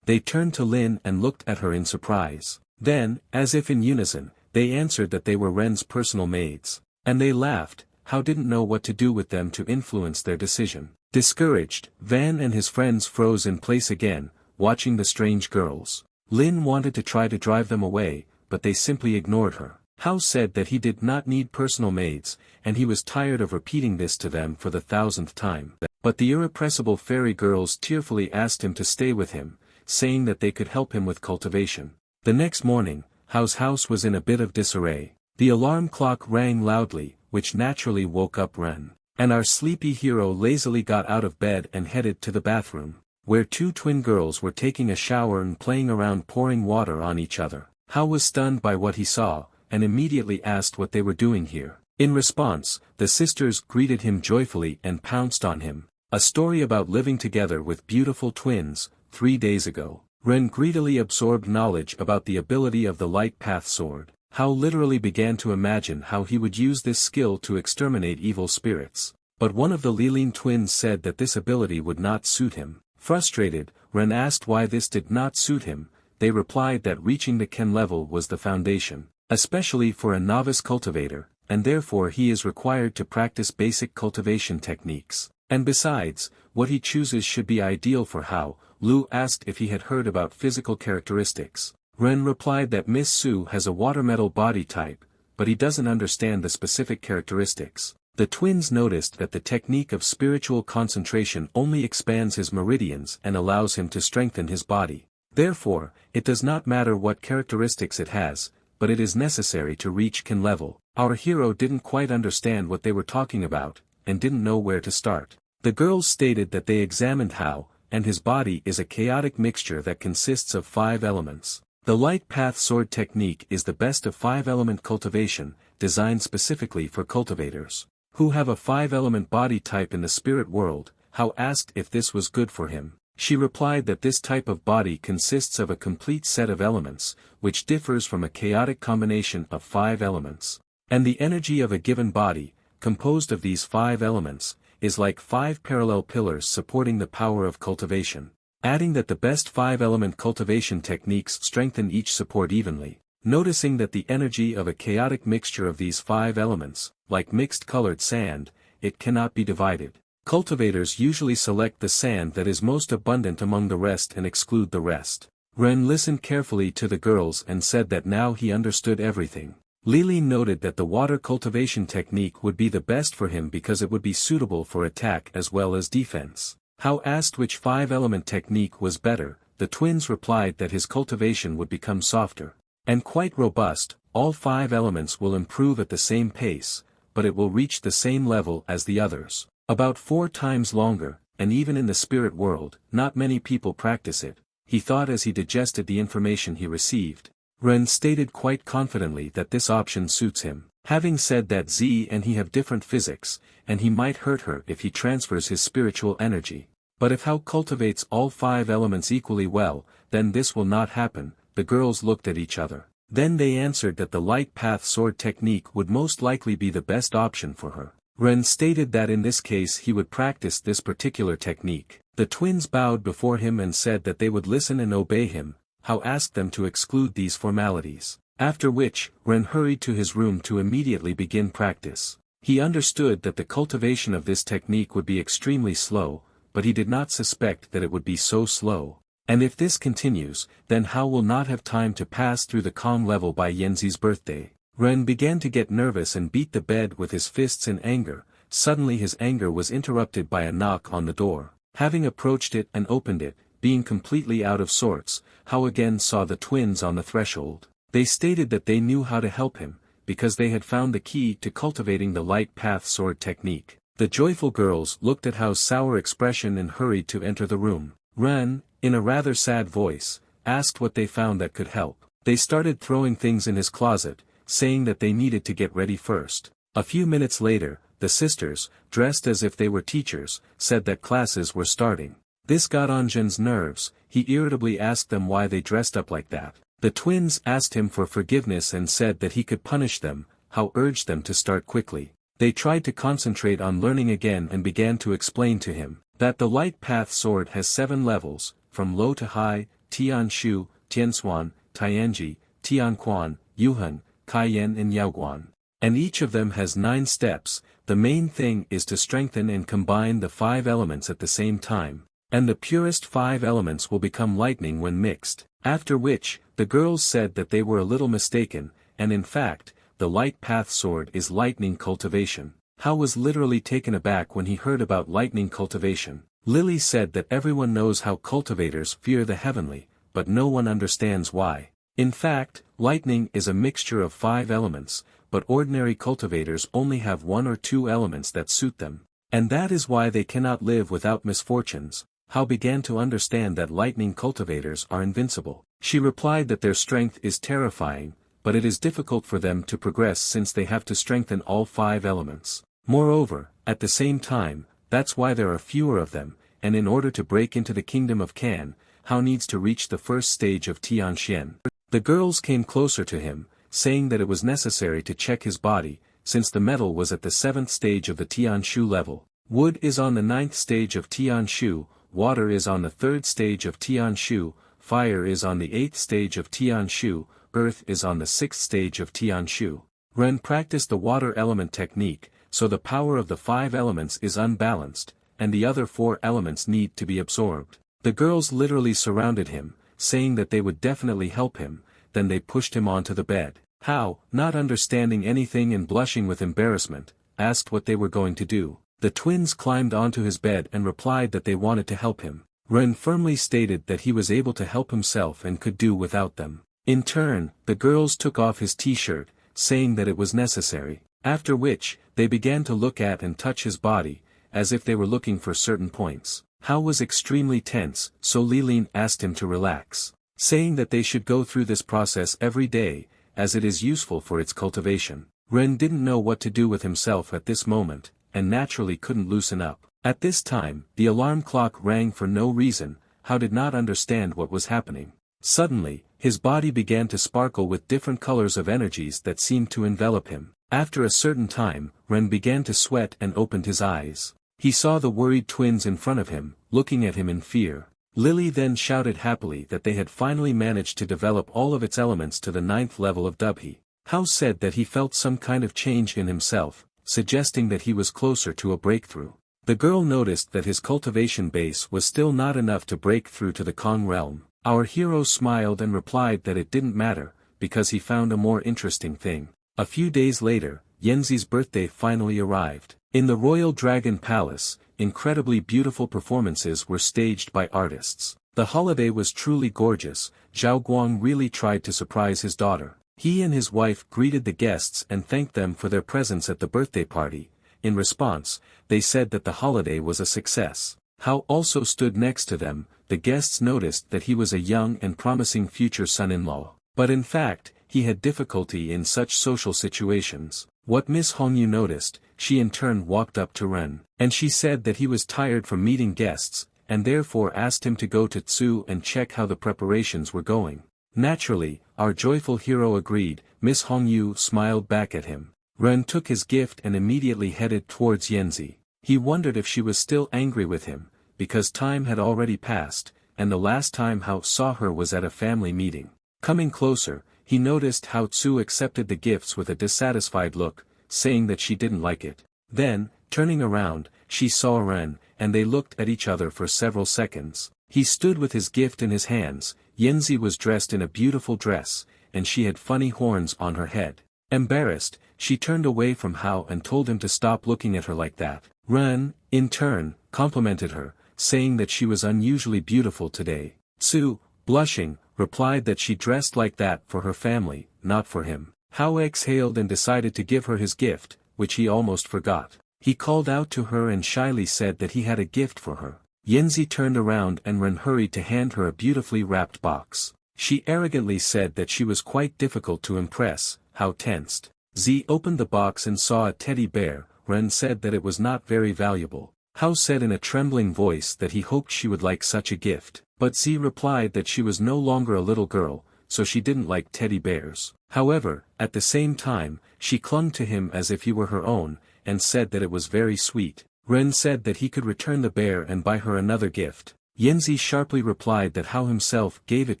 They turned to Lin and looked at her in surprise. Then, as if in unison, they answered that they were Ren's personal maids. And they laughed. Hao didn't know what to do with them to influence their decision. Discouraged, Van and his friends froze in place again, watching the strange girls. Lin wanted to try to drive them away, but they simply ignored her. Hao said that he did not need personal maids, and he was tired of repeating this to them for the 1000th time. But the irrepressible fairy girls tearfully asked him to stay with him, saying that they could help him with cultivation. The next morning, Hao's house was in a bit of disarray. The alarm clock rang loudly, which naturally woke up Ren. And our sleepy hero lazily got out of bed and headed to the bathroom, where 2 twin girls were taking a shower and playing around pouring water on each other. Hao was stunned by what he saw, and immediately asked what they were doing here. In response, the sisters greeted him joyfully and pounced on him. A story about living together with beautiful twins, 3 days ago. Ren greedily absorbed knowledge about the ability of the Light Path Sword. Hao literally began to imagine how he would use this skill to exterminate evil spirits. But one of the Lilin twins said that this ability would not suit him. Frustrated, Ren asked why this did not suit him. They replied that reaching the Ken level was the foundation. especially for a novice cultivator, and therefore he is required to practice basic cultivation techniques. And besides, what he chooses should be ideal for Hao. Lu asked if he had heard about physical characteristics. Ren replied that Miss Su has a water metal body type, but he doesn't understand the specific characteristics. The twins noticed that the technique of spiritual concentration only expands his meridians and allows him to strengthen his body. Therefore, it does not matter what characteristics it has, but it is necessary to reach Qin level. Our hero didn't quite understand what they were talking about, and didn't know where to start. The girls stated that they examined Hao, and his body is a chaotic mixture that consists of 5 elements. The light path sword technique is the best of 5-element cultivation, designed specifically for cultivators who have a 5-element body type in the spirit world. Hao asked if this was good for him. She replied that this type of body consists of a complete set of elements, which differs from a chaotic combination of 5 elements. And the energy of a given body, composed of these 5 elements, is like 5 parallel pillars supporting the power of cultivation. Adding that the best 5-element cultivation techniques strengthen each support evenly. Noticing that the energy of a chaotic mixture of these 5 elements, like mixed colored sand, it cannot be divided. Cultivators usually select the sand that is most abundant among the rest and exclude the rest. Ren listened carefully to the girls and said that now he understood everything. Lili noted that the water cultivation technique would be the best for him because it would be suitable for attack as well as defense. Hao asked which 5-element technique was better. The twins replied that his cultivation would become softer and quite robust. All 5 elements will improve at the same pace, but it will reach the same level as the others. About 4 times longer, and even in the spirit world, not many people practice it, he thought as he digested the information he received. Ren stated quite confidently that this option suits him. Having said that Z and he have different physics, and he might hurt her if he transfers his spiritual energy. But if Hao cultivates all 5 elements equally well, then this will not happen. The girls looked at each other. Then they answered that the light path sword technique would most likely be the best option for her. Ren stated that in this case he would practice this particular technique. The twins bowed before him and said that they would listen and obey him. Hao asked them to exclude these formalities. After which, Ren hurried to his room to immediately begin practice. He understood that the cultivation of this technique would be extremely slow, but he did not suspect that it would be so slow. And if this continues, then Hao will not have time to pass through the calm level by Yanzi's birthday. Ren began to get nervous and beat the bed with his fists in anger. Suddenly his anger was interrupted by a knock on the door. Having approached it and opened it, being completely out of sorts, Hao again saw the twins on the threshold. They stated that they knew how to help him, because they had found the key to cultivating the light path sword technique. The joyful girls looked at Hao's sour expression and hurried to enter the room. Ren, in a rather sad voice, asked what they found that could help. They started throwing things in his closet, saying that they needed to get ready first. A few minutes later, the sisters, dressed as if they were teachers, said that classes were starting. This got on Jin's nerves. He irritably asked them why they dressed up like that. The twins asked him for forgiveness and said that he could punish them. Hao urged them to start quickly. They tried to concentrate on learning again and began to explain to him that the light path sword has 7 levels, from low to high: Tianshu, Tianshuan, Tianji, Tianquan, Yuhan, Kaiyan and Yaoguan. And each of them has 9 steps. The main thing is to strengthen and combine the 5 elements at the same time. And the purest 5 elements will become lightning when mixed. After which, the girls said that they were a little mistaken, and in fact, the light path sword is lightning cultivation. Hao was literally taken aback when he heard about lightning cultivation. Lily said that everyone knows how cultivators fear the heavenly, but no one understands why. In fact, lightning is a mixture of 5 elements, but ordinary cultivators only have 1 or 2 elements that suit them. And that is why they cannot live without misfortunes. Hao began to understand that lightning cultivators are invincible. She replied that their strength is terrifying, but it is difficult for them to progress since they have to strengthen all 5 elements. Moreover, at the same time, that's why there are fewer of them, and in order to break into the kingdom of Kan, Hao needs to reach the first stage of Tianxian. The girls came closer to him, saying that it was necessary to check his body, since the metal was at the 7th stage of the Tianshu level. Wood is on the 9th stage of Tianshu, water is on the 3rd stage of Tianshu, fire is on the 8th stage of Tianshu, Earth is on the 6th stage of Tianshu. Ren practiced the water element technique, so the power of the 5 elements is unbalanced, and the other 4 elements need to be absorbed. The girls literally surrounded him, saying that they would definitely help him, then they pushed him onto the bed. Hao, not understanding anything and blushing with embarrassment, asked what they were going to do. The twins climbed onto his bed and replied that they wanted to help him. Ren firmly stated that he was able to help himself and could do without them. In turn, the girls took off his t-shirt, saying that it was necessary, after which, they began to look at and touch his body, as if they were looking for certain points. Hao was extremely tense, so Lilin asked him to relax, saying that they should go through this process every day, as it is useful for its cultivation. Ren didn't know what to do with himself at this moment, and naturally couldn't loosen up. At this time, the alarm clock rang for no reason. Hao did not understand what was happening. Suddenly, his body began to sparkle with different colors of energies that seemed to envelop him. After a certain time, Ren began to sweat and opened his eyes. He saw the worried twins in front of him, looking at him in fear. Lily then shouted happily that they had finally managed to develop all of its elements to the 9th level of Dubhe. Hao said that he felt some kind of change in himself, suggesting that he was closer to a breakthrough. The girl noticed that his cultivation base was still not enough to break through to the Kong realm. Our hero smiled and replied that it didn't matter, because he found a more interesting thing. A few days later, Yanzi's birthday finally arrived. In the Royal Dragon Palace, incredibly beautiful performances were staged by artists. The holiday was truly gorgeous. Zhao Guang really tried to surprise his daughter. He and his wife greeted the guests and thanked them for their presence at the birthday party. In response, they said that the holiday was a success. Hao also stood next to them. The guests noticed that he was a young and promising future son-in-law. But in fact, he had difficulty in such social situations. What Miss Hongyu noticed, she in turn walked up to Ren, and she said that he was tired from meeting guests, and therefore asked him to go to Tsu and check how the preparations were going. Naturally, our joyful hero agreed. Miss Hongyu smiled back at him. Ren took his gift and immediately headed towards Yanzi. He wondered if she was still angry with him, because time had already passed, and the last time Hao saw her was at a family meeting. Coming closer, he noticed how Tsu accepted the gifts with a dissatisfied look, saying that she didn't like it. Then, turning around, she saw Ren, and they looked at each other for several seconds. He stood with his gift in his hands. Yanzi was dressed in a beautiful dress, and she had funny horns on her head. Embarrassed, she turned away from Hao and told him to stop looking at her like that. Ren, in turn, complimented her, saying that she was unusually beautiful today. Tsu, blushing, replied that she dressed like that for her family, not for him. Hao exhaled and decided to give her his gift, which he almost forgot. He called out to her and shyly said that he had a gift for her. Yanzi turned around and Ren hurried to hand her a beautifully wrapped box. She arrogantly said that she was quite difficult to impress. Hao tensed. Z opened the box and saw a teddy bear. Ren said that it was not very valuable. Hao said in a trembling voice that he hoped she would like such a gift. But Z replied that she was no longer a little girl, so she didn't like teddy bears. However, at the same time, she clung to him as if he were her own, and said that it was very sweet. Ren said that he could return the bear and buy her another gift. Yanzi sharply replied that Hao himself gave it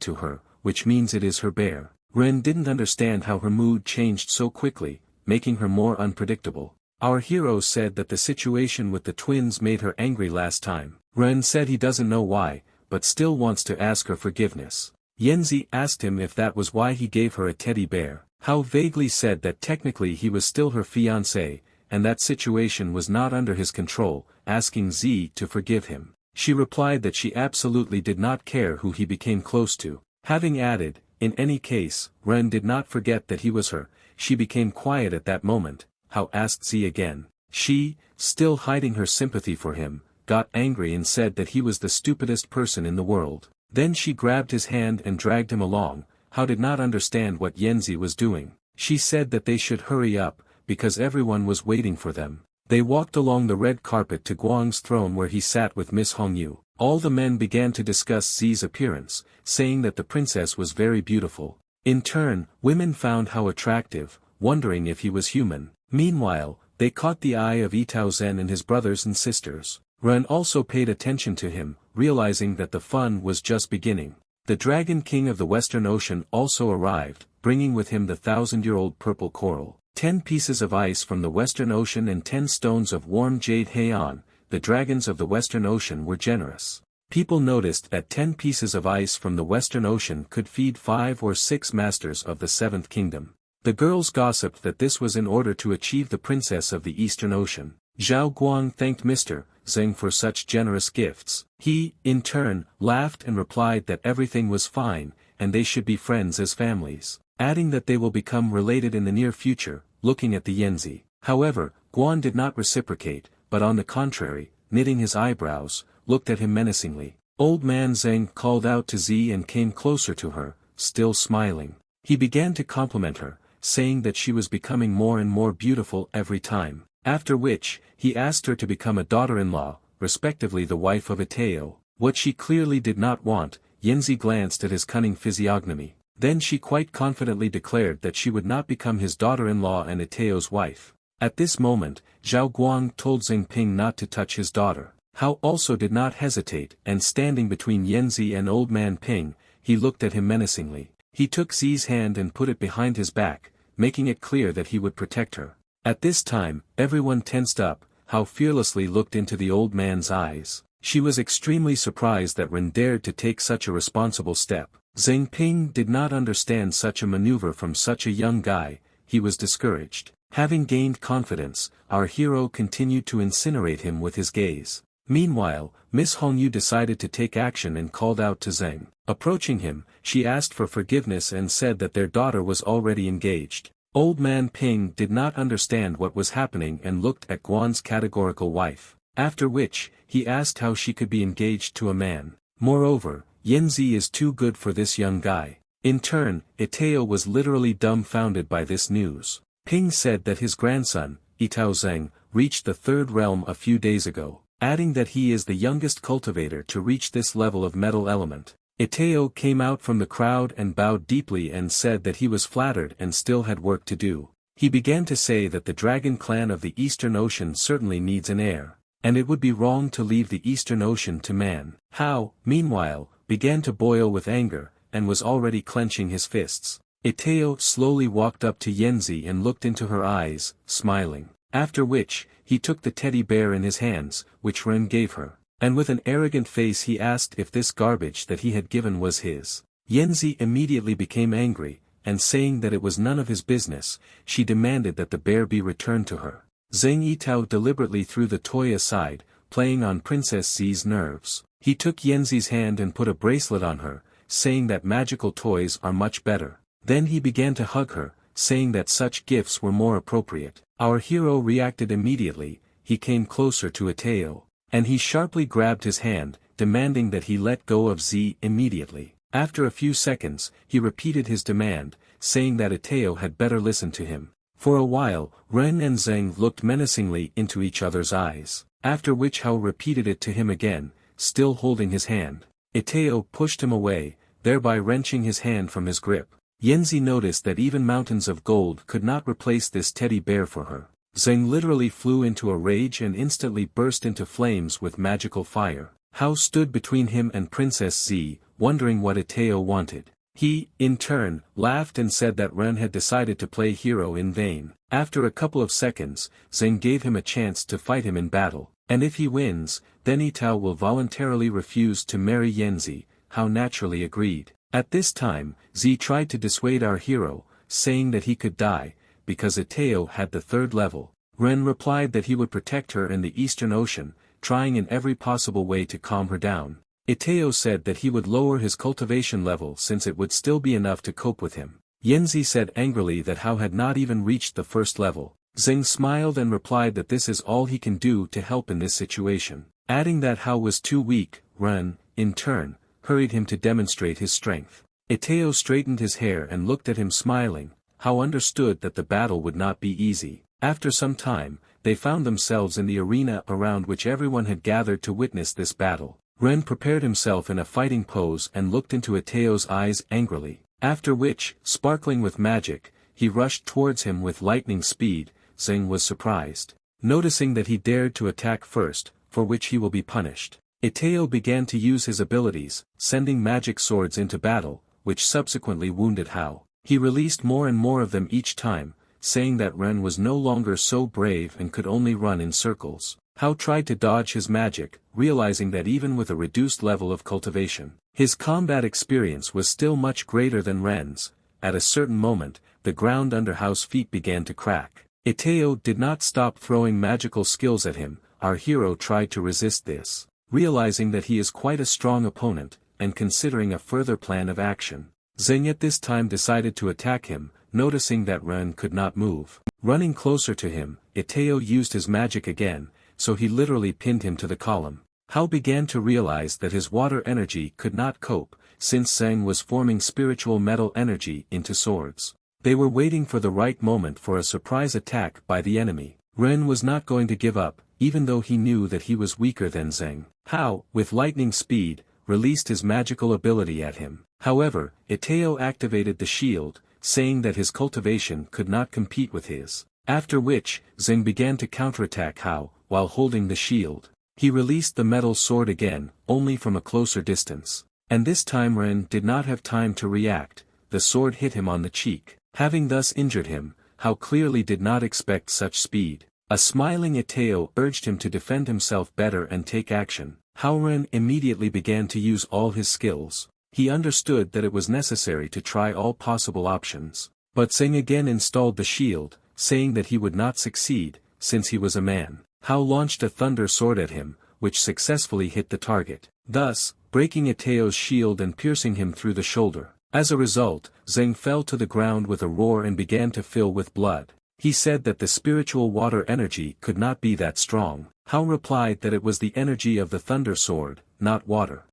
to her, which means it is her bear. Ren didn't understand how her mood changed so quickly, making her more unpredictable. Our hero said that the situation with the twins made her angry last time. Ren said he doesn't know why, but still wants to ask her forgiveness. Yanzi asked him if that was why he gave her a teddy bear. Hao vaguely said that technically he was still her fiancé, and that situation was not under his control, asking Z to forgive him. She replied that she absolutely did not care who he became close to. Having added, in any case, Ren did not forget that he was her. She became quiet at that moment. Hao asked Z again. She, still hiding her sympathy for him, got angry and said that he was the stupidest person in the world. Then she grabbed his hand and dragged him along. Hao did not understand what Yanzi was doing. She said that they should hurry up, because everyone was waiting for them. They walked along the red carpet to Guang's throne where he sat with Miss Hongyu. All the men began to discuss Zi's appearance, saying that the princess was very beautiful. In turn, women found Hao attractive, wondering if he was human. Meanwhile, they caught the eye of Itao Zhen and his brothers and sisters. Ren also paid attention to him, realizing that the fun was just beginning. The Dragon King of the Western Ocean also arrived, bringing with him the 1,000-year-old purple coral, 10 pieces of ice from the Western Ocean and 10 stones of warm jade Heian. The dragons of the Western Ocean were generous. People noticed that 10 pieces of ice from the Western Ocean could feed 5 or 6 masters of the 7th kingdom. The girls gossiped that this was in order to achieve the princess of the Eastern Ocean. Zhao Guang thanked Mr. Zheng for such generous gifts. He, in turn, laughed and replied that everything was fine, and they should be friends as families, adding that they will become related in the near future, looking at the Yanzi. However, Guan did not reciprocate, but on the contrary, knitting his eyebrows, looked at him menacingly. Old man Zheng called out to Zi and came closer to her, still smiling. He began to compliment her, saying that she was becoming more and more beautiful every time. After which, he asked her to become a daughter-in-law, respectively the wife of Ateo. What she clearly did not want. Yanzi glanced at his cunning physiognomy. Then she quite confidently declared that she would not become his daughter-in-law and Ateo's wife. At this moment, Zhao Guang told Xing Ping not to touch his daughter. Hao also did not hesitate, and standing between Yanzi and old man Ping, he looked at him menacingly. He took Zi's hand and put it behind his back, making it clear that he would protect her. At this time, everyone tensed up. Hao fearlessly looked into the old man's eyes. She was extremely surprised that Ren dared to take such a responsible step. Xing Ping did not understand such a maneuver from such a young guy. He was discouraged. Having gained confidence, our hero continued to incinerate him with his gaze. Meanwhile, Miss Hongyu decided to take action and called out to Zheng. Approaching him, she asked for forgiveness and said that their daughter was already engaged. Old man Ping did not understand what was happening and looked at Guan's categorical wife. After which, he asked how she could be engaged to a man. Moreover, Yanzi is too good for this young guy. In turn, Ateo was literally dumbfounded by this news. Ping said that his grandson, Itao Zheng, reached the 3rd realm a few days ago, adding that he is the youngest cultivator to reach this level of metal element. Ateo came out from the crowd and bowed deeply and said that he was flattered and still had work to do. He began to say that the dragon clan of the Eastern Ocean certainly needs an heir, and it would be wrong to leave the Eastern Ocean to man. Hao, meanwhile, began to boil with anger, and was already clenching his fists. Ateo slowly walked up to Yanzi and looked into her eyes, smiling. After which, he took the teddy bear in his hands, which Ren gave her, and with an arrogant face he asked if this garbage that he had given was his. Yanzi immediately became angry, and saying that it was none of his business, she demanded that the bear be returned to her. Zheng Yitao deliberately threw the toy aside, playing on Princess Zi's nerves. He took Yanzi's hand and put a bracelet on her, saying that magical toys are much better. Then he began to hug her, saying that such gifts were more appropriate. Our hero reacted immediately. He came closer to Ateo, and he sharply grabbed his hand, demanding that he let go of Z immediately. After a few seconds, he repeated his demand, saying that Ateo had better listen to him. For a while, Ren and Zheng looked menacingly into each other's eyes, after which Hao repeated it to him again, still holding his hand. Ateo pushed him away, thereby wrenching his hand from his grip. Yanzi noticed that even mountains of gold could not replace this teddy bear for her. Zheng literally flew into a rage and instantly burst into flames with magical fire. Hao stood between him and Princess Z, wondering what Ateo wanted. He, in turn, laughed and said that Ren had decided to play hero in vain. After a couple of seconds, Zheng gave him a chance to fight him in battle, and if he wins, then Yitao will voluntarily refuse to marry Yanzi. Hao naturally agreed. At this time, Z tried to dissuade our hero, saying that he could die, because Ateo had the 3rd level. Ren replied that he would protect her in the Eastern Ocean, trying in every possible way to calm her down. Ateo said that he would lower his cultivation level since it would still be enough to cope with him. Yanzi said angrily that Hao had not even reached the 1st level. Zheng smiled and replied that this is all he can do to help in this situation. Adding that Hao was too weak, Ren, in turn, hurried him to demonstrate his strength. Ateo straightened his hair and looked at him smiling. Hao understood that the battle would not be easy. After some time, they found themselves in the arena around which everyone had gathered to witness this battle. Ren prepared himself in a fighting pose and looked into Ateo's eyes angrily. After which, sparkling with magic, he rushed towards him with lightning speed. Zheng was surprised, noticing that he dared to attack first, for which he will be punished. Ateo began to use his abilities, sending magic swords into battle, which subsequently wounded Hao. He released more and more of them each time, saying that Ren was no longer so brave and could only run in circles. Hao tried to dodge his magic, realizing that even with a reduced level of cultivation, his combat experience was still much greater than Ren's. At a certain moment, the ground under Hao's feet began to crack. Itao did not stop throwing magical skills at him. Our hero tried to resist this, realizing that he is quite a strong opponent, and considering a further plan of action. Zeng at this time decided to attack him, noticing that Ren could not move. Running closer to him, Itao used his magic again, so he literally pinned him to the column. Hao began to realize that his water energy could not cope, since Zeng was forming spiritual metal energy into swords. They were waiting for the right moment for a surprise attack by the enemy. Ren was not going to give up, even though he knew that he was weaker than Zeng. Hao, with lightning speed, released his magical ability at him. However, Itao activated the shield, saying that his cultivation could not compete with his. After which, Zeng began to counterattack Hao, while holding the shield. He released the metal sword again, only from a closer distance. And this time Ren did not have time to react. The sword hit him on the cheek. Having thus injured him, Hao clearly did not expect such speed. A smiling Itao urged him to defend himself better and take action. Hao Ren immediately began to use all his skills. He understood that it was necessary to try all possible options. But Zeng again installed the shield, saying that he would not succeed, since he was a man. Hao launched a thunder sword at him, which successfully hit the target, thus, breaking Itao's shield and piercing him through the shoulder. As a result, Zeng fell to the ground with a roar and began to fill with blood. He said that the spiritual water energy could not be that strong. Hao replied that it was the energy of the thunder sword, not water.